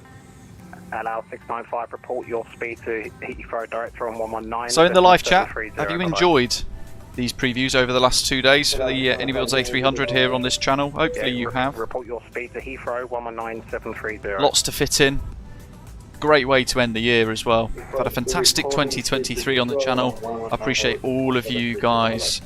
Speaker 10: Allow 695, report your speed to Heathrow Director on 119.
Speaker 1: So in the live chat, have you enjoyed these previews over the last 2 days for the iniBuilds A300 here on this channel? Hopefully you have.
Speaker 10: Report your speed to Heathrow 119730.
Speaker 1: Lots to fit in. Great way to end the year as well. We've had a fantastic 2023 on the channel. I appreciate all of you guys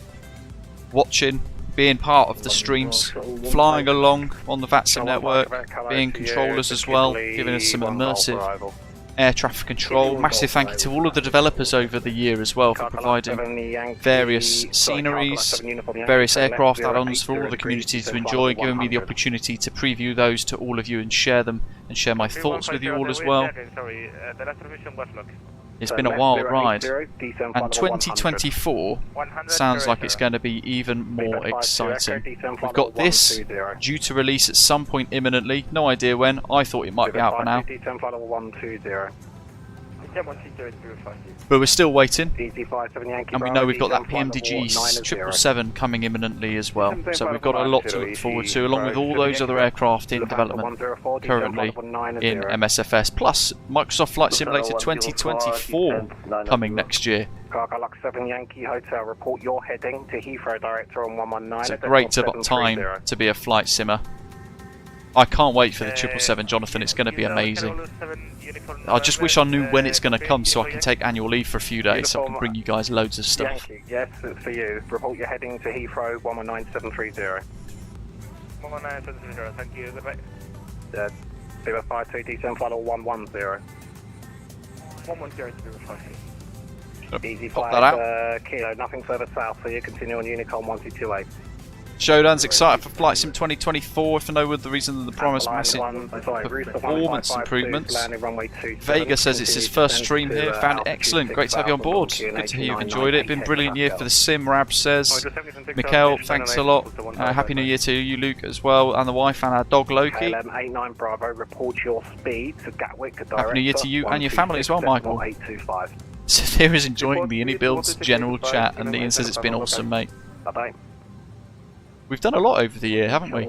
Speaker 1: watching, being part of the streams, flying along on the VATSIM network, being controllers as well, giving us some immersive air traffic control. Massive thank you to all of the developers over the year as well for providing various sceneries, various aircraft add-ons for all the community to enjoy, giving me the opportunity to preview those to all of you and share them and share my thoughts with you all as well. It's been a wild ride, and 2024 sounds like it's going to be even more exciting. We've got this due to release at some point imminently, no idea when. I thought it might be out by now, but we're still waiting, and we know we've got that PMDG 777 coming imminently as well, so we've got a lot to look forward to, along with all those other aircraft in development currently in MSFS, plus Microsoft Flight Simulator 2024 coming next year.
Speaker 10: Cargo Lux 7 Yankee Hotel, report your heading to Heathrow Director on 119.
Speaker 1: It's a great time to be a flight simmer. I can't wait for the 777, Jonathan. It's going to be amazing. I just wish I knew when it's going to come so I can take annual leave for a few days so I can bring you guys loads of stuff.
Speaker 10: Yankee, yes, it's for you. Report your heading to Heathrow 119730.
Speaker 4: 11970, thank you. Goodbye.
Speaker 10: 052, descend flight 110.
Speaker 4: 110,
Speaker 10: Easy
Speaker 1: Pop
Speaker 10: flight,
Speaker 1: that out.
Speaker 10: Kilo, nothing further south, so you continue on Unicom 1228.
Speaker 1: Showdown's excited for Flight Sim 2024 for no other reason than the promised massive performance improvements. Vega says it's his first stream here, found it excellent, great to have you on board. Good to hear you've enjoyed it, been a brilliant year for the sim, Rab says. Mikhail, thanks a lot. Happy New Year to you, Luke, as well, and the wife and our dog Loki.
Speaker 10: Happy
Speaker 1: New Year to you and your family as well, Michael. Saphir is enjoying the iniBuilds general chat, and Ian says it's been awesome, mate.
Speaker 10: Bye-bye.
Speaker 1: We've done a lot over the year, haven't we?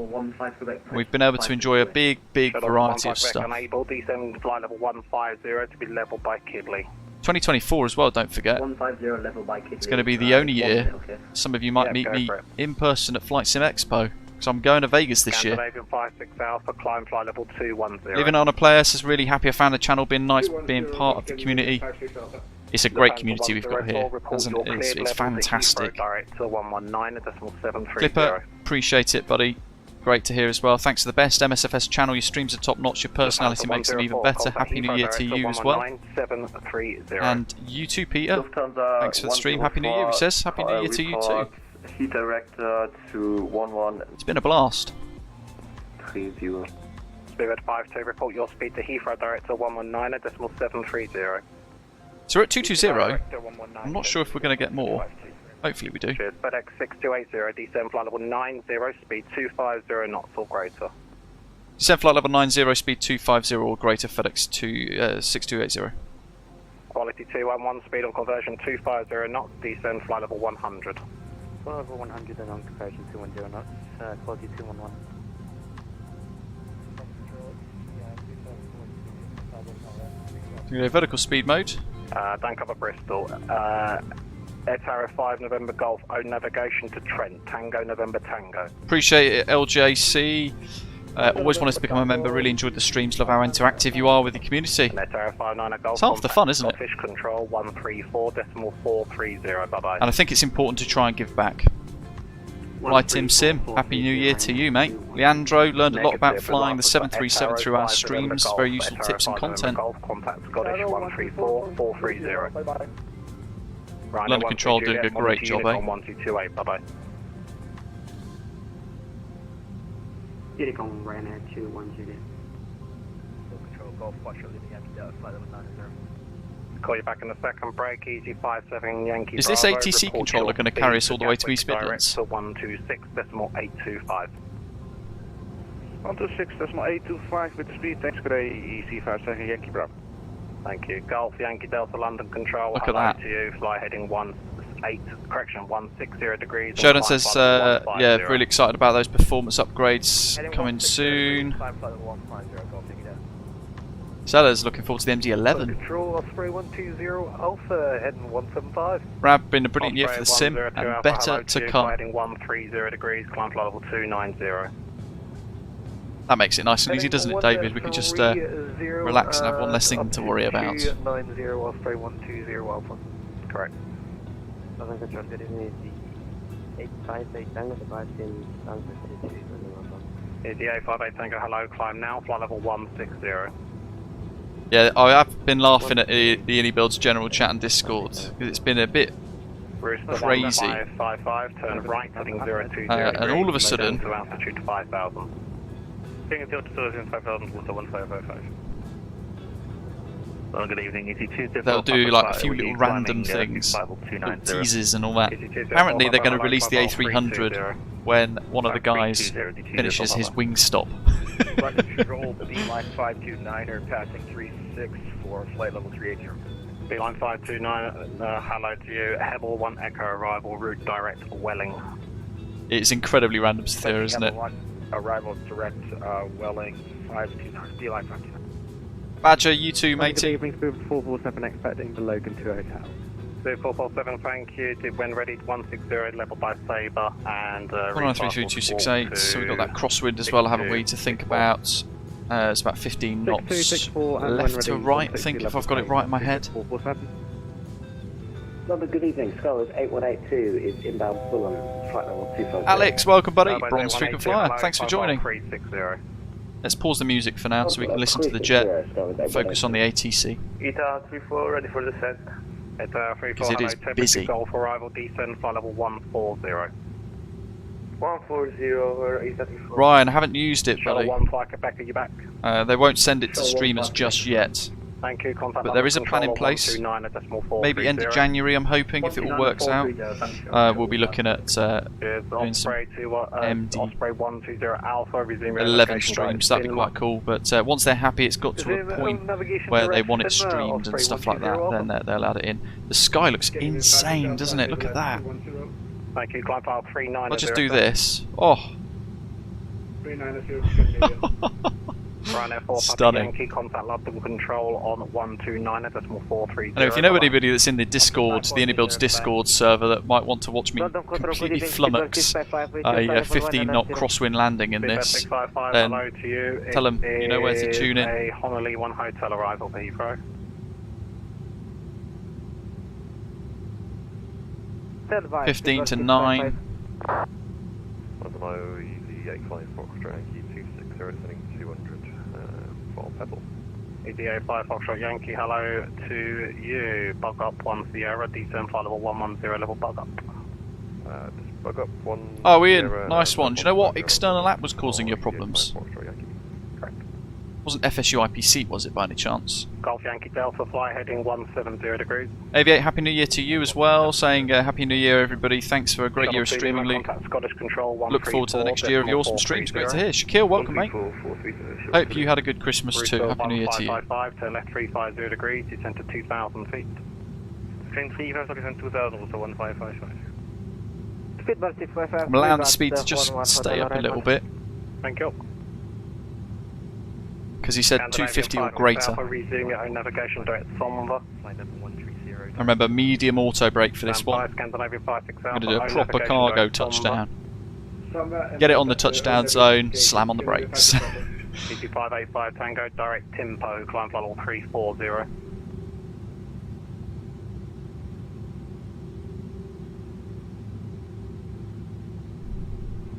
Speaker 1: We've been able to enjoy a big variety of stuff. 2024 as well, don't forget. It's going to be the only year some of you might meet me in person at Flight Sim Expo, because I'm going to Vegas this year. Living on a Player says really happy I found the channel, been nice being part of the community. It's a great community we've got here, isn't it? It's fantastic. Clipper, appreciate it, buddy. Great to hear as well. Thanks to the best MSFS channel. Your streams are top notch. Your personality makes them even better. Happy New Year to you as well. And you too, Peter. Thanks for the stream. Happy New Year, he says. Happy New Year to you too.
Speaker 15: Heat director to 11.
Speaker 1: It's been a blast.
Speaker 15: 30.
Speaker 10: Spirit 52, report your speed to Heathrow Director 119.730.
Speaker 1: So we're at 220. I'm not sure if we're going to get more. Hopefully we do.
Speaker 10: Cheers, FedEx 6280, descend flight level 90, speed 250 knots or greater.
Speaker 1: Descend flight level 90, speed 250 or greater, FedEx 6280.
Speaker 10: Quality 211, speed on conversion 250 knots, descend flight level 100.
Speaker 16: Flight level 100 and on conversion 210 knots, quality 211.
Speaker 1: Vertical speed mode.
Speaker 10: Don't cover Bristol. Air Tower 5 November Golf, own navigation to Trent, Tango November Tango.
Speaker 1: Appreciate it, LJC. Always wanted to become a member, really enjoyed the streams, love how interactive you are with the community.
Speaker 10: Air Tower 59 Golf,
Speaker 1: it's half the fun, isn't it?
Speaker 10: Fish control 134.430, bye bye.
Speaker 1: And I think it's important to try and give back. Hi Tim Sim, Happy New Year to you, mate. Leandro, learned a lot about flying the 737 through our streams, very useful tips and content.
Speaker 10: Contact Scottish 134.430.
Speaker 1: London Control doing a great job, eh?
Speaker 10: 1228, bye bye.
Speaker 16: Unicom Ryanair 210.
Speaker 11: Control Golf, Foxtrot leaving Yankee Delta, flight level 90.
Speaker 10: Call you back in a second, break, easy 57 Yankee.
Speaker 1: Is this ATC controller going to carry us all the way to East Midlands?
Speaker 10: 126.825.
Speaker 11: 126.825 with the speed, thanks for EC 57 Yankee Bravo.
Speaker 10: Thank you. Golf Yankee Delta London Control.
Speaker 1: Look at that.
Speaker 10: To you, fly heading 160 degrees.
Speaker 1: Sheldon says, yeah, really excited about those performance upgrades coming soon. Sellers looking forward to the MD-11.
Speaker 11: Control Osprey 120 Alpha heading 175.
Speaker 1: Rab, been a brilliant year for the sim and better to come.
Speaker 10: Heading 130 degrees, climb flight level 290.
Speaker 1: That makes it nice and easy, doesn't it, David? We can just relax and have one less thing to worry about.
Speaker 11: 90 Osprey 120 Alpha.
Speaker 10: Correct.
Speaker 16: Southern Control, good evening. 858 Tango, the VATSIM, answer 32.
Speaker 10: The A58 Tango, hello, climb now, flight level 160.
Speaker 1: Yeah, I have been laughing at the iniBuilds general chat and Discord because it's been a bit crazy.
Speaker 10: 555, turn right, heading 020.
Speaker 1: And all of a sudden,
Speaker 10: to altitude 5000.
Speaker 11: King of Delta 5000, water 1555.
Speaker 10: Well, good evening, ET2.
Speaker 1: They'll do like a few little random things, little teasers and all that. Apparently they're going to release the A300 when one of the guys finishes his wing stop.
Speaker 11: London Control, Beeline 529er, passing 36 for flight level 380.
Speaker 10: Beeline 529, hello to you. Hebel 1 Echo arrival, route direct Welling.
Speaker 1: It's incredibly random there, isn't it?
Speaker 11: Arrival direct Welling 529, Beeline 529.
Speaker 1: Badger, you too, matey.
Speaker 16: Good evening, Super 447, expecting the Logan 2 Hotel.
Speaker 10: Super 447, thank you. When ready, 160, level by Sabre, and
Speaker 1: 1933268. So we've got that crosswind as well, haven't we, to think about. It's about 15 knots left to right, I think, if I've got it right in my head.
Speaker 17: Good evening, Scholars 8182 is inbound Fulham, flight level 250.
Speaker 1: Alex, welcome buddy, Bronze Frequent Flyer, thanks for joining. Let's pause the music for now so we can listen to the jet and focus on the ATC.
Speaker 11: ETA 34, ready for descent.
Speaker 1: Because it is busy.
Speaker 10: Golf arrival, descend, flight level 140.
Speaker 11: 140,
Speaker 1: Ryan, I haven't used it, buddy.
Speaker 10: One flight, Quebec, are you back?
Speaker 1: They won't send it to streamers just yet.
Speaker 10: Thank you, contact
Speaker 1: but there is a plan in place. Maybe end of January, I'm hoping, if it all works out. We'll be looking at doing some MD-11 streams. That'd be quite cool. But once they're happy, it's got to a point where they want it streamed and stuff like that, then they'll add it in. The sky looks insane, doesn't it? Look at that.
Speaker 10: Thank you, climb file 39.
Speaker 1: I'll just do this. Oh.
Speaker 10: 390. Ryanair 4
Speaker 1: Stunning.
Speaker 10: Yankee, contact London Control on 129.430.
Speaker 1: And if you know anybody that's in the Discord, the iniBuilds Discord server that might want to watch me completely flummox a 15-knot crosswind landing in this, then tell them you know where to tune in.
Speaker 10: A Honolulu 1 hotel arrival for Heathrow.
Speaker 1: 15 to 9.
Speaker 9: Hello, easy 85 Foxtrot Yankee 260, descending 200 for Pebble.
Speaker 10: EDA 5 Foxtrot Yankee, hello to you. Bug up 1 Sierra, descend flight level 110, level bug up.
Speaker 9: Just bug up 1.
Speaker 1: Oh, Ian, nice one. Do you know what external app was causing your problems? Wasn't FSU IPC, was it, by any chance?
Speaker 10: Golf Yankee Delta, fly heading 170 degrees.
Speaker 1: Aviate, Happy New Year to you as well, saying Happy New Year everybody, thanks for a great year of streaming, Luke.
Speaker 10: Scottish Control,
Speaker 1: Look forward to the next year of your awesome streams, great to hear. Shaquille, welcome mate. Hope you had a good Christmas too, Happy New Year to you.
Speaker 10: 1555, turn left 350 degrees, descend to 2,000 feet. Train 350, descend 2,000, also 1555.
Speaker 16: Speedbird 655.
Speaker 1: Land speed to just stay up a little bit.
Speaker 10: Thank you.
Speaker 1: Because he said 250 or greater. I remember medium auto brake for this one. I'm going to do a proper cargo touchdown. Get it on the touchdown zone, slam on the brakes.
Speaker 10: ET585 Tango, direct Timpo, climb flight level 340.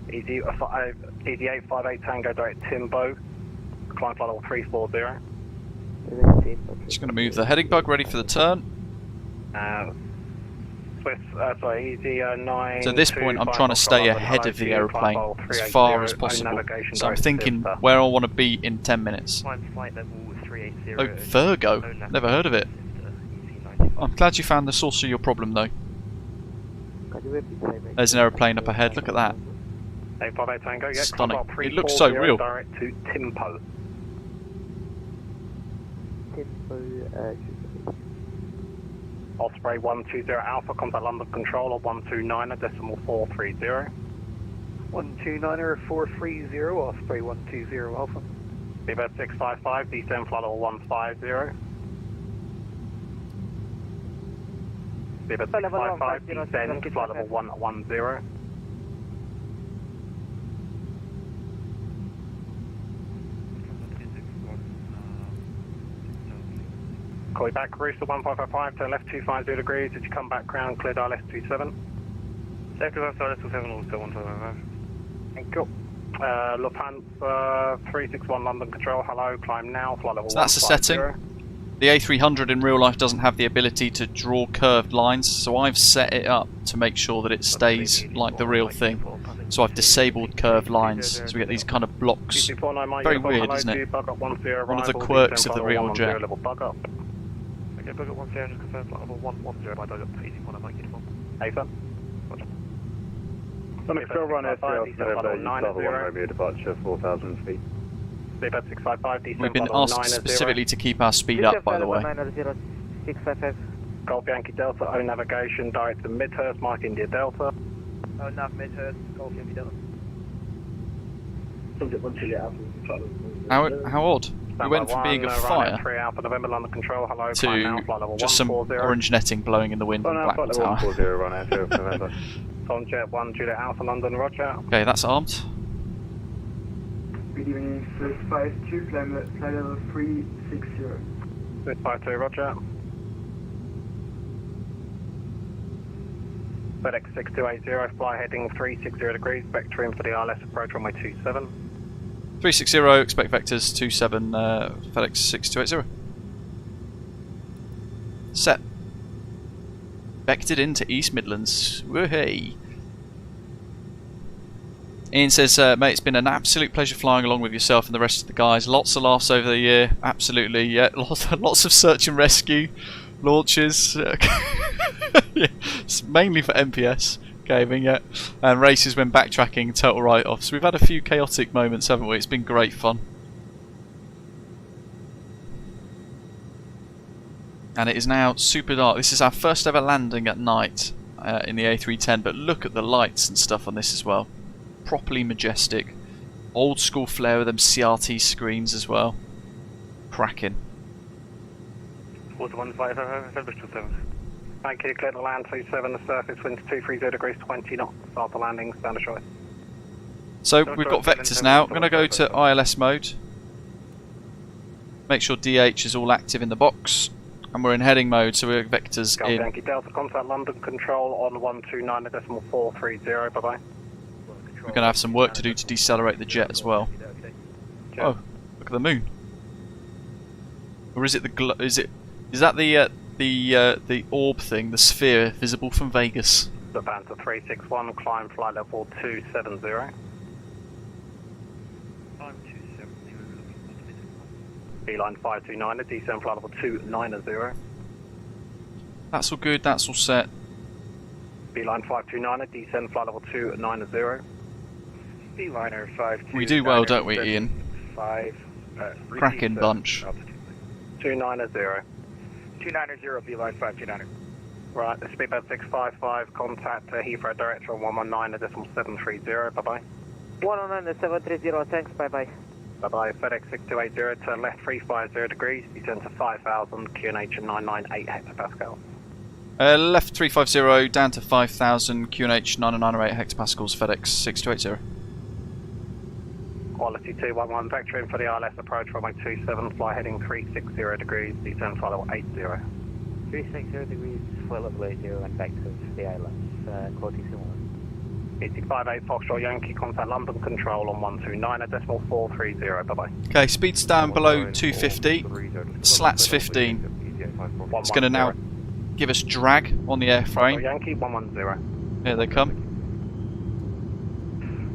Speaker 10: ET858 Tango, direct Timpo, climb flight level 340.
Speaker 1: Just going to move the heading bug, ready for the turn. So at this point I'm trying to stay ahead of the aeroplane as far as possible. So I'm thinking where I want to be in 10 minutes. Oh, Virgo? Never heard of it. I'm glad you found the source of your problem though. There's an aeroplane up ahead, look at that. Stunning. It looks so real.
Speaker 10: Direct to Timpo. Osprey 120 Alpha, contact London Control on 129.430.
Speaker 11: 129.430, Osprey 120 Alpha.
Speaker 10: Seabird 655, descend flight level 150. Seabird 655, descend flight level 110. Call you back, Rooster 1555, turn left 250 degrees, did you come back ground, cleared ILS 27? Sector left ILS 27, also 155. Thank you. Lufthansa 361 London Control, hello, climb now, flight level 150.
Speaker 1: So that's the setting. The A300 in real life doesn't have the ability to draw curved lines, so I've set it up to make sure that it stays like the real thing. So I've disabled curved lines, so we get these kind of blocks. Very weird, isn't it? One of the quirks of the real jet.
Speaker 9: Okay, bug up 10, just confirm flight level 110 by direct to easy 1 at Mike uniform.
Speaker 10: Ava.
Speaker 11: Sonic still run SL, November 90, Romeo departure 4,000 feet.
Speaker 10: Seabird 655, descend
Speaker 1: We've been asked specifically to keep our speed up, by the way.
Speaker 16: 655.
Speaker 10: Golf Yankee Delta, O navigation, direct to Midhurst, Mike India Delta.
Speaker 16: Oh, nav Midhurst, Golf Yankee Delta.
Speaker 1: How odd. We went from being a fire to just some orange netting blowing in the wind in Blackpool Tower.
Speaker 10: Jet 1, Juliet Alpha, London, roger.
Speaker 1: Okay, that's armed.
Speaker 18: Good evening, Swiss 52, flight level 360.
Speaker 10: Swiss 52, roger. FedEx 6280, fly heading 360 degrees, vectoring for the ILS approach runway 27.
Speaker 1: 360, expect vectors 27, FedEx 6280. Set. Vectored into East Midlands. Woohoo! Ian says, mate, it's been an absolute pleasure flying along with yourself and the rest of the guys. Lots of laughs over the year. Absolutely, yeah. Lots of search and rescue launches. Yeah, it's mainly for MPS gaming, yeah. And races when backtracking, total write-offs. So we've had a few chaotic moments, haven't we? It's been great fun. And it is now super dark. This is our first ever landing at night in the A310, but look at the lights and stuff on this as well. Properly majestic. Old school flair with them CRT screens as well. Cracking.
Speaker 10: 4155, thank you, clear to land 27, the surface winds 230 degrees 20 knots, start the landing, standard choice.
Speaker 1: So we've got vectors now. I'm going to go to ILS mode. Make sure DH is all active in the box. And we're in heading mode, so we're vectors
Speaker 10: Golf
Speaker 1: in.
Speaker 10: Yankee Delta, contact London Control on 129.430, bye-bye.
Speaker 1: We're going to have some work to do to decelerate the jet as well. Oh, look at the moon. Or is it the is that the orb thing, the sphere visible from Vegas?
Speaker 10: The Panther 361, climb flight level 270. Beeline 529, descend flight level 290.
Speaker 1: That's all good, that's all set.
Speaker 10: Beeline 529, descend flight level 290.
Speaker 4: Beeliner 529.
Speaker 1: We do well, don't we, Ian?
Speaker 4: 5.
Speaker 1: Cracking bunch.
Speaker 10: 290.
Speaker 4: 290, Beeline 529.
Speaker 10: Right, the speedbird 655, contact Heathrow Director on 119.730, bye-bye.
Speaker 16: 119.730, thanks, bye-bye.
Speaker 10: Bye-bye, FedEx 6280, turn left 350 degrees, descend to 5,000, QNH 998 hectopascals.
Speaker 1: Left 350, down to 5,000, QNH 998 hectopascals, FedEx 6280.
Speaker 10: Quality 211, vector in for the ILS approach, runway 27, fly heading 360 degrees, descend flight level 80.
Speaker 16: 360 degrees, flight level 80, and back to the islands, quality 211.
Speaker 10: 858 Foxtrot Yankee, contact London Control on 129.430, bye-bye.
Speaker 1: Okay, speed's down below 250, slats 15. It's going to now give us drag on the airframe.
Speaker 10: Yankee 110.
Speaker 1: Here they come.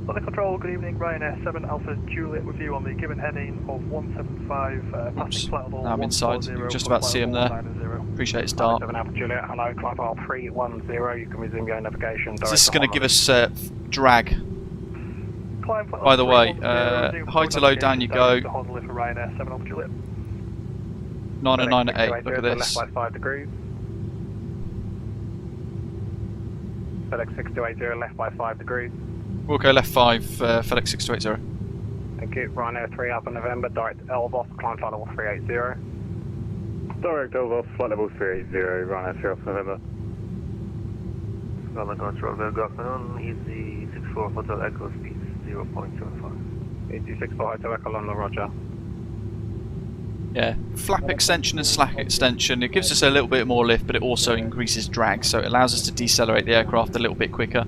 Speaker 2: London Control, good evening, Ryanair 7 Alpha Juliet with you on the given heading of 175, passing flight level
Speaker 1: Now I'm inside, you're just about to see him there. Appreciate it's dark.
Speaker 10: 7 Alpha Juliet, hello, climb file 310, you can resume your navigation.
Speaker 1: So this is going to give us drag. By the way, high to low, down you go. 909 at 8, look at this.
Speaker 10: Left by 5 degrees. FedEx 6280, left by 5 degrees.
Speaker 1: We'll go left 5, FedEx 6280.
Speaker 10: Thank you. Ryanair 3 Alpha November, direct Elvos, climb flight level 380.
Speaker 9: Direct Elvos, flight level 380, Ryanair 3 Alpha November.
Speaker 15: London Control, good afternoon, easy 64 Hotel Echo, speed 0.75.
Speaker 10: Easy 64 Hotel Echo, London, roger.
Speaker 1: Yeah, flap extension and slack extension, it gives us a little bit more lift, but it also increases drag, so it allows us to decelerate the aircraft a little bit quicker.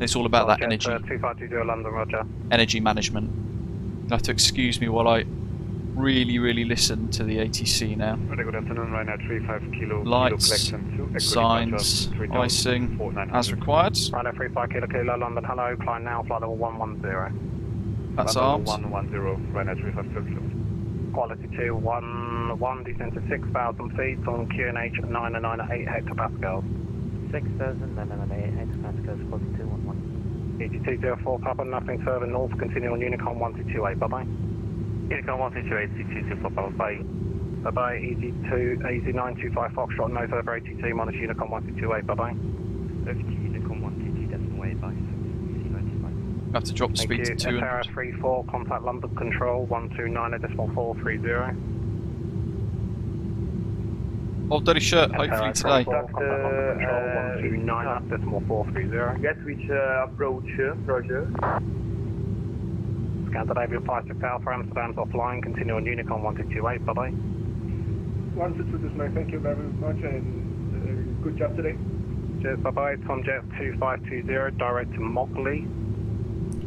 Speaker 1: It's all about that energy.
Speaker 10: 2520 London, roger.
Speaker 1: Energy management. You'll have to excuse me while I really listen to the ATC now.
Speaker 9: Very good afternoon, Ryanair 35 kilo.
Speaker 1: Lights, signs, icing, as required.
Speaker 10: Ryanair 35 kilo, London, hello, climb now, flight level 110.
Speaker 1: That's armed.
Speaker 9: 110, Ryanair 35 kilo.
Speaker 10: Quality 211, descend to 6,000 feet on QNH 998 hectopascals.
Speaker 16: 6,998 hectopascals, quality 211.
Speaker 10: EG204, Papa, nothing further north, continue on Unicom 1228, bye-bye.
Speaker 15: Unicom 1228, 624, Papa, bye.
Speaker 10: Bye-bye, EG925 Foxtrot, no further ATC, minus Unicom 1228, bye-bye.
Speaker 15: FT Unicom 122, decimal bye.
Speaker 1: I have to drop the speed to 200.
Speaker 10: Tara 34, contact London Control 129.430.
Speaker 1: Old dirty shirt, hopefully today.
Speaker 10: Contact London Control 129.430.
Speaker 15: Gatwick approach, roger.
Speaker 10: Scandinavia 56 Alpha, Amsterdam's offline, continue on Unicom 1228, bye-bye.
Speaker 14: 162, thank you very much and good job today.
Speaker 10: Cheers, bye-bye. Tomjet 2520, direct to Mockley.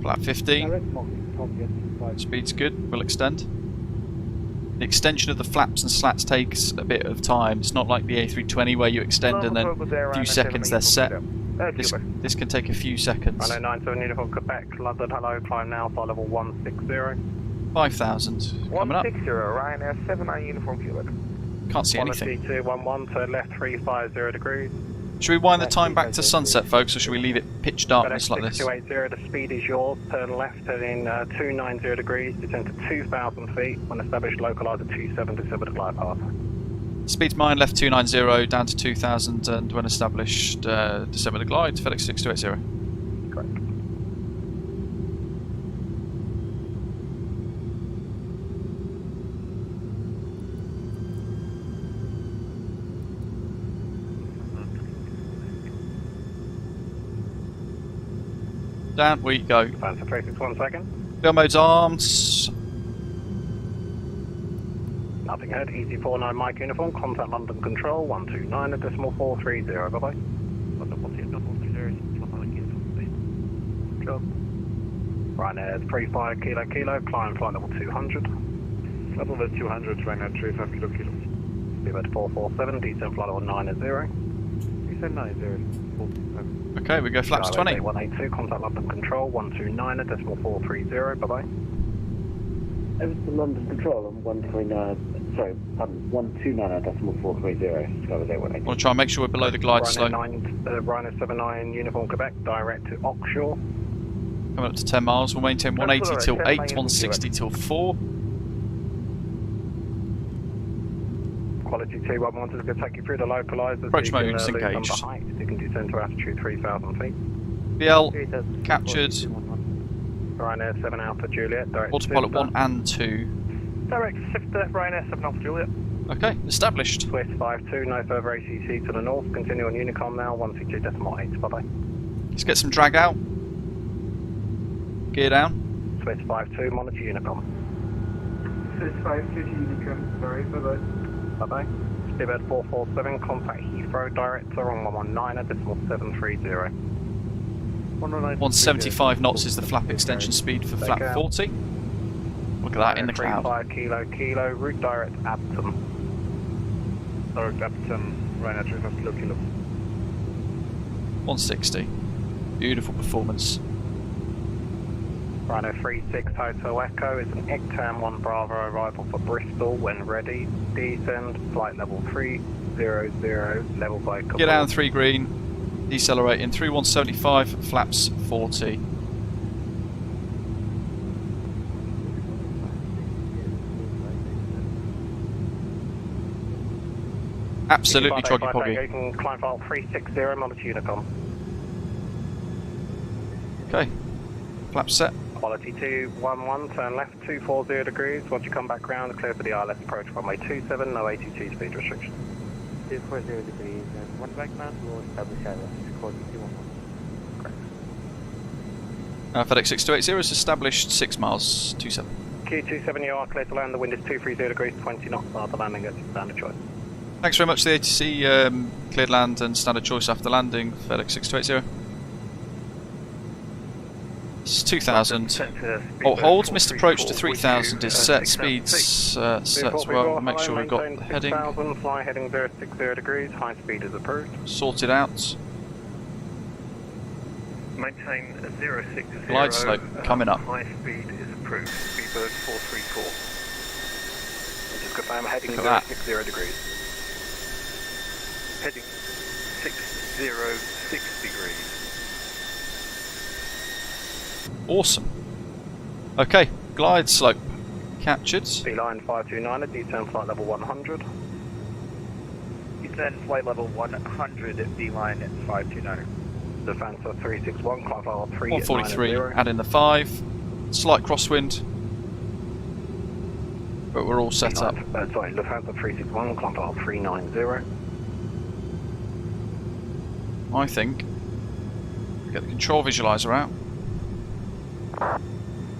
Speaker 1: Flat 15. Speed's good, we'll extend. The extension of the flaps and slats takes a bit of time. It's not like the A320 where you extend and then a few seconds they're set. This can take a few seconds.
Speaker 10: 997 Uniform Quebec, London, hello, climb now, flight level 160.
Speaker 1: 5,000. Coming up.
Speaker 15: 160, Ryanair 79 Uniform Quebec.
Speaker 1: Can't see anything.
Speaker 10: 211, turn left 350 degrees.
Speaker 1: Should we wind the time back to sunset, folks, or should we leave it pitch darkness like this?
Speaker 10: 280, the speed is yours. Turn left, heading 290 degrees, descend to 2,000 feet. When established, localize at 27 December to glide path.
Speaker 1: Speed's mine, left 290, down to 2,000, and when established, December to glide, FedEx 6280.
Speaker 10: Correct.
Speaker 1: Down we go.
Speaker 10: Fancy 361 second.
Speaker 1: Go mode's armed.
Speaker 10: Nothing heard. Easy 49 Mike Uniform. Contact London Control 129.430. Bye bye. Job. Ryanair 35 kilo kilo. Climb flight level 200.
Speaker 9: Level 200, Ryanair 35 kilo kilo.
Speaker 10: Speedbird 447. Descend flight level 90.
Speaker 9: Descend 90.
Speaker 1: Okay, we go flaps 20.
Speaker 10: 182, contact London Control 129.430, bye bye.
Speaker 17: Over to London Control on 129.430. Discover 818.
Speaker 1: Want to try and make sure we're below the glide slope.
Speaker 10: Rhino 79, Uniform Quebec, direct to Oxshore.
Speaker 1: Coming up to 10 miles. We'll maintain 180 till 8, 160 till 4.
Speaker 10: Quality 211 is going to take you through the localizers.
Speaker 1: Approach mode is engaged.
Speaker 10: You can descend to altitude 3,000 feet.
Speaker 1: BL captured.
Speaker 10: Ryanair 7 Alpha Juliet, direct
Speaker 1: Autopilot 1 and 2.
Speaker 10: Direct Sifter, Ryanair 7 Alpha Juliet.
Speaker 1: Okay, established.
Speaker 10: Swiss 52, no further ACC to the north. Continue on Unicom now, 162.8. Bye bye.
Speaker 1: Let's get some drag out. Gear down.
Speaker 10: Swiss 52, monitor Unicom.
Speaker 18: Swiss 52 to Unicom, sorry, bye bye.
Speaker 10: Bye bye. Speedbird 447, contact Heathrow, director on 119.730.
Speaker 1: 175 knots is the flap extension speed for flap 40. Look at that in the cloud.
Speaker 10: 5 kilo, route direct Abton. Direct Abton, Ryanair 35 kilo.
Speaker 1: 160. Beautiful performance.
Speaker 10: Ryanair 36 Hotel Echo is an ECTAM 1 Bravo arrival for Bristol when ready. Descend, flight level 300, level by couple.
Speaker 1: Get down 3 green. Decelerating through 175, flaps 40. Absolutely troggy poggy.
Speaker 10: Climb file 360, monitor Unicom.
Speaker 1: Okay, flap set.
Speaker 10: Quality 211, turn left 240 degrees. Once you come back round, clear for the ILS approach runway 27, no ATG speed restriction.
Speaker 16: 240 degrees and 1 right man will establish ILS. Quality 211.
Speaker 1: FedEx 6280 has established 6 miles, 27.
Speaker 10: Q27, you are clear to land. The wind is 230 degrees, 20 knots after landing at standard choice.
Speaker 1: Thanks very much to the ATC, cleared land and standard choice after landing, FedEx 6280. It's 2000. Hold, missed approach to 3000 is set, speeds set as well, make sure we've got the heading.
Speaker 10: 6000, fly heading 060 degrees, high speed is approved.
Speaker 1: Sorted out.
Speaker 2: Maintain 060.
Speaker 1: Glide slope coming up.
Speaker 2: High speed is approved. Speedbird 434.
Speaker 10: Just confirm heading
Speaker 1: Look at
Speaker 10: 060 degrees.
Speaker 2: Heading 606 degrees.
Speaker 1: Awesome. Okay, glide slope captured.
Speaker 10: Beeline 529, descend flight level 100.
Speaker 11: Descend flight level 100 at Beeline 529.
Speaker 10: Defense 361, climb file
Speaker 1: 143, add in the 5. Slight crosswind. But we're all set up.
Speaker 10: Sorry, Lufthansa 361, climb file 390.
Speaker 1: I think. Get the control visualizer out.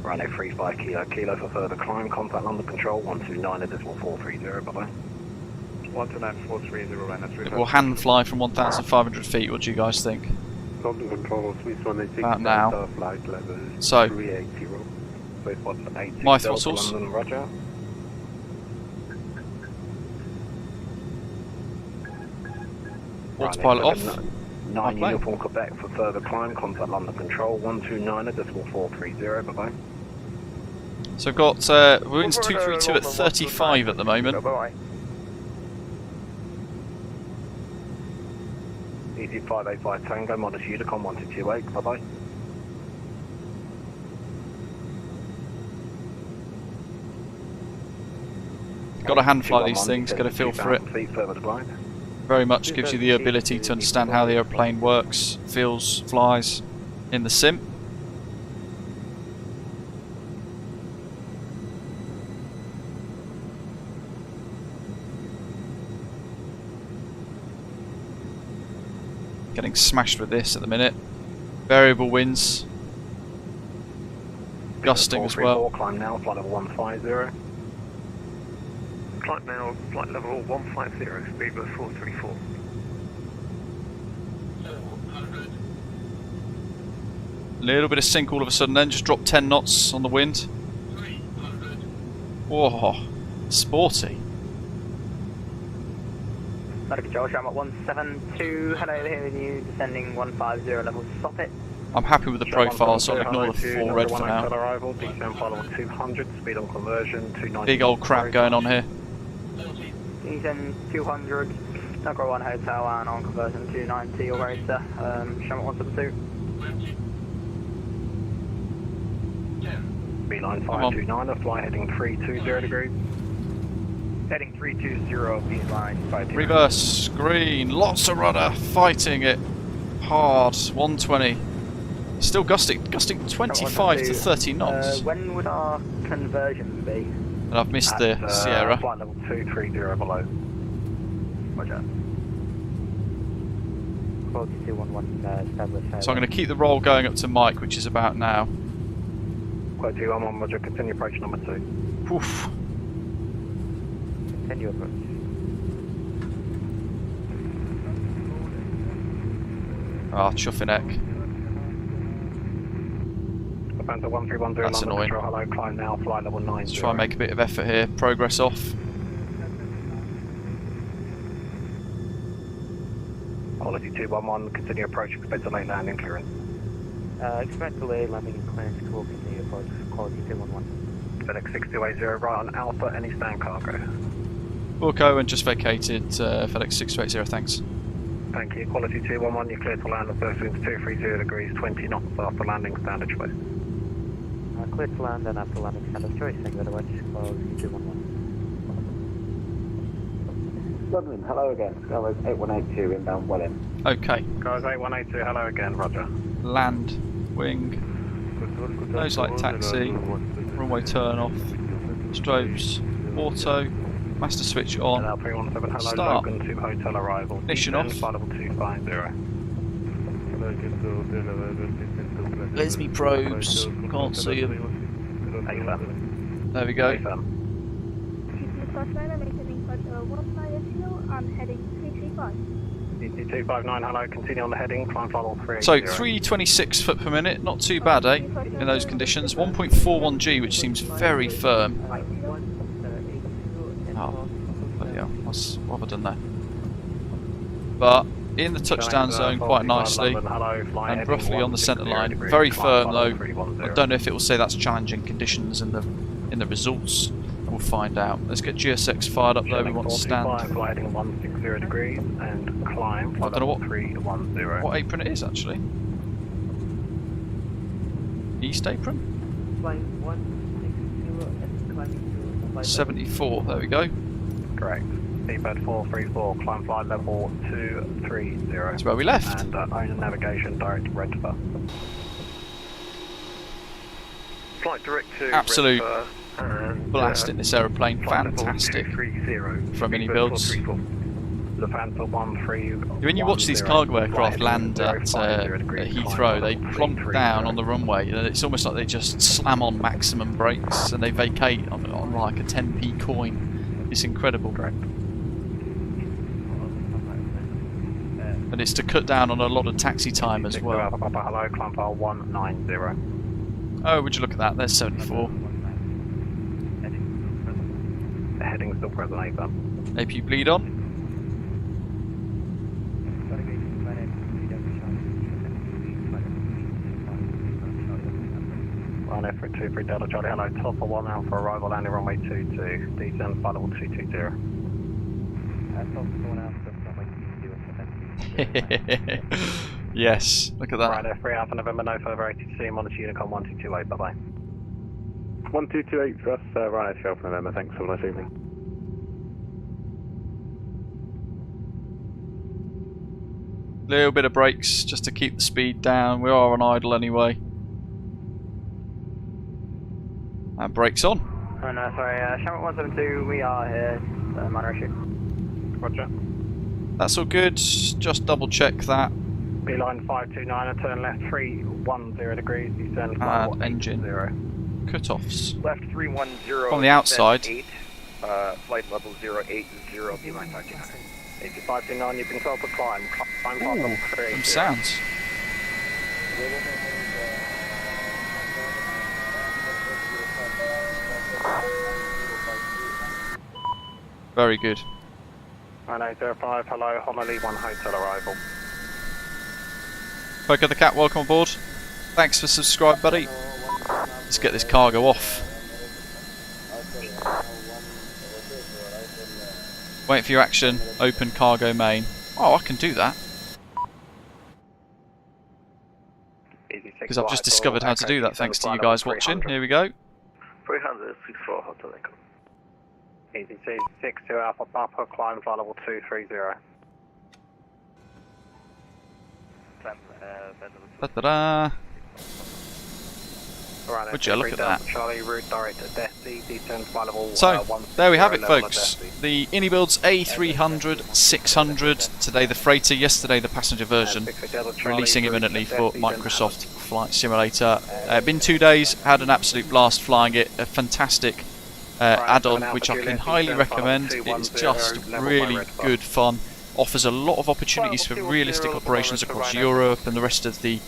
Speaker 10: Ryanair 35 kilo for further climb, contact London Control 129.430, bye bye.
Speaker 11: 129.430, Ryanair 35.
Speaker 1: We'll hand fly from 1,500 feet, what do you guys think?
Speaker 6: London Control, Swiss 186,
Speaker 1: about now.
Speaker 6: Flight level
Speaker 1: So,
Speaker 6: 380.
Speaker 1: my throttles.
Speaker 10: London, roger.
Speaker 1: Autopilot off.
Speaker 10: 9 Uniform Quebec for further climb, contact London Control 129.430, bye bye.
Speaker 1: So I've got winds 232 at 35 at the moment.
Speaker 10: Easy 585 Tango, monitor Unicom 1228, bye bye.
Speaker 1: Got to hand fly these things, get a feel for it. Very much gives you the ability to understand how the airplane works, feels, flies in the sim. Getting smashed with this at the minute. Variable winds. Gusting as well.
Speaker 10: Climb now, flight level 150.
Speaker 2: Climb now, flight level 150, speedbird 434.
Speaker 1: Little bit of sink all of a sudden then, just dropped 10 knots on the wind. Whoa, sporty.
Speaker 16: Control, I'm at 172, hello, here with you, descending 150, level stop it.
Speaker 1: I'm happy with the profile, so I'll ignore the full red for now.
Speaker 10: Arrival, descend final 200, speed on conversion, 290.
Speaker 1: Big old crap going on here.
Speaker 16: Descend 200, Nugger 1 Hotel and on conversion 290 or greater, Shamrock 172.
Speaker 10: Beeline 529, fly heading 320 degrees.
Speaker 11: Heading 320, beeline 529.
Speaker 1: Reverse, green, lots of rudder, fighting it hard, 120. Still gusting 25 to 30 knots.
Speaker 16: When would our conversion be?
Speaker 1: And I've missed the Sierra.
Speaker 10: Flight level 230 below.
Speaker 16: Roger. Quality 211 established.
Speaker 1: So I'm going to keep the roll going up to Mike, which is about now.
Speaker 10: Quality 211, roger, continue approach number 2.
Speaker 1: Oof.
Speaker 16: Continue approach.
Speaker 1: Ah, chuffing neck.
Speaker 10: Panther 1310,
Speaker 1: That's
Speaker 10: London
Speaker 1: annoying.
Speaker 10: Control, hello, climb now, flight level 9.
Speaker 1: Let's try and make a bit of effort here. Progress off.
Speaker 10: Quality 211, continue approach, expect delay landing clearance.
Speaker 16: Expect delay landing and clearance, will continue approach, quality 211.
Speaker 10: FedEx 6280, right on Alpha, any stand cargo.
Speaker 1: Wilco and just vacated FedEx 6280, thanks.
Speaker 10: Thank you, quality 211, you're clear to land on first winds 230 degrees, 20 knots after landing, standard choice.
Speaker 16: Clear to land and after landing, standard choice, thank you very much, quality 211.
Speaker 17: Godwin, hello again. Skyway 8182 inbound Welling.
Speaker 1: Okay.
Speaker 10: Guys, 8182, hello again, roger.
Speaker 1: Land, wing, nose light taxi, runway turn off, strobes, auto, master switch on,
Speaker 10: hello,
Speaker 1: start,
Speaker 10: Logan to hotel arrival,
Speaker 1: ignition off,
Speaker 10: flight level 250.
Speaker 1: there's me probes, can't see them. There we go.
Speaker 19: I'm heading 335.
Speaker 10: 259, hello, continue on the heading, climb flight level 380.
Speaker 1: So 326 foot per minute, not too bad, eh? In those conditions. 1.41 G, which seems very firm. Oh, bloody hell, what have I done there? But in the touchdown zone quite nicely, and roughly on the centre line. Very firm though. I don't know if it will say that's challenging conditions in the results. We'll find out. Let's get GSX fired up though. We want to stand.
Speaker 10: Gliding 160 degrees and climb.
Speaker 1: I don't know what
Speaker 10: 310.
Speaker 1: apron it is actually. East apron.
Speaker 16: Flying 160 and climbing to
Speaker 1: 74. There we go.
Speaker 10: Correct. Seabird 434. Climb flight level 230.
Speaker 1: That's where we left.
Speaker 10: And own navigation direct to Redfern. Flight direct to
Speaker 1: Absolute
Speaker 10: Redfern.
Speaker 1: blast in this aeroplane, fantastic from iniBuilds. When you watch these cargo aircraft land at Heathrow, they plonk down on the runway and it's almost like they just slam on maximum brakes and they vacate on like a 10p coin. It's incredible. And it's to cut down on a lot of taxi time as well.
Speaker 10: Hello, climb file 190.
Speaker 1: Oh, would you look at that, there's 74.
Speaker 10: The heading still present, APA.
Speaker 1: AP bleed on.
Speaker 10: Run F323 Delta Charlie, hello, top of 1 Alpha, arrival landing runway 22, descend flight level 220.
Speaker 1: Yes, look at that.
Speaker 10: Right, F3 Alpha November, no further ATC, monitor Unicom 1228, bye bye.
Speaker 9: 1228 for us, Ryan F Alpha November, thanks, have a nice evening.
Speaker 1: Little bit of brakes just to keep the speed down. We are on idle anyway. And brakes on.
Speaker 16: Oh no, sorry, Shamrock 172, we are here, minor issue.
Speaker 10: Roger.
Speaker 1: That's all good, just double check that.
Speaker 10: Beeline 529, turn left 310 degrees, descend flight
Speaker 1: And engine.
Speaker 10: 0.
Speaker 1: Cut-offs.
Speaker 11: Left 310.
Speaker 1: From the outside.
Speaker 11: 8, flight level 080, beeline 529.
Speaker 10: 8529, you control for climb. Climb flight level 380.
Speaker 1: Some sounds. Very good.
Speaker 10: 9805, hello, Honolulu 1 hotel arrival.
Speaker 1: Poke of the cat, welcome aboard. Thanks for subscribing, buddy. Let's get this cargo off. Wait for your action. Open cargo main. Oh, I can do that. Because I've just discovered how to do that thanks to you guys watching. Here we go.
Speaker 10: 364 Hotel Echo. Easy 62 Alpha Papa, climb flight level 230.
Speaker 1: Da-da-da.
Speaker 10: Right,
Speaker 1: Would you look at that?
Speaker 10: Charlie, route direct to Destiny, descend flight level
Speaker 1: So, there we have it, folks. The iniBuilds A300-600. Today the freighter, yesterday the passenger version. Releasing imminently for Microsoft Flight Simulator. Been 2 days, had an absolute blast flying it. A fantastic add-on which I can highly recommend. It's just really good fun. Offers a lot of opportunities for realistic operations across Europe and the rest of the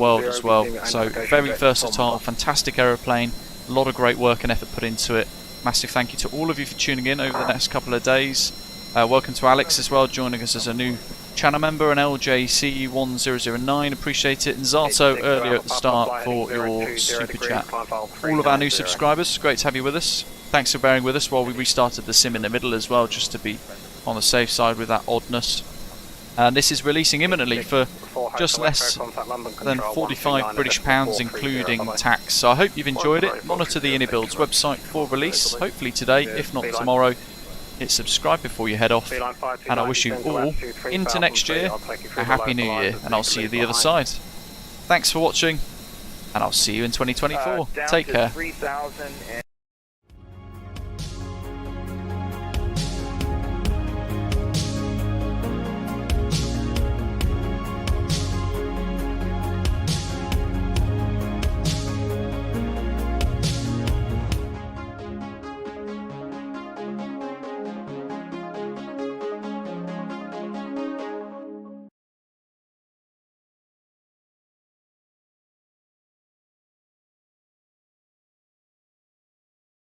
Speaker 1: world as well. So very versatile, fantastic aeroplane, a lot of great work and effort put into it. Massive thank you to all of you for tuning in over the next couple of days. Welcome to Alex as well, joining us as a new channel member, and LJC1009, appreciate it, and Zato earlier at the start for your super chat. All of our new subscribers, great to have you with us. Thanks for bearing with us while we restarted the sim in the middle as well, just to be on the safe side with that oddness. And this is releasing imminently for just less than £45 British, including tax. So I hope you've enjoyed it. Monitor the iniBuilds website for release, hopefully today, if not tomorrow. Hit subscribe before you head off, and I wish you all, into next year, a happy new year, and I'll see you the other side. Thanks for watching, and I'll see you in 2024. Take care.